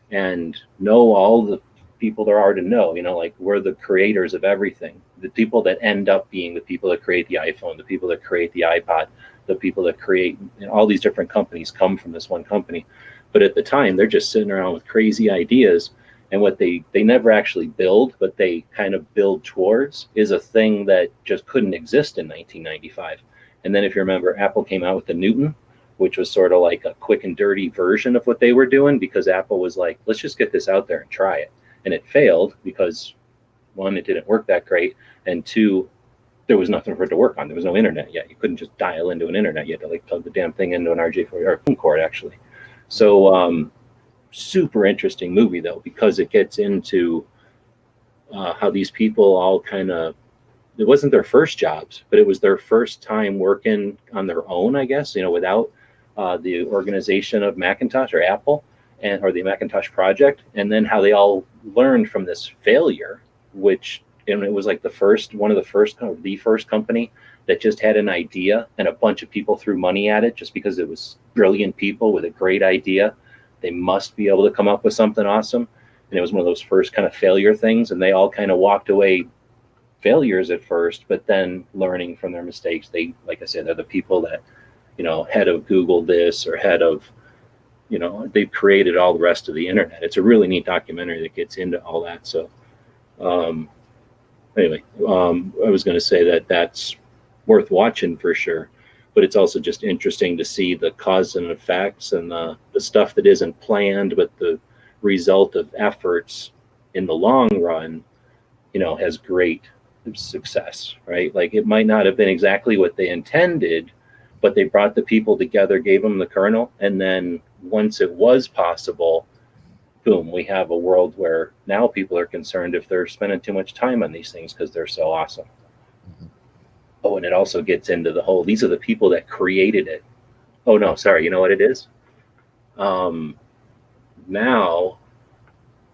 and know all the people there are to know, we're the creators of everything. The people that end up being the people that create the iPhone, the people that create the iPod, the people that create all these different companies come from this one company. But at the time, they're just sitting around with crazy ideas, and what they never actually build, but they kind of build towards, is a thing that just couldn't exist in 1995. And then if you remember, Apple came out with the Newton, which was sort of like a quick and dirty version of what they were doing, because Apple was like, let's just get this out there and try it. And it failed because, one, it didn't work that great, and two, there was nothing for it to work on. There was no internet yet. You couldn't just dial into an internet. You had to plug the damn thing into an RJ40 or phone cord, actually. So super interesting movie, though, because it gets into how these people all kind of, it wasn't their first jobs, but it was their first time working on their own, I guess, without the organization of Macintosh or Apple, or the Macintosh project, and then how they all learned from this failure, which, and it was like the first company that just had an idea, and a bunch of people threw money at it just because it was brilliant people with a great idea. They must be able to come up with something awesome. And it was one of those first kind of failure things, and they all kind of walked away failures at first, but then learning from their mistakes. They, like I said, they're the people that, head of Google this, or head of, they've created all the rest of the internet. It's a really neat documentary that gets into all that. So anyway, I was going to say that that's worth watching for sure, but it's also just interesting to see the cause and effects, and the stuff that isn't planned, but the result of efforts in the long run, has great success, right? Like, it might not have been exactly what they intended, but they brought the people together, gave them the kernel, and then once it was possible, boom, we have a world where now people are concerned if they're spending too much time on these things because they're so awesome. Mm-hmm. Oh, and it also gets into the whole, these are the people that created it. Oh, no, sorry, you know what it is? Now,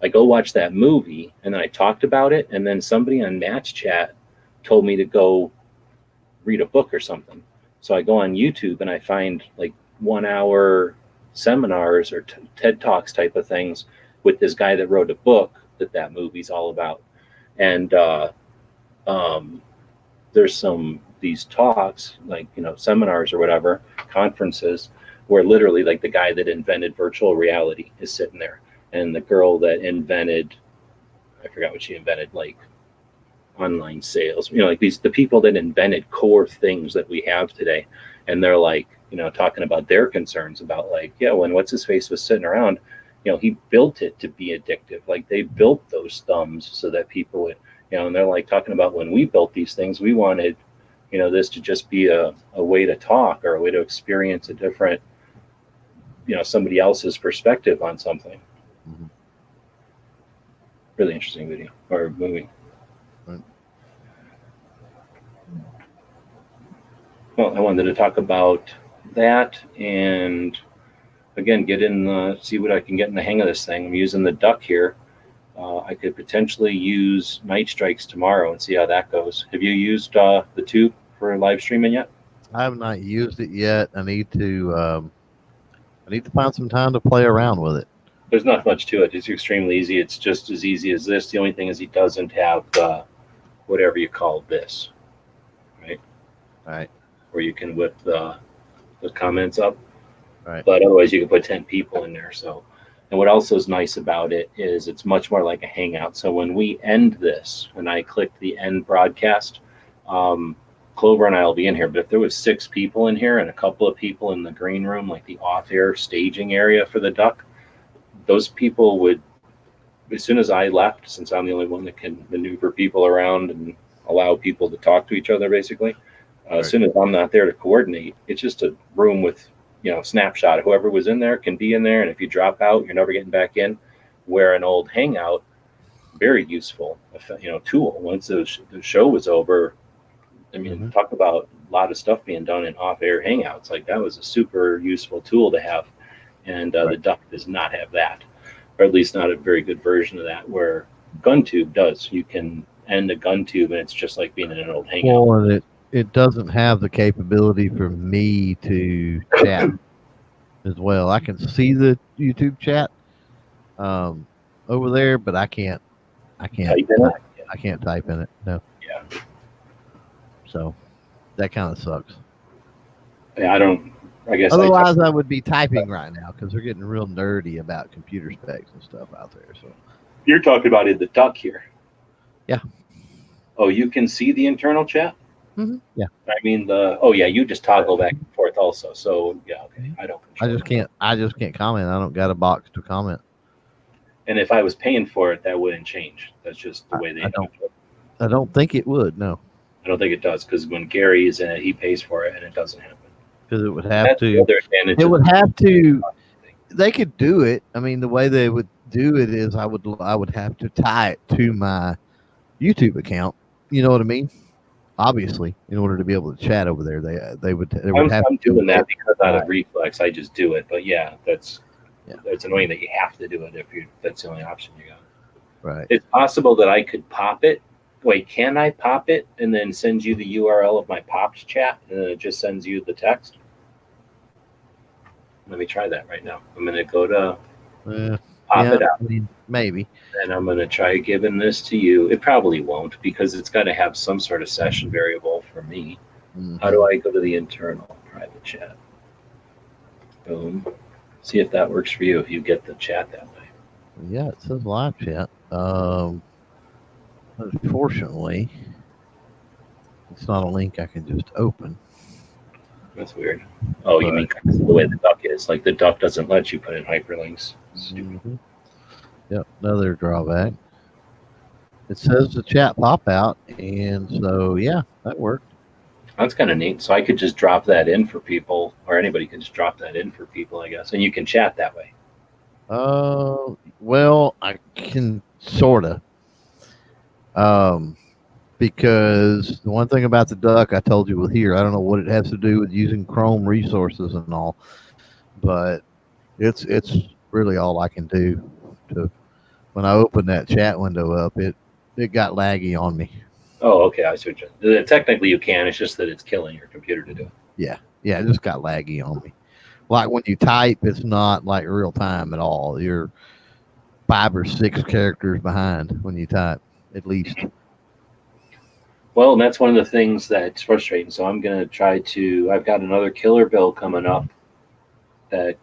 I go watch that movie, and then I talked about it, and then somebody on Match Chat told me to go read a book or something. So I go on YouTube, and I find 1 hour seminars or TED Talks type of things with this guy that wrote a book that movie's all about. And there's these talks, seminars or whatever, conferences, where literally the guy that invented virtual reality is sitting there, and the girl that invented, I forgot what she invented, online sales, the people that invented core things that we have today. And they're talking about their concerns about when what's his face was sitting around, he built it to be addictive. They built those thumbs so that people would, and they're talking about when we built these things, we wanted, this to just be a way to talk, or a way to experience a different, somebody else's perspective on something. Mm-hmm. Really interesting video or movie. Right. Well, I wanted to talk about that and again see what I can get in the hang of this thing. I'm using the duck here. I could potentially use Night Strikes tomorrow and see how that goes. Have you used the tube for live streaming yet? I have not used it yet. I need to find some time to play around with it. There's not much to it. It's extremely easy. It's just as easy as this. The only thing is he doesn't have whatever you call this, right? Right. Where you can whip the comments up. Right. But otherwise, you can put 10 people in there. So, and what also is nice about it is it's much more like a hangout. So when we end this, when I click the end broadcast, Clover and I will be in here. But if there was 6 people in here and a couple of people in the green room, like the off-air staging area for the duck, those people would, as soon as I left, since I'm the only one that can maneuver people around and allow people to talk to each other, basically, Right. as soon as I'm not there to coordinate, it's just a room with, snapshot. Whoever was in there can be in there. And if you drop out, you're never getting back in. Where an old hangout, very useful, tool. Once the show was over, I mean, talk about a lot of stuff being done in off-air hangouts. Like that was a super useful tool to have. And the duck does not have that, or at least not a very good version of that, where GunTube does. You can end a GunTube and it's just like being in an old hangout. Well, and it doesn't have the capability for me to chat as well. I can see the YouTube chat over there, but I can't Type in it? I can't type in it. No. Yeah. So that kind of sucks. Yeah, I guess. Otherwise, I would be typing right now because they're getting real nerdy about computer specs and stuff out there. So You're talking about in the duck here. Yeah. Oh, you can see the internal chat? Yeah. I mean you just toggle back and forth also. So yeah, okay. I don't control I just can't comment. I don't got a box to comment. And if I was paying for it, that wouldn't change. That's just the way they do it. I don't think it would. No, I don't think it does, because when Gary is in it, he pays for it and it doesn't happen. because it would have That's the to. other advantage It of would have to. They could do it. I mean, the way they would do it is I would have to tie it to my YouTube account. You know what I mean? Obviously, in order to be able to chat over there, they would have I'm to doing do that it. because out of reflex, I just do it. But yeah, it's annoying that you have to do it if that's the only option you got. Right. It's possible that I could pop it. Wait, can I pop it and then send you the URL of my popped chat and then it just sends you the text? Let me try that right now. I'm going to go to pop it out. I mean, maybe. And I'm going to try giving this to you. It probably won't, because it's got to have some sort of session variable for me. How do I go to the internal private chat? Boom. See if that works for you, if you get the chat that way. Yeah, it says live chat. Unfortunately, it's not a link I can just open. That's weird. Oh, you mean the way the duck is. Like the duck doesn't let you put in hyperlinks. Stupid. Yep, another drawback. It says the chat pop out, and so yeah, that worked. That's kind of neat. So I could just drop that in for people, or anybody can just drop that in for people, I guess, and you can chat that way. Well, I can sorta. Because the one thing about the duck I told you with here, I don't know what it has to do with using Chrome resources and all, but it's really all I can do to. When I open that chat window up, it got laggy on me. Oh, okay. I see what you. Technically, you can. It's just that it's killing your computer to do it. Yeah, it just got laggy on me. Like when you type, it's not like real time at all. You're 5 or 6 characters behind when you type, at least. Well, and that's one of the things that's frustrating. So I'm going to try to. I've got another killer bill coming up that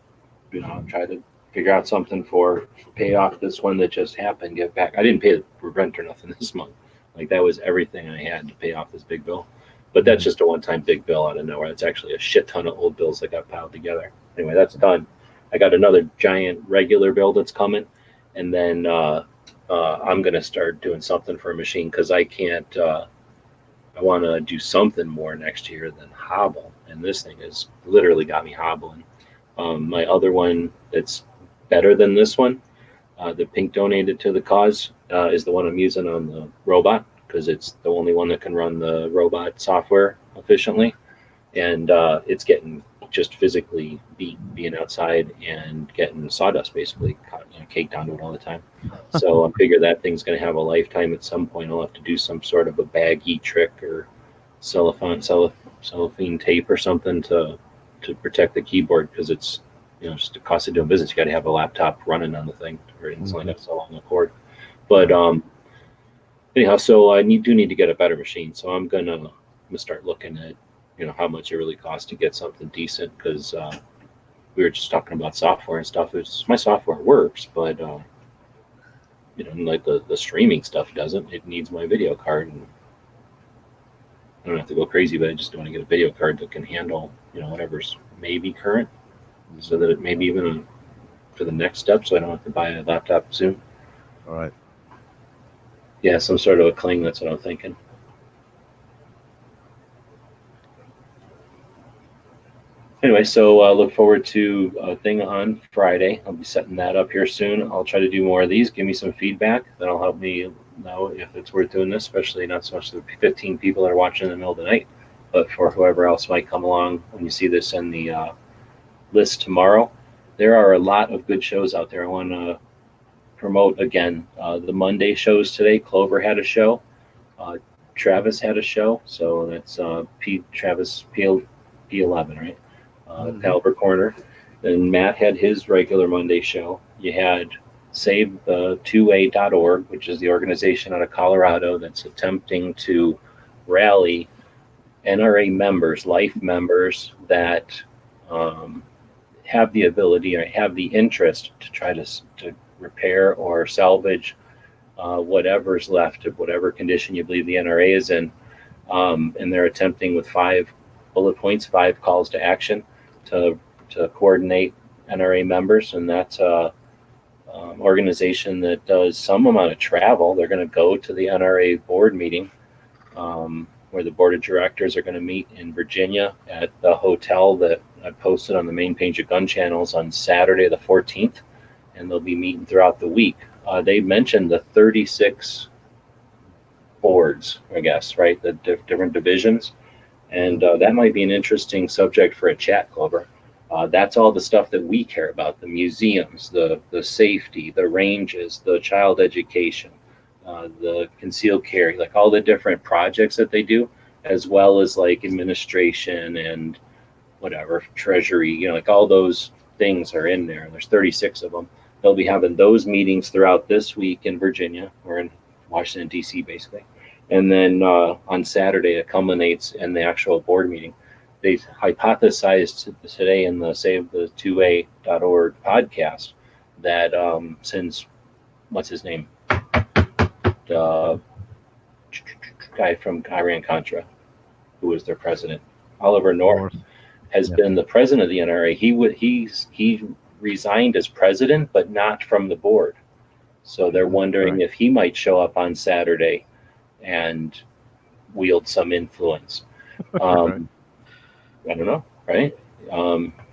I'm trying to figure out something for pay off this one that just happened. Get back. I didn't pay the rent or nothing this month. Like that was everything I had to pay off this big bill. But that's just a one-time big bill out of nowhere. It's actually a shit ton of old bills that got piled together. Anyway, that's done. I got another giant regular bill that's coming, and then I'm going to start doing something for a machine because I can't. I want to do something more next year than hobble, and this thing has literally got me hobbling. My other one that's better than this one The pink donated to the cause is the one I'm using on the robot because it's the only one that can run the robot software efficiently. And it's getting just physically beat being outside and getting sawdust basically caked onto it all the time. So I figure that thing's going to have a lifetime. At some point, I'll have to do some sort of a baggy trick or cellophane tape or something to protect the keyboard because it's just the cost of doing business. You got to have a laptop running on the thing, or it's only got so long a cord. But anyhow, so I do need to get a better machine. So I'm gonna start looking at how much it really costs to get something decent because we were just talking about software and stuff. My software works, but like the streaming stuff doesn't. It needs my video card, and I don't have to go crazy, but I just want to get a video card that can handle whatever's maybe current, so that it may be even for the next step. So I don't have to buy a laptop soon. All right. Yeah, some sort of a Kling. That's what I'm thinking. Anyway, so look forward to a thing on Friday. I'll be setting that up here soon. I'll try to do more of these. Give me some feedback. That'll help me know if it's worth doing this, especially not so much the 15 people that are watching in the middle of the night, but for whoever else might come along when you see this in the list tomorrow. There are a lot of good shows out there. I want to promote again the Monday shows today. Clover had a show. Travis had a show. So that's Travis P11, right? Caliber Corner. Then Matt had his regular Monday show. You had SaveThe2A.org, which is the organization out of Colorado that's attempting to rally NRA members, life members that have the ability or have the interest to try to repair or salvage whatever's left of whatever condition you believe the NRA is in. And they're attempting with 5 bullet points, 5 calls to action to coordinate NRA members. And that's a organization that does some amount of travel. They're going to go to the NRA board meeting where the board of directors are going to meet in Virginia at the hotel that I posted on the main page of Gun Channels on Saturday the 14th. And they'll be meeting throughout the week. They mentioned the 36 boards, I guess, right? The different divisions. And that might be an interesting subject for a chat, Clover. That's all the stuff that we care about: the museums, the safety, the ranges, the child education, the concealed carry, like all the different projects that they do, as well as like administration and whatever, treasury, like all those things are in there. There's 36 of them. They'll be having those meetings throughout this week in Virginia, or in Washington, D.C., basically. And then on Saturday, it culminates in the actual board meeting. They hypothesized today in the SaveThe2A.org podcast that since, what's his name? The guy from Iran-Contra, who was their president, Oliver North, has been the president of the NRA. He resigned as president, but not from the board. So they're wondering if he might show up on Saturday and wield some influence. I don't know, right?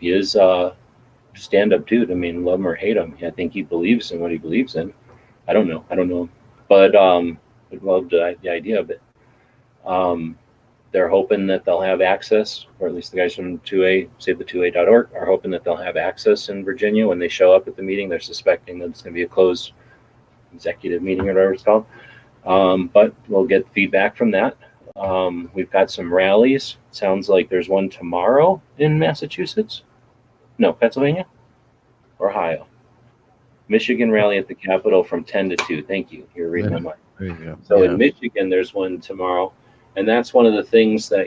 He is a stand-up dude. I mean, love him or hate him, I think he believes in what he believes in. I don't know, but would love the idea of it. They're hoping that they'll have access, or at least the guys from 2A, SaveThe2A.org, are hoping that they'll have access in Virginia when they show up at the meeting. They're suspecting that it's going to be a closed executive meeting or whatever it's called. But we'll get feedback from that. We've got some rallies. Sounds like there's one tomorrow in Massachusetts. No, Pennsylvania? Ohio. Michigan rally at the Capitol from 10 to 2. Thank you. You're reading my mind. There you go. So in Michigan, there's one tomorrow. And that's one of the things that,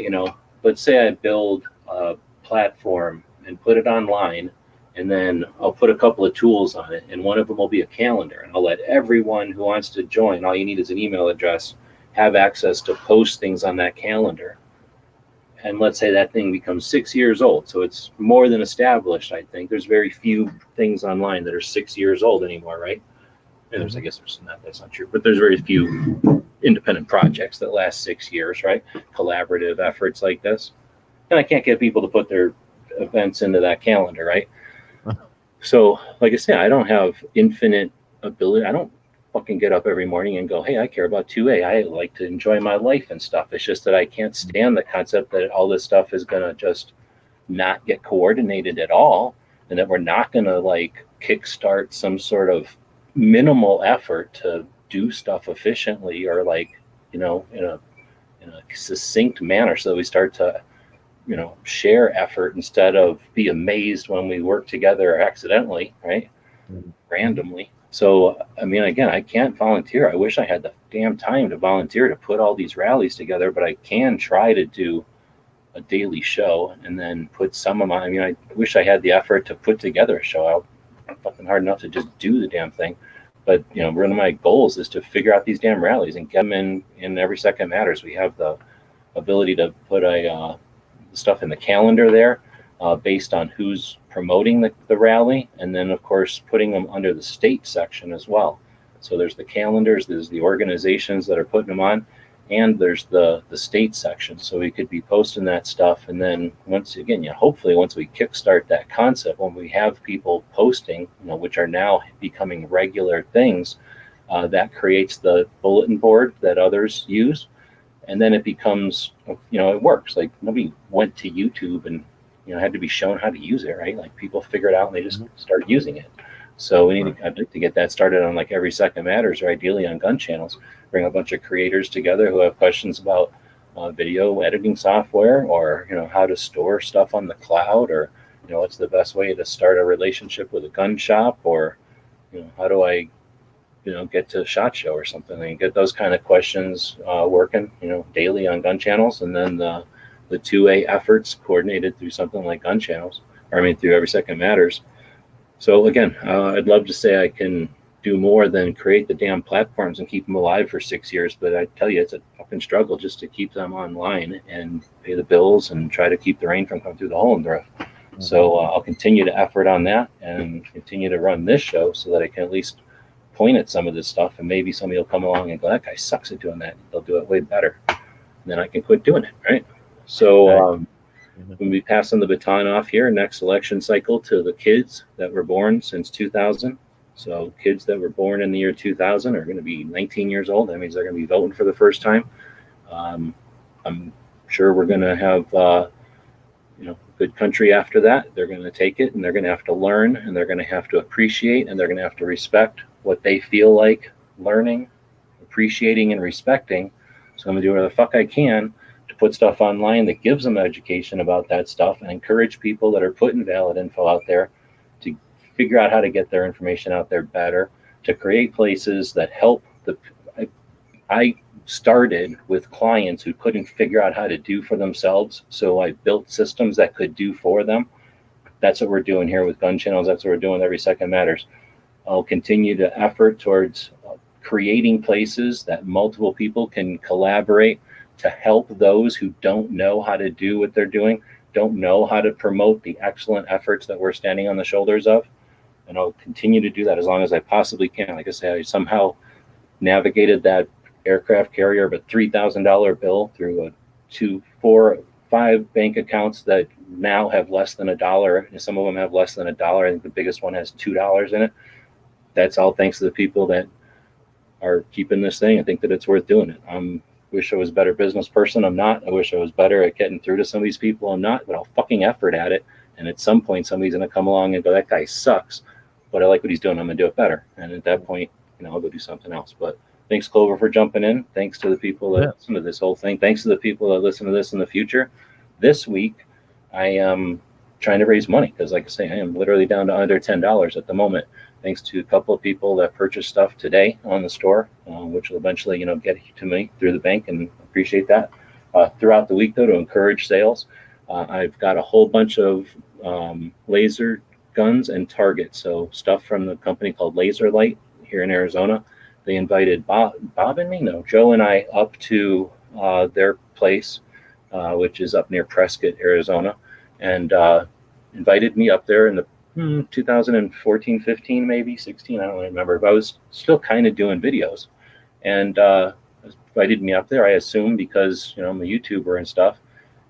let's say I build a platform and put it online, and then I'll put a couple of tools on it, and one of them will be a calendar. And I'll let everyone who wants to join, all you need is an email address, have access to post things on that calendar. And let's say that thing becomes 6 years old. So it's more than established, I think. There's very few things online that are 6 years old anymore, right? And I guess there's not, that's not true, but there's very few independent projects that last 6 years, right? Collaborative efforts like this. And I can't get people to put their events into that calendar, right? So, like I said, I don't have infinite ability. I don't fucking get up every morning and go, hey, I care about 2A. I like to enjoy my life and stuff. It's just that I can't stand the concept that all this stuff is going to just not get coordinated at all, and that we're not going to like kickstart some sort of minimal effort to do stuff efficiently, or like, in a succinct manner, so that we start to share effort instead of be amazed when we work together accidentally, right? Randomly. So I mean, again, I can't volunteer. I wish I had the damn time to volunteer to put all these rallies together, but I can try to do a daily show and then put some of my, I wish I had the effort to put together a show out. Fucking hard enough to just do the damn thing. But one of my goals is to figure out these damn rallies and get them in Every Second Matters. We have the ability to put stuff in the calendar there, based on who's promoting the rally, and then of course putting them under the state section as well. So there's the calendars, there's the organizations that are putting them on, and there's the state section. So we could be posting that stuff, and then hopefully once we kickstart that concept, when we have people posting, which are now becoming regular things, that creates the bulletin board that others use. And then it becomes, it works. Like nobody went to YouTube and, had to be shown how to use it, right? Like people figure it out and they just start using it. So I'd like to get that started on like Every Second Matters, or ideally on gun channels, bring a bunch of creators together who have questions about video editing software, or, how to store stuff on the cloud, or, what's the best way to start a relationship with a gun shop, or, how do I get to SHOT Show or something, and get those kind of questions working, daily on gun channels, and then the 2A efforts coordinated through something like gun channels, through Every Second Matters. So again, I'd love to say I can do more than create the damn platforms and keep them alive for 6 years, but I tell you, it's a fucking struggle just to keep them online and pay the bills and try to keep the rain from coming through the hole in the roof. So I'll continue to effort on that and continue to run this show so that I can at least point at some of this stuff, and maybe somebody will come along and go, that guy sucks at doing that. They'll do it way better. And then I can quit doing it, right? So we'll be passing the baton off here next election cycle to the kids that were born since 2000. So kids that were born in the year 2000 are going to be 19 years old. That means they're going to be voting for the first time. I'm sure we're going to have good country after that. They're going to take it, and they're going to have to learn, and they're going to have to appreciate, and they're going to have to respect what they feel like learning, appreciating, and respecting. So I'm going to do whatever the fuck I can to put stuff online that gives them education about that stuff, and encourage people that are putting valid info out there to figure out how to get their information out there better, to create places that help I started with clients who couldn't figure out how to do for themselves, so I built systems that could do for them. That's what we're doing here with gun channels. That's what we're doing with Every Second Matters. I'll continue to effort towards creating places that multiple people can collaborate to help those who don't know how to do what they're doing, don't know how to promote the excellent efforts that we're standing on the shoulders of. And I'll continue to do that as long as I possibly can. Like I say, I somehow navigated that aircraft carrier of a $3,000 bill through 2, 4, 5 bank accounts that now have less than $1. And some of them have less than $1. I think the biggest one has $2 in it. That's all thanks to the people that are keeping this thing. I think that it's worth doing it. I wish I was a better business person. I'm not. I wish I was better at getting through to some of these people. I'm not, but I'll fucking effort at it. And at some point, somebody's going to come along and go, that guy sucks, but I like what he's doing. I'm going to do it better. And at that point, I'll go do something else. But thanks, Clover, for jumping in. Thanks to the people that listen to this whole thing. Thanks to the people that listen to this in the future. This week, I am trying to raise money because, like I say, I am literally down to under $10 at the moment. Thanks to a couple of people that purchased stuff today on the store, which will eventually, get to me through the bank, and appreciate that. Throughout the week, though, to encourage sales, I've got a whole bunch of laser guns and targets. So stuff from the company called Laser Light here in Arizona. They invited Joe and I up to their place, which is up near Prescott, Arizona, and invited me up there in the 2014, 15, maybe 16. I don't remember, but I was still kind of doing videos, and invited me up there. I assume because I'm a YouTuber and stuff,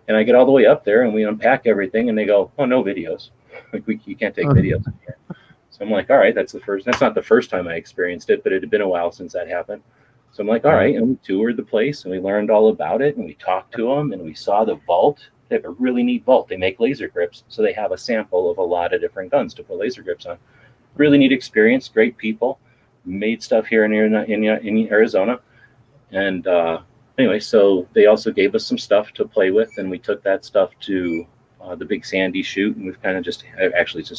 and I get all the way up there and we unpack everything, and they go, "Oh, no videos. Like you can't take videos in here." So I'm like, all right, that's not the first time I experienced it, but it had been a while since that happened. So I'm like, all right, and we toured the place and we learned all about it and we talked to them and we saw the vault. They have a really neat vault. They make laser grips, so they have a sample of a lot of different guns to put laser grips on. Really neat experience, great people, made stuff here in Arizona. And anyway, so they also gave us some stuff to play with, and we took that stuff to the Big Sandy shoot, and we've kind of just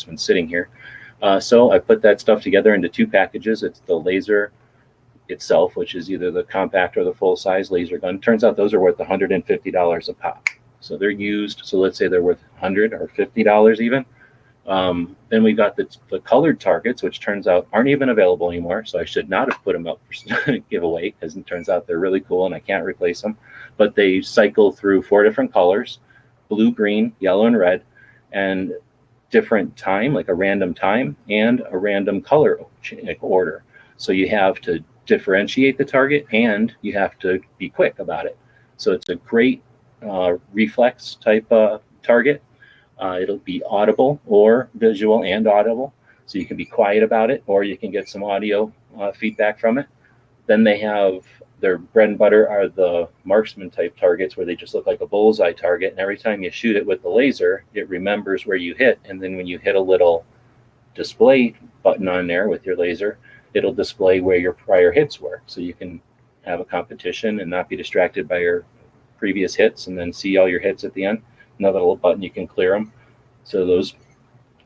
been sitting here. So I put that stuff together into 2 packages. It's the laser itself, which is either the compact or the full-size laser gun. Turns out those are worth $150 a pop. So they're used. So let's say they're worth $100 or $50 even. Then we got the colored targets, which turns out aren't even available anymore. So I should not have put them up for giveaway, because it turns out they're really cool and I can't replace them. But they cycle through 4 different colors: blue, green, yellow, and red, and different time, like a random time and a random color order. So you have to differentiate the target and you have to be quick about it. So it's a great reflex type target. It'll be audible or visual and audible. So you can be quiet about it, or you can get some audio feedback from it. Then they have their bread and butter are the marksman type targets, where they just look like a bullseye target. And every time you shoot it with the laser, it remembers where you hit. And then when you hit a little display button on there with your laser, it'll display where your prior hits were. So you can have a competition and not be distracted by your previous hits, and then see all your hits at the end. Another little button, you can clear them. So those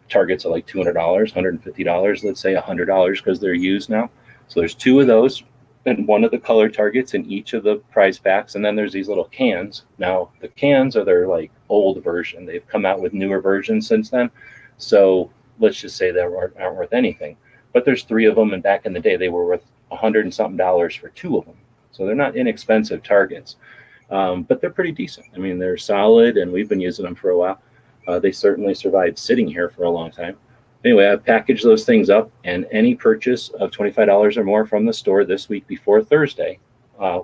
targets are like $200, $150, let's say $100, because they're used now. So there's 2 of those and 1 of the color targets in each of the prize packs. And then there's these little cans. Now the cans are their like old version. They've come out with newer versions since then. So let's just say they aren't worth anything. But there's 3 of them, and back in the day they were worth $100 and something for 2 of them. So they're not inexpensive targets. But they're pretty decent. I mean, they're solid, and we've been using them for a while. They certainly survived sitting here for a long time. Anyway, I've packaged those things up, and any purchase of $25 or more from the store this week before Thursday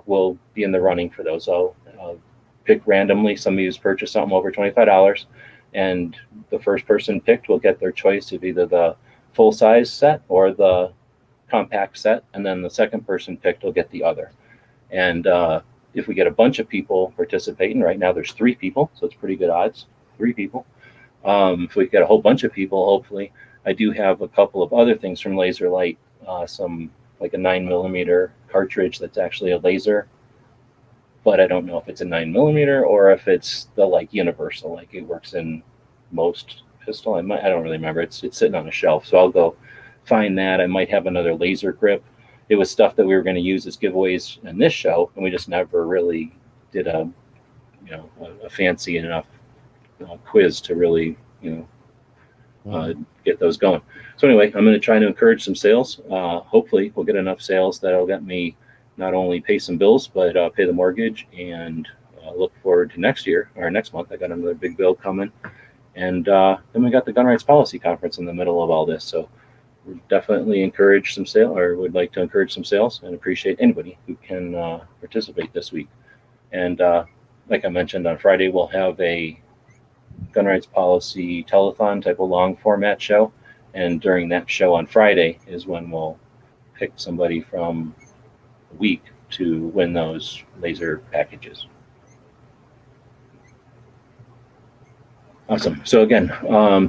will be in the running for those. I'll pick randomly somebody who's purchased something over $25, and the first person picked will get their choice of either the full-size set or the compact set, and then the second person picked will get the other. And if we get a bunch of people participating, right now there's 3 people, so it's pretty good odds, 3 people. If we get a whole bunch of people, hopefully, I do have a couple of other things from Laser Light, some like a 9mm cartridge that's actually a laser, but I don't know if it's a 9mm or if it's the like universal, like it works in most pistol. I don't really remember. It's sitting on a shelf, so I'll go find that. I might have another laser grip. It was stuff that we were going to use as giveaways in this show, and we just never really did a fancy enough quiz to really get those going. So anyway, I'm going to try to encourage some sales. Hopefully we'll get enough sales that'll get me not only pay some bills, but pay the mortgage, and look forward to next year or next month. I got another big bill coming, and then we got the Gun Rights Policy Conference in the middle of all this. So we definitely encourage some sale, or would like to encourage some sales, and appreciate anybody who can participate this week. And like I mentioned, on Friday we'll have a gun rights policy telethon type of long format show, and during that show on Friday is when we'll pick somebody from the week to win those laser packages. Awesome. So again,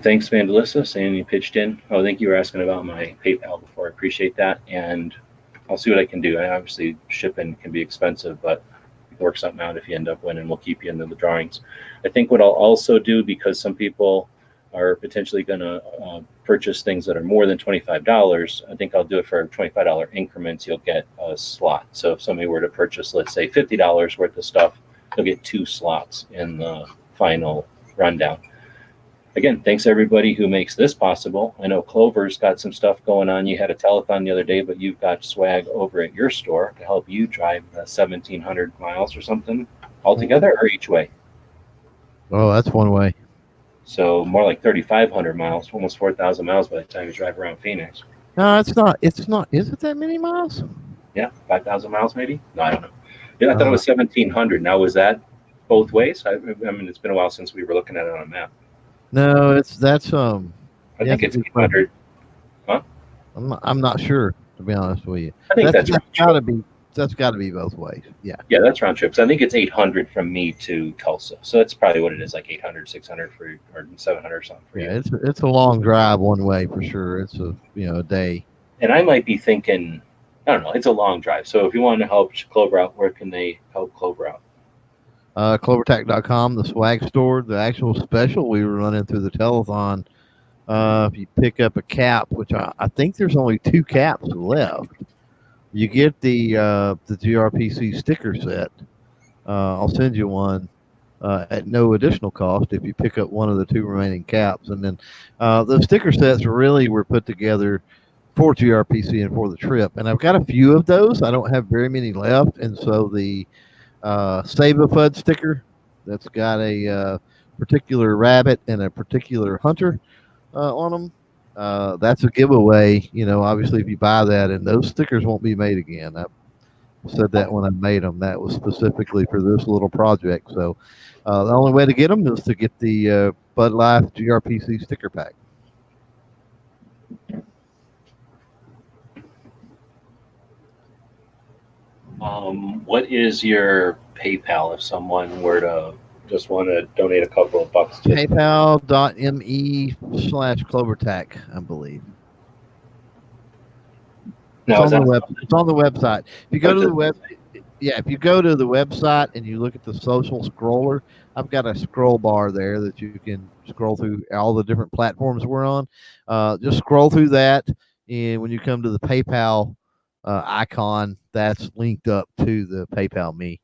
thanks, Vandalissa, saying you pitched in. Oh, thank you for asking about my PayPal before. I appreciate that, and I'll see what I can do. Obviously, shipping can be expensive, but work something out if you end up winning. We'll keep you into the drawings. I think what I'll also do, because some people are potentially going to purchase things that are more than $25, I think I'll do it for $25 increments. You'll get a slot. So if somebody were to purchase, let's say, $50 worth of stuff, they'll get 2 slots in the final rundown. Again, thanks everybody who makes this possible. I know Clover's got some stuff going on. You had a telethon the other day, but you've got swag over at your store to help you drive 1,700 miles or something altogether, or each way? Oh, that's one way. So more like 3,500 miles, almost 4,000 miles by the time you drive around Phoenix. No, it's not. It's not. Is it that many miles? Yeah, 5,000 miles maybe? No, I don't know. Yeah, I thought it was 1,700. Now, was that both ways? I mean, it's been a while since we were looking at it on a map. No, that's I think it's 800. Huh? I'm not sure, to be honest with you. I think that's round gotta trip. be both ways. Yeah. Yeah, that's round trips. I think it's 800 from me to Tulsa. So that's probably what it is, like 800, 600 for you, or 700 or something for Yeah, you. it's a long drive one way for sure. It's a day. And I might be thinking, I don't know, it's a long drive. So if you want to help Clover out, where can they help Clover out? Clovertac.com, the swag store, the actual special we were running through the telethon. If you pick up a cap, which I think there's only 2 caps left, you get the GRPC sticker set. I'll send you one at no additional cost if you pick up one of the 2 remaining caps. And then the sticker sets really were put together for GRPC and for the trip. And I've got a few of those. I don't have very many left. And so the Save a Fud sticker that's got a particular rabbit and a particular hunter on them. That's a giveaway. Obviously, if you buy that, and those stickers won't be made again. I said that when I made them. That was specifically for this little project. So the only way to get them is to get the Bud Light GRPC sticker pack. What is your PayPal if someone were to just want to donate a couple of bucks to PayPal.me/CloverTac, I believe. now, It's on the website. If you go to the website and you look at the social scroller, I've got a scroll bar there that you can scroll through all the different platforms we're on. Just scroll through that, and when you come to the PayPal icon, that's linked up to the PayPal me.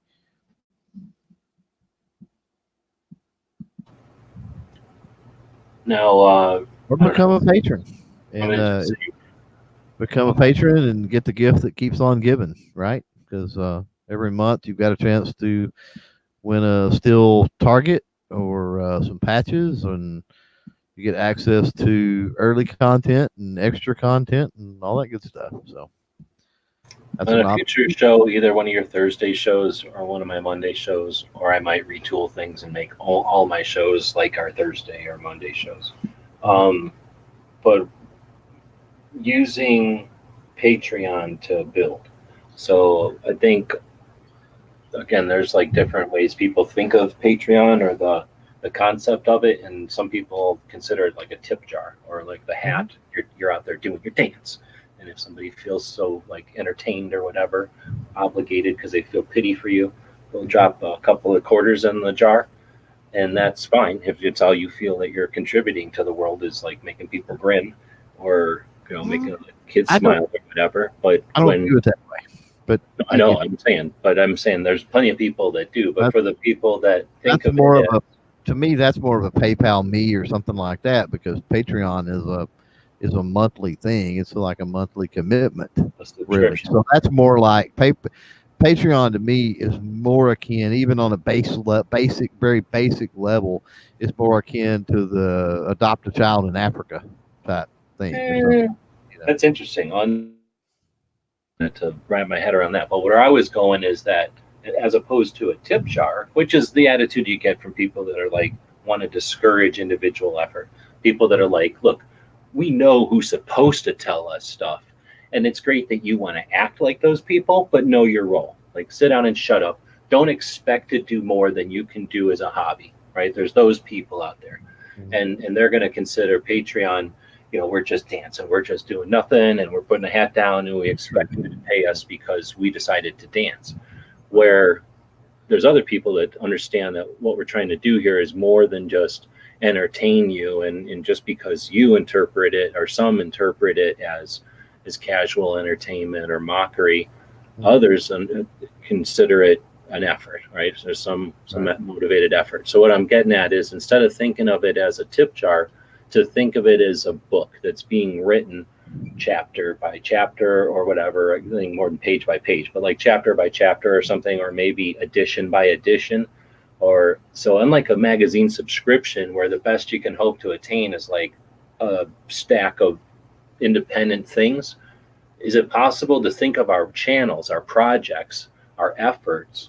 now, Or become a patron. And become a patron and get the gift that keeps on giving, right? Because every month you've got a chance to win a steel target or some patches, and you get access to early content and extra content and all that good stuff. So that's on a future show, either one of your Thursday shows or one of my Monday shows, or I might retool things and make all my shows like our Thursday or Monday shows. But using Patreon to build. So I think, again, there's like different ways people think of Patreon or the concept of it, and some people consider it like a tip jar or like the hat. You're out there doing your dance, and if somebody feels so like entertained or whatever, obligated because they feel pity for you, they'll drop a couple of quarters in the jar, and that's fine if it's all you feel that you're contributing to the world is like making people grin or making the kids smile or whatever. But I don't do it that way. But I know I'm saying there's plenty of people that do. But for the people that think of more it of to me, that's more of a PayPal me or something like that, because Patreon is a monthly thing. It's like a monthly commitment, really. So that's more like Patreon to me is more akin, even on a very basic level, is more akin to the Adopt a Child in Africa type thing. That's interesting. On to wrap my head around that, but where I was going is that, as opposed to a tip jar, which is the attitude you get from people that are like want to discourage individual effort, people that are like, look, we know who's supposed to tell us stuff, and it's great that you want to act like those people, but know your role. Like, sit down and shut up. Don't expect to do more than you can do as a hobby, right? There's those people out there, and they're going to consider Patreon, we're just dancing, we're just doing nothing, and we're putting a hat down, and we expect you to pay us because we decided to dance. Where there's other people that understand that what we're trying to do here is more than just entertain you, and just because you interpret it or some interpret it as casual entertainment or mockery, others consider it an effort, right? So there's some motivated effort. So what I'm getting at is, instead of thinking of it as a tip jar, to think of it as a book that's being written chapter by chapter or whatever, I think more than page by page, but like chapter by chapter or something, or maybe edition by edition. Or so unlike a magazine subscription where the best you can hope to attain is like a stack of independent things, is it possible to think of our channels, our projects, our efforts,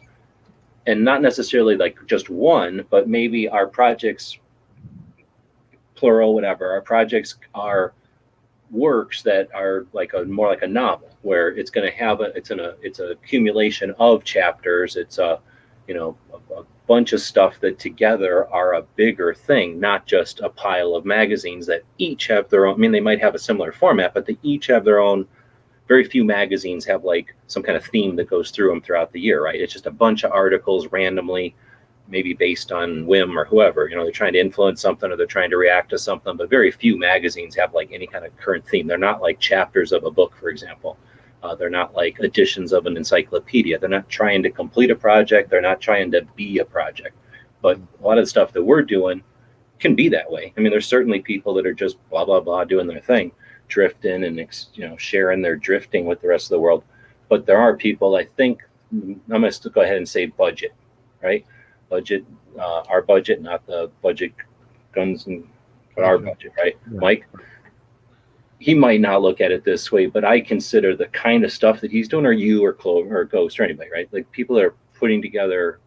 and not necessarily like just one, but maybe our projects, plural, whatever, our projects are works that are like more like a novel, where it's going to have it's a accumulation of chapters. It's a a bunch of stuff that together are a bigger thing, not just a pile of magazines that each have their own. I mean, they might have a similar format, but they each have their own. Very few magazines have like some kind of theme that goes through them throughout the year, right? It's just a bunch of articles randomly, maybe based on whim or whoever. They're trying to influence something or they're trying to react to something, but very few magazines have like any kind of current theme. They're not like chapters of a book, for example. They're not like editions of an encyclopedia. They're not trying to complete a project. They're not trying to be a project. But a lot of the stuff that we're doing can be that way. I mean, there's certainly people that are just blah, blah, blah, doing their thing, drifting and, sharing their drifting with the rest of the world. But there are people, I think, I'm going to go ahead and say budget, right? Budget, our budget, not the budget guns, but our budget, right? Yeah. Mike, he might not look at it this way, but I consider the kind of stuff that he's doing, or you or Clover or Ghost or anybody, right? Like people that are putting together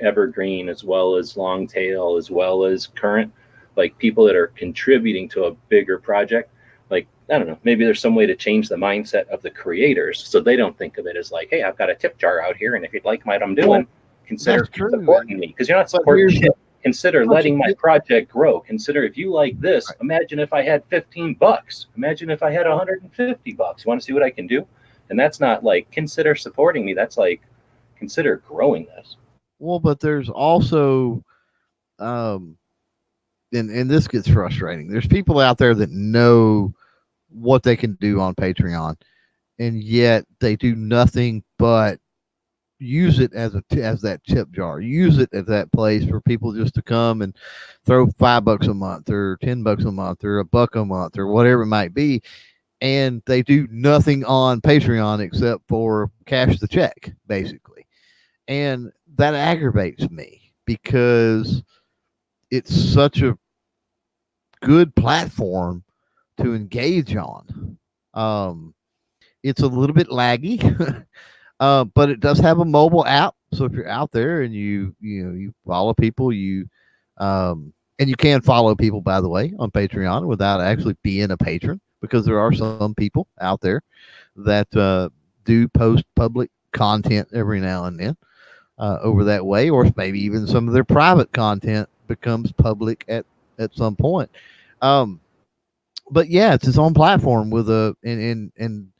evergreen as well as long tail as well as current, like people that are contributing to a bigger project. Like, I don't know, maybe there's some way to change the mindset of the creators so they don't think of it as like, hey, I've got a tip jar out here, and if you'd like what I'm doing, consider supporting me, because you're not supporting shit. Consider letting my project grow. Consider, if you like this, imagine if I had $15. Imagine if I had $150. You want to see what I can do? And that's not like consider supporting me. That's like consider growing this. Well, but there's also, and this gets frustrating. There's people out there that know what they can do on Patreon, and yet they do nothing but use it as that tip jar. Use it as that place for people just to come and throw $5 a month or $10 a month or $1 a month or whatever it might be, and they do nothing on Patreon except for cash the check, basically. And that aggravates me because it's such a good platform to engage on. It's a little bit laggy. But it does have a mobile app. So if you're out there and you follow people, and you can follow people, by the way, on Patreon without actually being a patron, because there are some people out there that do post public content every now and then over that way, or maybe even some of their private content becomes public at some point. But yeah, it's its own platform with and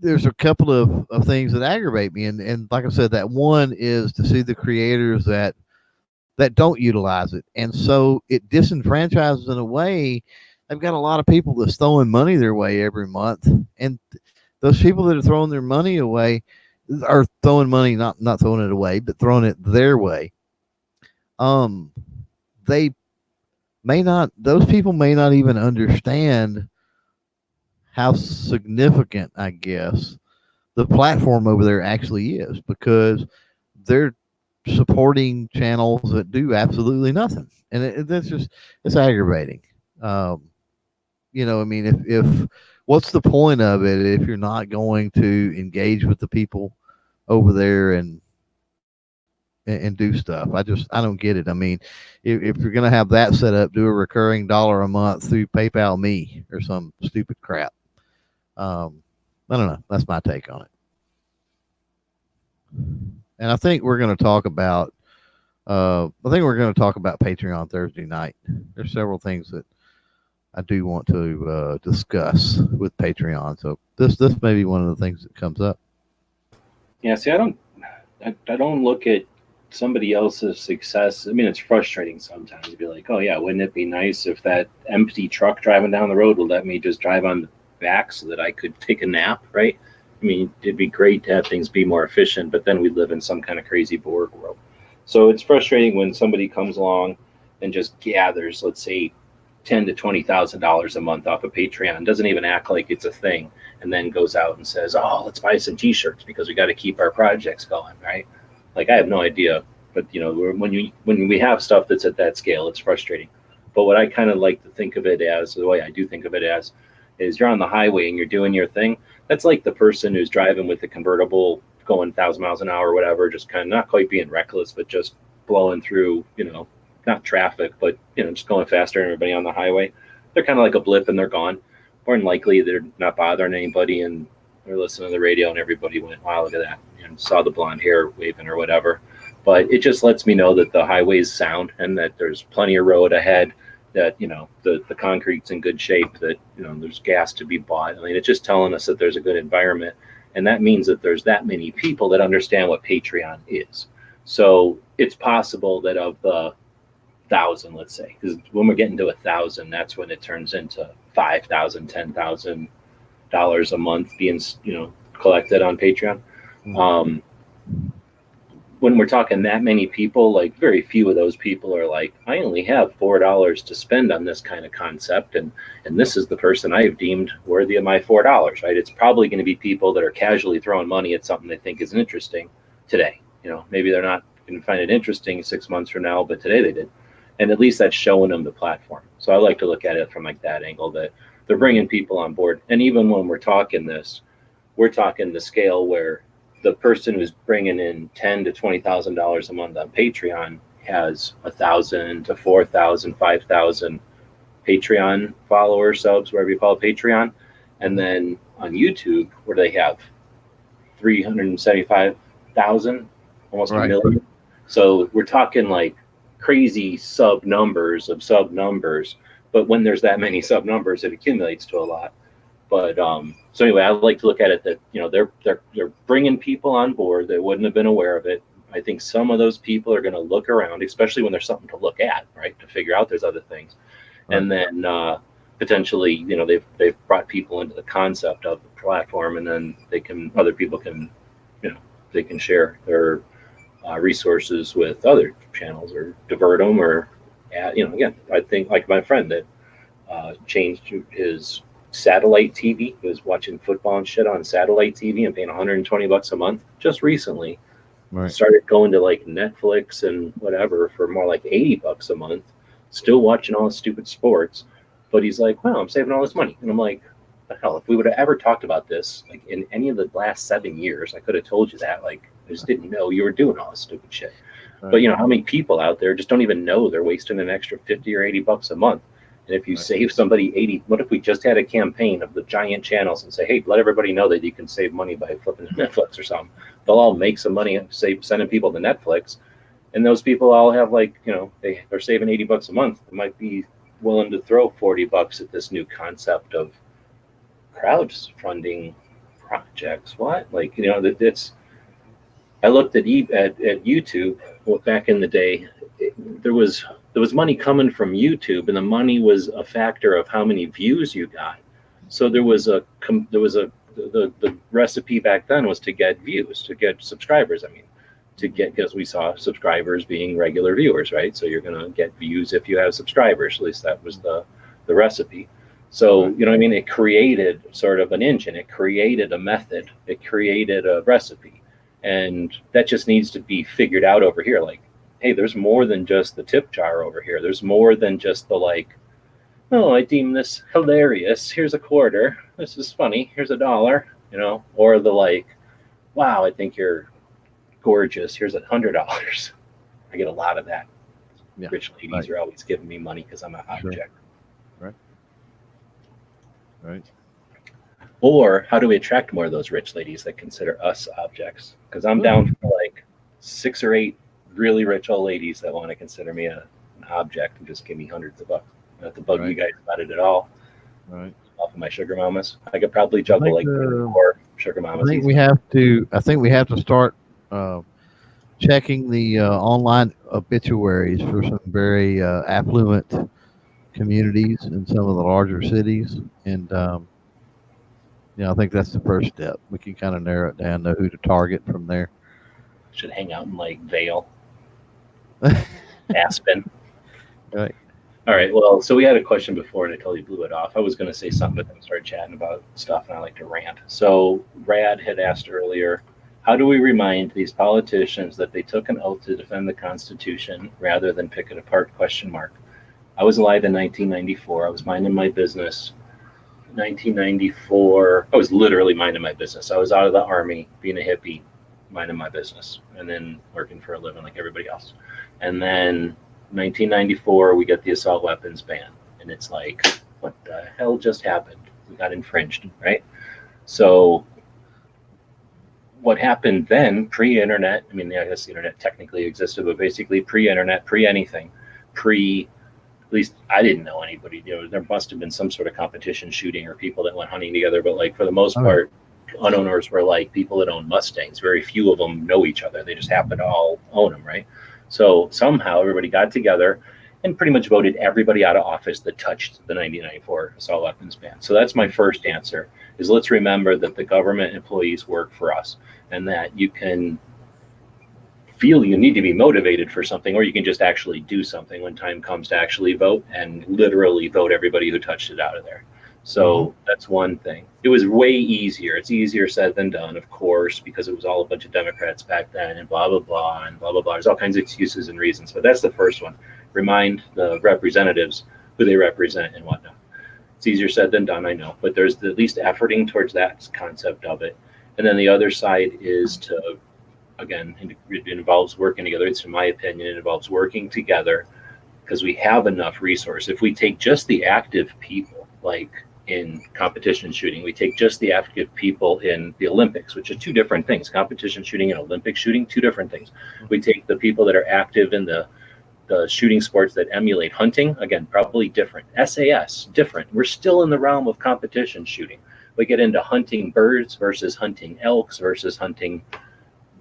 there's a couple of things that aggravate me, and like I said, that one is to see the creators that don't utilize it, and so it disenfranchises in a way. They've got a lot of people that's throwing money their way every month, and those people that are throwing their money away are throwing money, not throwing it away, but throwing it their way. They may not; those people may not even understand how significant, I guess, the platform over there actually is, because they're supporting channels that do absolutely nothing, and it's aggravating. I mean, if what's the point of it if you're not going to engage with the people over there and do stuff? I don't get it. I mean, if you're going to have that set up, do a recurring $1 a month through PayPal Me or some stupid crap. I don't know. That's my take on it. And I think we're going to talk about Patreon Thursday night. There's several things that I do want to discuss with Patreon. So this may be one of the things that comes up. Yeah. See, I don't look at somebody else's success. I mean, it's frustrating sometimes to be like, oh yeah, wouldn't it be nice if that empty truck driving down the road would let me just drive on the back so that I could take a nap, right? I mean, it'd be great to have things be more efficient, but then we live in some kind of crazy Borg world. So it's frustrating when somebody comes along and just gathers, let's say, $10,000 to $20,000 a month off of Patreon, doesn't even act like it's a thing, and then goes out and says, oh, let's buy some t-shirts because we got to keep our projects going, right? Like, I have no idea, but when we have stuff that's at that scale, it's frustrating. But what I kind of like to think of it as, the way I do think of it as, is you're on the highway and you're doing your thing. That's like the person who's driving with the convertible going 1,000 miles an hour or whatever, just kind of not quite being reckless, but just blowing through, not traffic, but, just going faster than everybody on the highway. They're kind of like a blip and they're gone. more than likely they're not bothering anybody, and they're listening to the radio, and everybody went, "Wow, look at that," and saw the blonde hair waving or whatever. But it just lets me know that the highway's sound and that there's plenty of road ahead, that, the concrete's in good shape, that, there's gas to be bought. I mean, it's just telling us that there's a good environment. And that means that there's that many people that understand what Patreon is. So it's possible that of the 1,000, let's say, because when we're getting to 1,000, that's when it turns into $5,000, $10,000 a month being, collected on Patreon. When we're talking that many people, like very few of those people are like, I only have $4 to spend on this kind of concept, and this is the person I have deemed worthy of my $4, right? It's probably going to be people that are casually throwing money at something they think is interesting today. Maybe they're not going to find it interesting 6 months from now, but today they did. And at least that's showing them the platform. So I like to look at it from like that angle, that they're bringing people on board. And even when we're talking this, we're talking the scale where the person who's bringing in $10,000 to $20,000 a month on Patreon has 1,000 to 4,000, 5,000 Patreon followers, subs, whatever you call it, Patreon. And then on YouTube, where they have 375,000, almost a million. So we're talking like crazy sub numbers. But when there's that many sub numbers, it accumulates to a lot. But so anyway, I like to look at it that they're bringing people on board that wouldn't have been aware of it. I think some of those people are going to look around, especially when there's something to look at, right, to figure out there's other things, and then potentially they've brought people into the concept of the platform, and then other people can they can share their resources with other channels or divert them, or again, I think like my friend that changed his satellite TV. He was watching football and shit on satellite TV and paying $120 a month just recently. Right. Started going to like Netflix and whatever for more like $80 a month, still watching all the stupid sports. But he's like, wow, I'm saving all this money. And I'm like, the hell, if we would have ever talked about this like in any of the last 7 years, I could have told you that. Like, I just didn't know you were doing all this stupid shit. Right. But how many people out there just don't even know they're wasting an extra $50 or $80 a month? And if you save somebody 80, what if we just had a campaign of the giant channels and say, hey, let everybody know that you can save money by flipping to Netflix or something. They'll all make some money, sending people to Netflix. And those people all have they're saving $80 a month. They might be willing to throw $40 at this new concept of crowdfunding projects. What? It's, I looked at YouTube back in the day. There was money coming from YouTube, and the money was a factor of how many views you got. So the recipe back then was to get views, to get subscribers. Because we saw subscribers being regular viewers, right? So you're going to get views if you have subscribers. At least that was the recipe. So, it created sort of an engine. It created a method. It created a recipe. And that just needs to be figured out over here. Like, hey, there's more than just the tip jar over here. There's more than just the oh, I deem this hilarious. Here's a quarter. This is funny. Here's $1, or the wow, I think you're gorgeous. Here's $100. I get a lot of that. Yeah. Rich ladies are always giving me money because I'm an object. Sure. Right. Or how do we attract more of those rich ladies that consider us objects? Because I'm down for 6 or 8 really rich old ladies that want to consider me an object and just give me hundreds of bucks. Not to bug you guys about it at all. Right. Off of my sugar mamas. I could probably juggle 4 sugar mamas. I think we have to start checking the online obituaries for some very affluent communities in some of the larger cities, and I think that's the first step. We can kind of narrow it down, know who to target from there. Should hang out in Vale, Aspen. Right. All right. Well, so we had a question before, and I totally blew it off. I was going to say something, but then started chatting about stuff, and I like to rant. So Brad had asked earlier, how do we remind these politicians that they took an oath to defend the Constitution rather than pick it apart? ? I was alive in 1994. I was minding my business. 1994, I was literally minding my business. I was out of the Army, being a hippie, minding my business, and then working for a living like everybody else. And then 1994, we get the assault weapons ban, and it's like, what the hell just happened? got infringed, right? So what happened then, pre-internet, I mean, I guess the internet technically existed, but basically pre-internet, pre-anything, at least I didn't know anybody, there must have been some sort of competition shooting or people that went hunting together, but like for the most part, unowners were like people that own Mustangs. Very few of them know each other. They just happen to all own them, right? So somehow everybody got together and pretty much voted everybody out of office that touched the 1994 assault weapons ban. So that's my first answer, is let's remember that the government employees work for us, and that you can feel you need to be motivated for something, or you can just actually do something when time comes to actually vote, and literally vote everybody who touched it out of there. So that's one thing. It was way easier. It's easier said than done, of course, because it was all a bunch of Democrats back then and blah, blah, blah, and blah, blah, blah. There's all kinds of excuses and reasons, but that's the first one. Remind the representatives who they represent and whatnot. It's easier said than done, I know, but there's at least efforting towards that concept of it. And then the other side is to, again, it involves working together. It's, in my opinion, it involves working together because we have enough resource. If we take just the active people, like in competition shooting, we take just the active people in the Olympics, which are two different things. Competition shooting and Olympic shooting, two different things. We take the people that are active in the shooting sports that emulate hunting, again, probably different. SAS, different. We're still in the realm of competition shooting. We get into hunting birds versus hunting elks versus hunting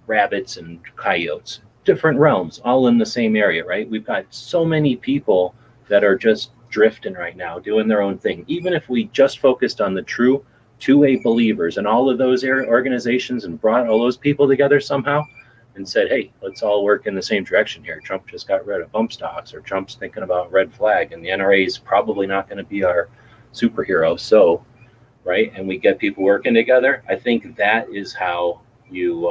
rabbits and coyotes. Different realms, all in the same area, right? We've got so many people that are just drifting right now, doing their own thing. Even if we just focused on the true 2A believers and all of those organizations and brought all those people together somehow and said, hey, let's all work in the same direction here. Trump just got rid of bump stocks, or Trump's thinking about red flag, and the NRA is probably not going to be our superhero. So, right, and we get people working together. I think that is how you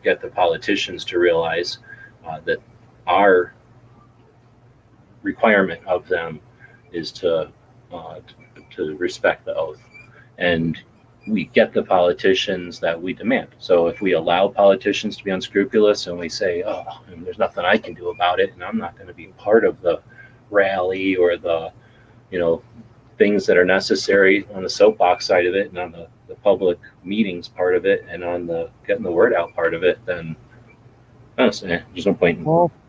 get the politicians to realize that our requirement of them is to respect the oath, and we get the politicians that we demand. So if we allow politicians to be unscrupulous and we say, oh, and there's nothing I can do about it, and I'm not going to be part of the rally or the things that are necessary on the soapbox side of it and on the public meetings part of it and on the getting the word out part of it, then honestly, there's no point.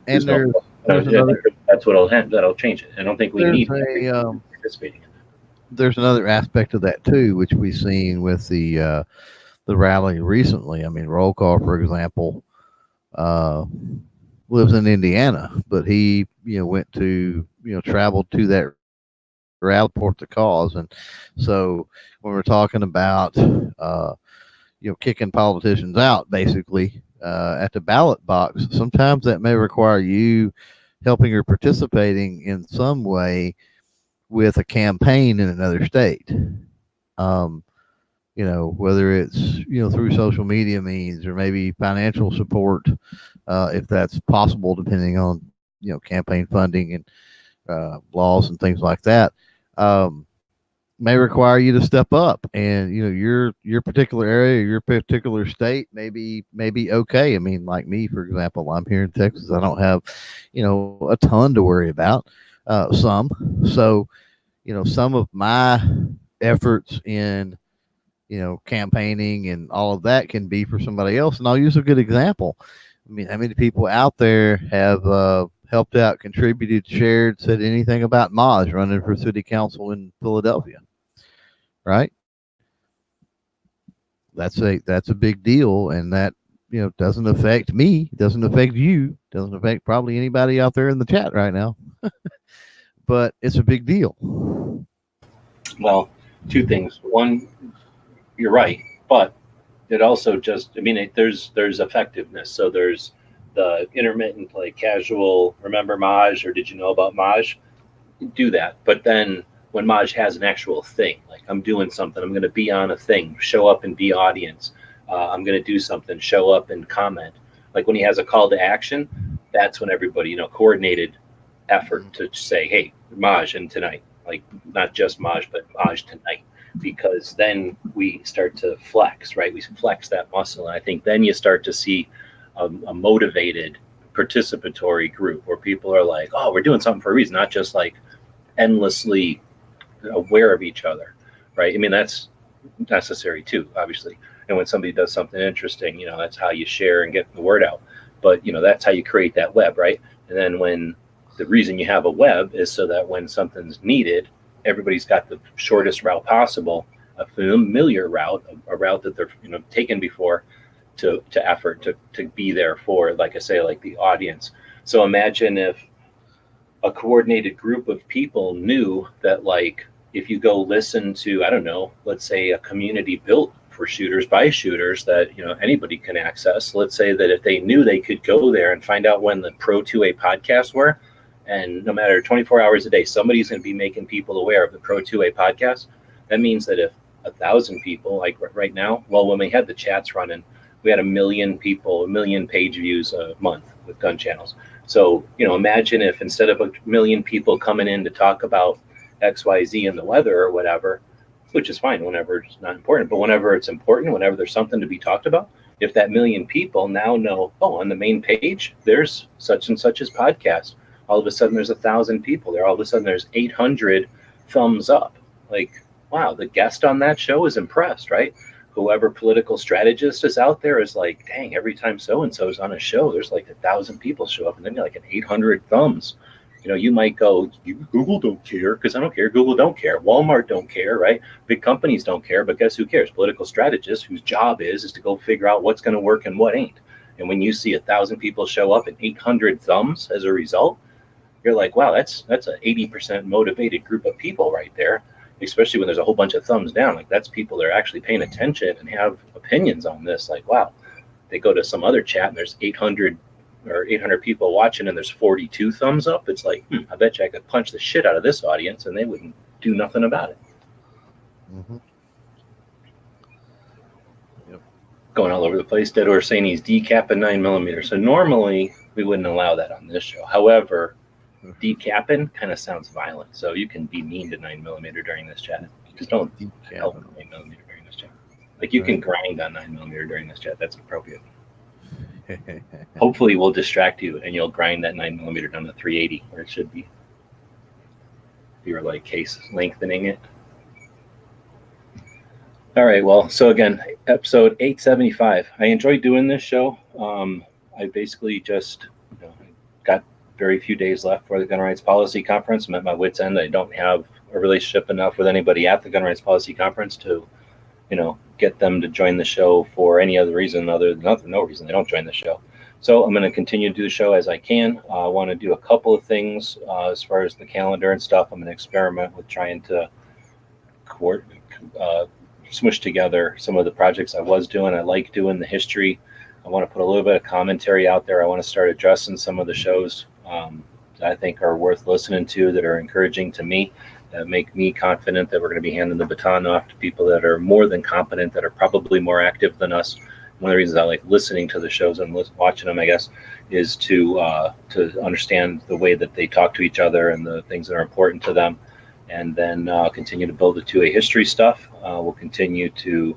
And that's that'll change it. I don't think we need participating in that. There's another aspect of that too, which we've seen with the rally recently. I mean, Roll Call, for example, lives in Indiana, but he went to traveled to that rally, support the cause. And so when we're talking about kicking politicians out basically at the ballot box, sometimes that may require you helping or participating in some way with a campaign in another state. Whether it's through social media means or maybe financial support, if that's possible, depending on campaign funding and laws and things like that, may require you to step up. And your particular area, your particular state may be okay. I mean, like me, for example, I'm here in Texas. I don't have a ton to worry about. Some of my efforts in campaigning and all of that can be for somebody else. And I'll use a good example. I mean, how many people out there have helped out, contributed, shared, said anything about Maj running for city council in Philadelphia? Right? That's a big deal, and that doesn't affect me, doesn't affect you, doesn't affect probably anybody out there in the chat right now. But it's a big deal. Well, two things. One, you're right, but it also there's effectiveness. So there's the intermittent, like casual, remember Maj, or did you know about Maj? Do that. But then when Maj has an actual thing, like I'm doing something, I'm going to be on a thing, show up and be audience. I'm going to do something, show up and comment. Like when he has a call to action, that's when everybody, coordinated effort to say, hey, Maj and tonight, like not just Maj, but Maj tonight, because then we start to flex, right? We flex that muscle. And I think then you start to see a motivated participatory group where people are like, oh, we're doing something for a reason, not just like endlessly aware of each other, right? I mean, that's necessary too, obviously. And when somebody does something interesting, that's how you share and get the word out. But, that's how you create that web, right? And then when the reason you have a web is so that when something's needed, everybody's got the shortest route possible, a familiar route, a route that they're, taken before to effort to be there for, like I say, like the audience. So imagine if a coordinated group of people knew that, like, if you go listen to, I don't know, let's say a community built for shooters by shooters that, anybody can access. Let's say that if they knew they could go there and find out when the Pro 2A podcasts were, and no matter 24 hours a day, somebody's going to be making people aware of the Pro 2A podcast. That means that if 1,000 people, like right now, well, when we had the chats running, we had 1 million people, 1 million page views a month with gun channels. So, imagine if instead of 1 million people coming in to talk about XYZ and the weather or whatever, which is fine whenever it's not important, but whenever it's important, whenever there's something to be talked about, if that 1 million people now know, oh, on the main page, there's such and such's podcast. All of a sudden there's 1,000 people there. All of a sudden there's 800 thumbs up. Like, wow, the guest on that show is impressed, right? Whoever political strategist is out there is like, dang, every time so-and-so is on a show, there's like 1,000 people show up, and then you're like an 800 thumbs. You might go, Google don't care, because I don't care. Google don't care. Walmart don't care, right? Big companies don't care, but guess who cares? Political strategists whose job is to go figure out what's going to work and what ain't. And when you see 1,000 people show up and 800 thumbs as a result, you're like, wow, that's an 80% motivated group of people right there. Especially when there's a whole bunch of thumbs down. Like, that's people that are actually paying attention and have opinions on this. Like, wow, they go to some other chat and there's 800 people watching and there's 42 thumbs up. It's like, I bet you I could punch the shit out of this audience and they wouldn't do nothing about it. Mm-hmm. Yep. Going all over the place. Dead Horse saying he's decapping 9mm. So normally we wouldn't allow that on this show. However, decapping kind of sounds violent, so you can be mean to 9mm during this chat. Just don't help 9mm during this chat. Like, you can grind on 9mm during this chat. That's appropriate. Hopefully we'll distract you and you'll grind that 9mm down to 380 where it should be. If you were like case lengthening it. All right, well, so again, episode 875. I enjoy doing this show. I basically just got very few days left for the Gun Rights Policy Conference. I'm at my wit's end. I don't have a relationship enough with anybody at the Gun Rights Policy Conference to, get them to join the show for any other reason other than no reason they don't join the show. So I'm going to continue to do the show as I can. I want to do a couple of things as far as the calendar and stuff. I'm going to experiment with trying to smush together some of the projects I was doing. I like doing the history. I want to put a little bit of commentary out there. I want to start addressing some of the shows that I think are worth listening to, that are encouraging to me, that make me confident that we're going to be handing the baton off to people that are more than competent, that are probably more active than us. One of the reasons I like listening to the shows and watching them, I guess, is to understand the way that they talk to each other and the things that are important to them, and then continue to build the 2A history stuff. We'll continue to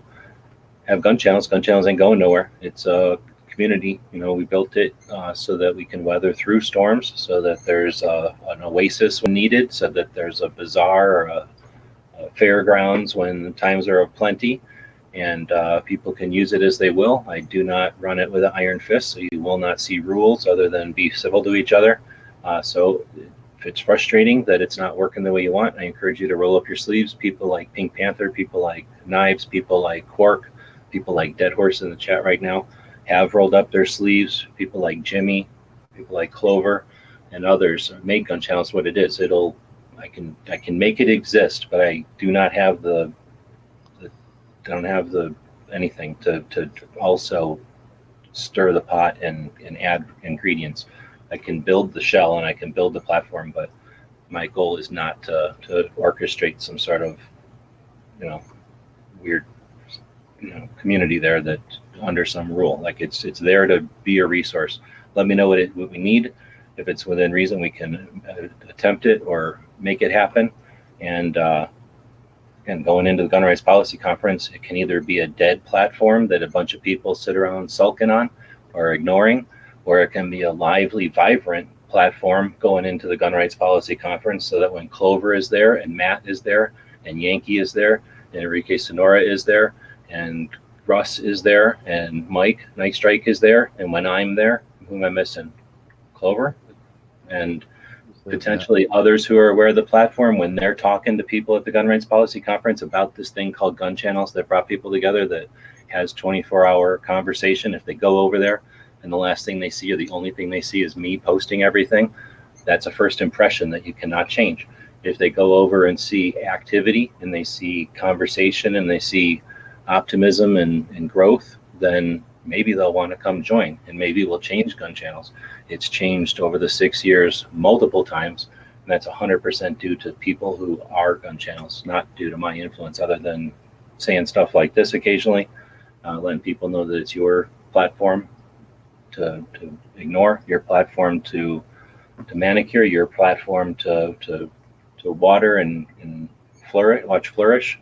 have gun channels. Gun channels ain't going nowhere. It's a community. We built it so that we can weather through storms, so that there's an oasis when needed, so that there's a bazaar or a fairgrounds when times are of plenty, and people can use it as they will. I do not run it with an iron fist, so you will not see rules other than be civil to each other. So if it's frustrating that it's not working the way you want, I encourage you to roll up your sleeves. People like Pink Panther, people like Knives, people like Quark, people like Dead Horse in the chat right now have rolled up their sleeves. People like Jimmy, people like Clover, and others make gun channels what it is. I can make it exist, but I do not have anything to also stir the pot and add ingredients. I can build the shell and I can build the platform, but my goal is not to orchestrate some sort of weird community there that under some rule. Like, it's there to be a resource. Let me know what we need. If it's within reason, we can attempt it or make it happen. And again, going into the Gun Rights Policy Conference, it can either be a dead platform that a bunch of people sit around sulking on or ignoring, or it can be a lively, vibrant platform going into the Gun Rights Policy Conference, so that when Clover is there and Matt is there and Yankee is there and Enrique Sonora is there, and Russ is there, and Mike Night Strike is there, and when I'm there, who am I missing? Clover, and potentially others who are aware of the platform when they're talking to people at the Gun Rights Policy Conference about this thing called Gun Channels that brought people together, that has 24-hour conversation. If they go over there and the last thing they see or the only thing they see is me posting everything, that's a first impression that you cannot change. If they go over and see activity and they see conversation and they see optimism and growth, then maybe they'll want to come join, and maybe we'll change Gun Channels. It's changed over the 6 years multiple times, and that's 100% due to people who are Gun Channels, not due to my influence, other than saying stuff like this occasionally, letting people know that it's your platform to ignore, your platform to manicure, your platform to water and flourish,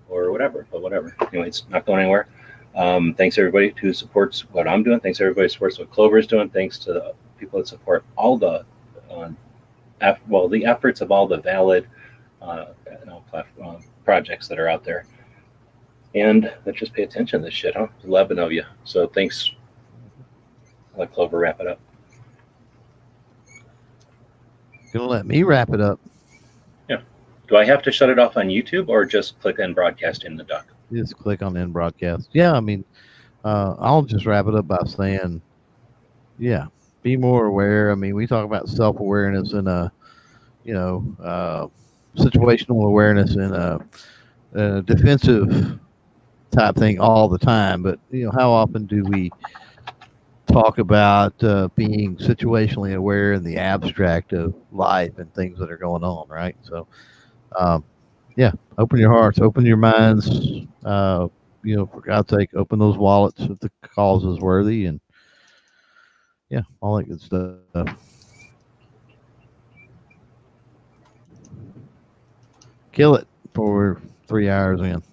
or whatever. But whatever. Anyway, it's not going anywhere. Thanks everybody who supports what I'm doing. Thanks everybody who supports what Clover is doing. Thanks to the people that support all the the efforts of all the valid projects that are out there. And let's just pay attention to this shit, huh? 11 of you. So thanks. I'll let Clover wrap it up. Gonna let me wrap it up. Yeah. Do I have to shut it off on YouTube or just click end broadcast in the dock? Just click on end broadcast. Yeah, I mean, I'll just wrap it up by saying, yeah, be more aware. I mean, we talk about self-awareness and situational awareness and a defensive type thing all the time. But how often do we talk about being situationally aware in the abstract of life and things that are going on, right? So, yeah, open your hearts, open your minds. For God's sake, open those wallets if the cause is worthy, and yeah, all that good stuff. Kill it for 3 hours in.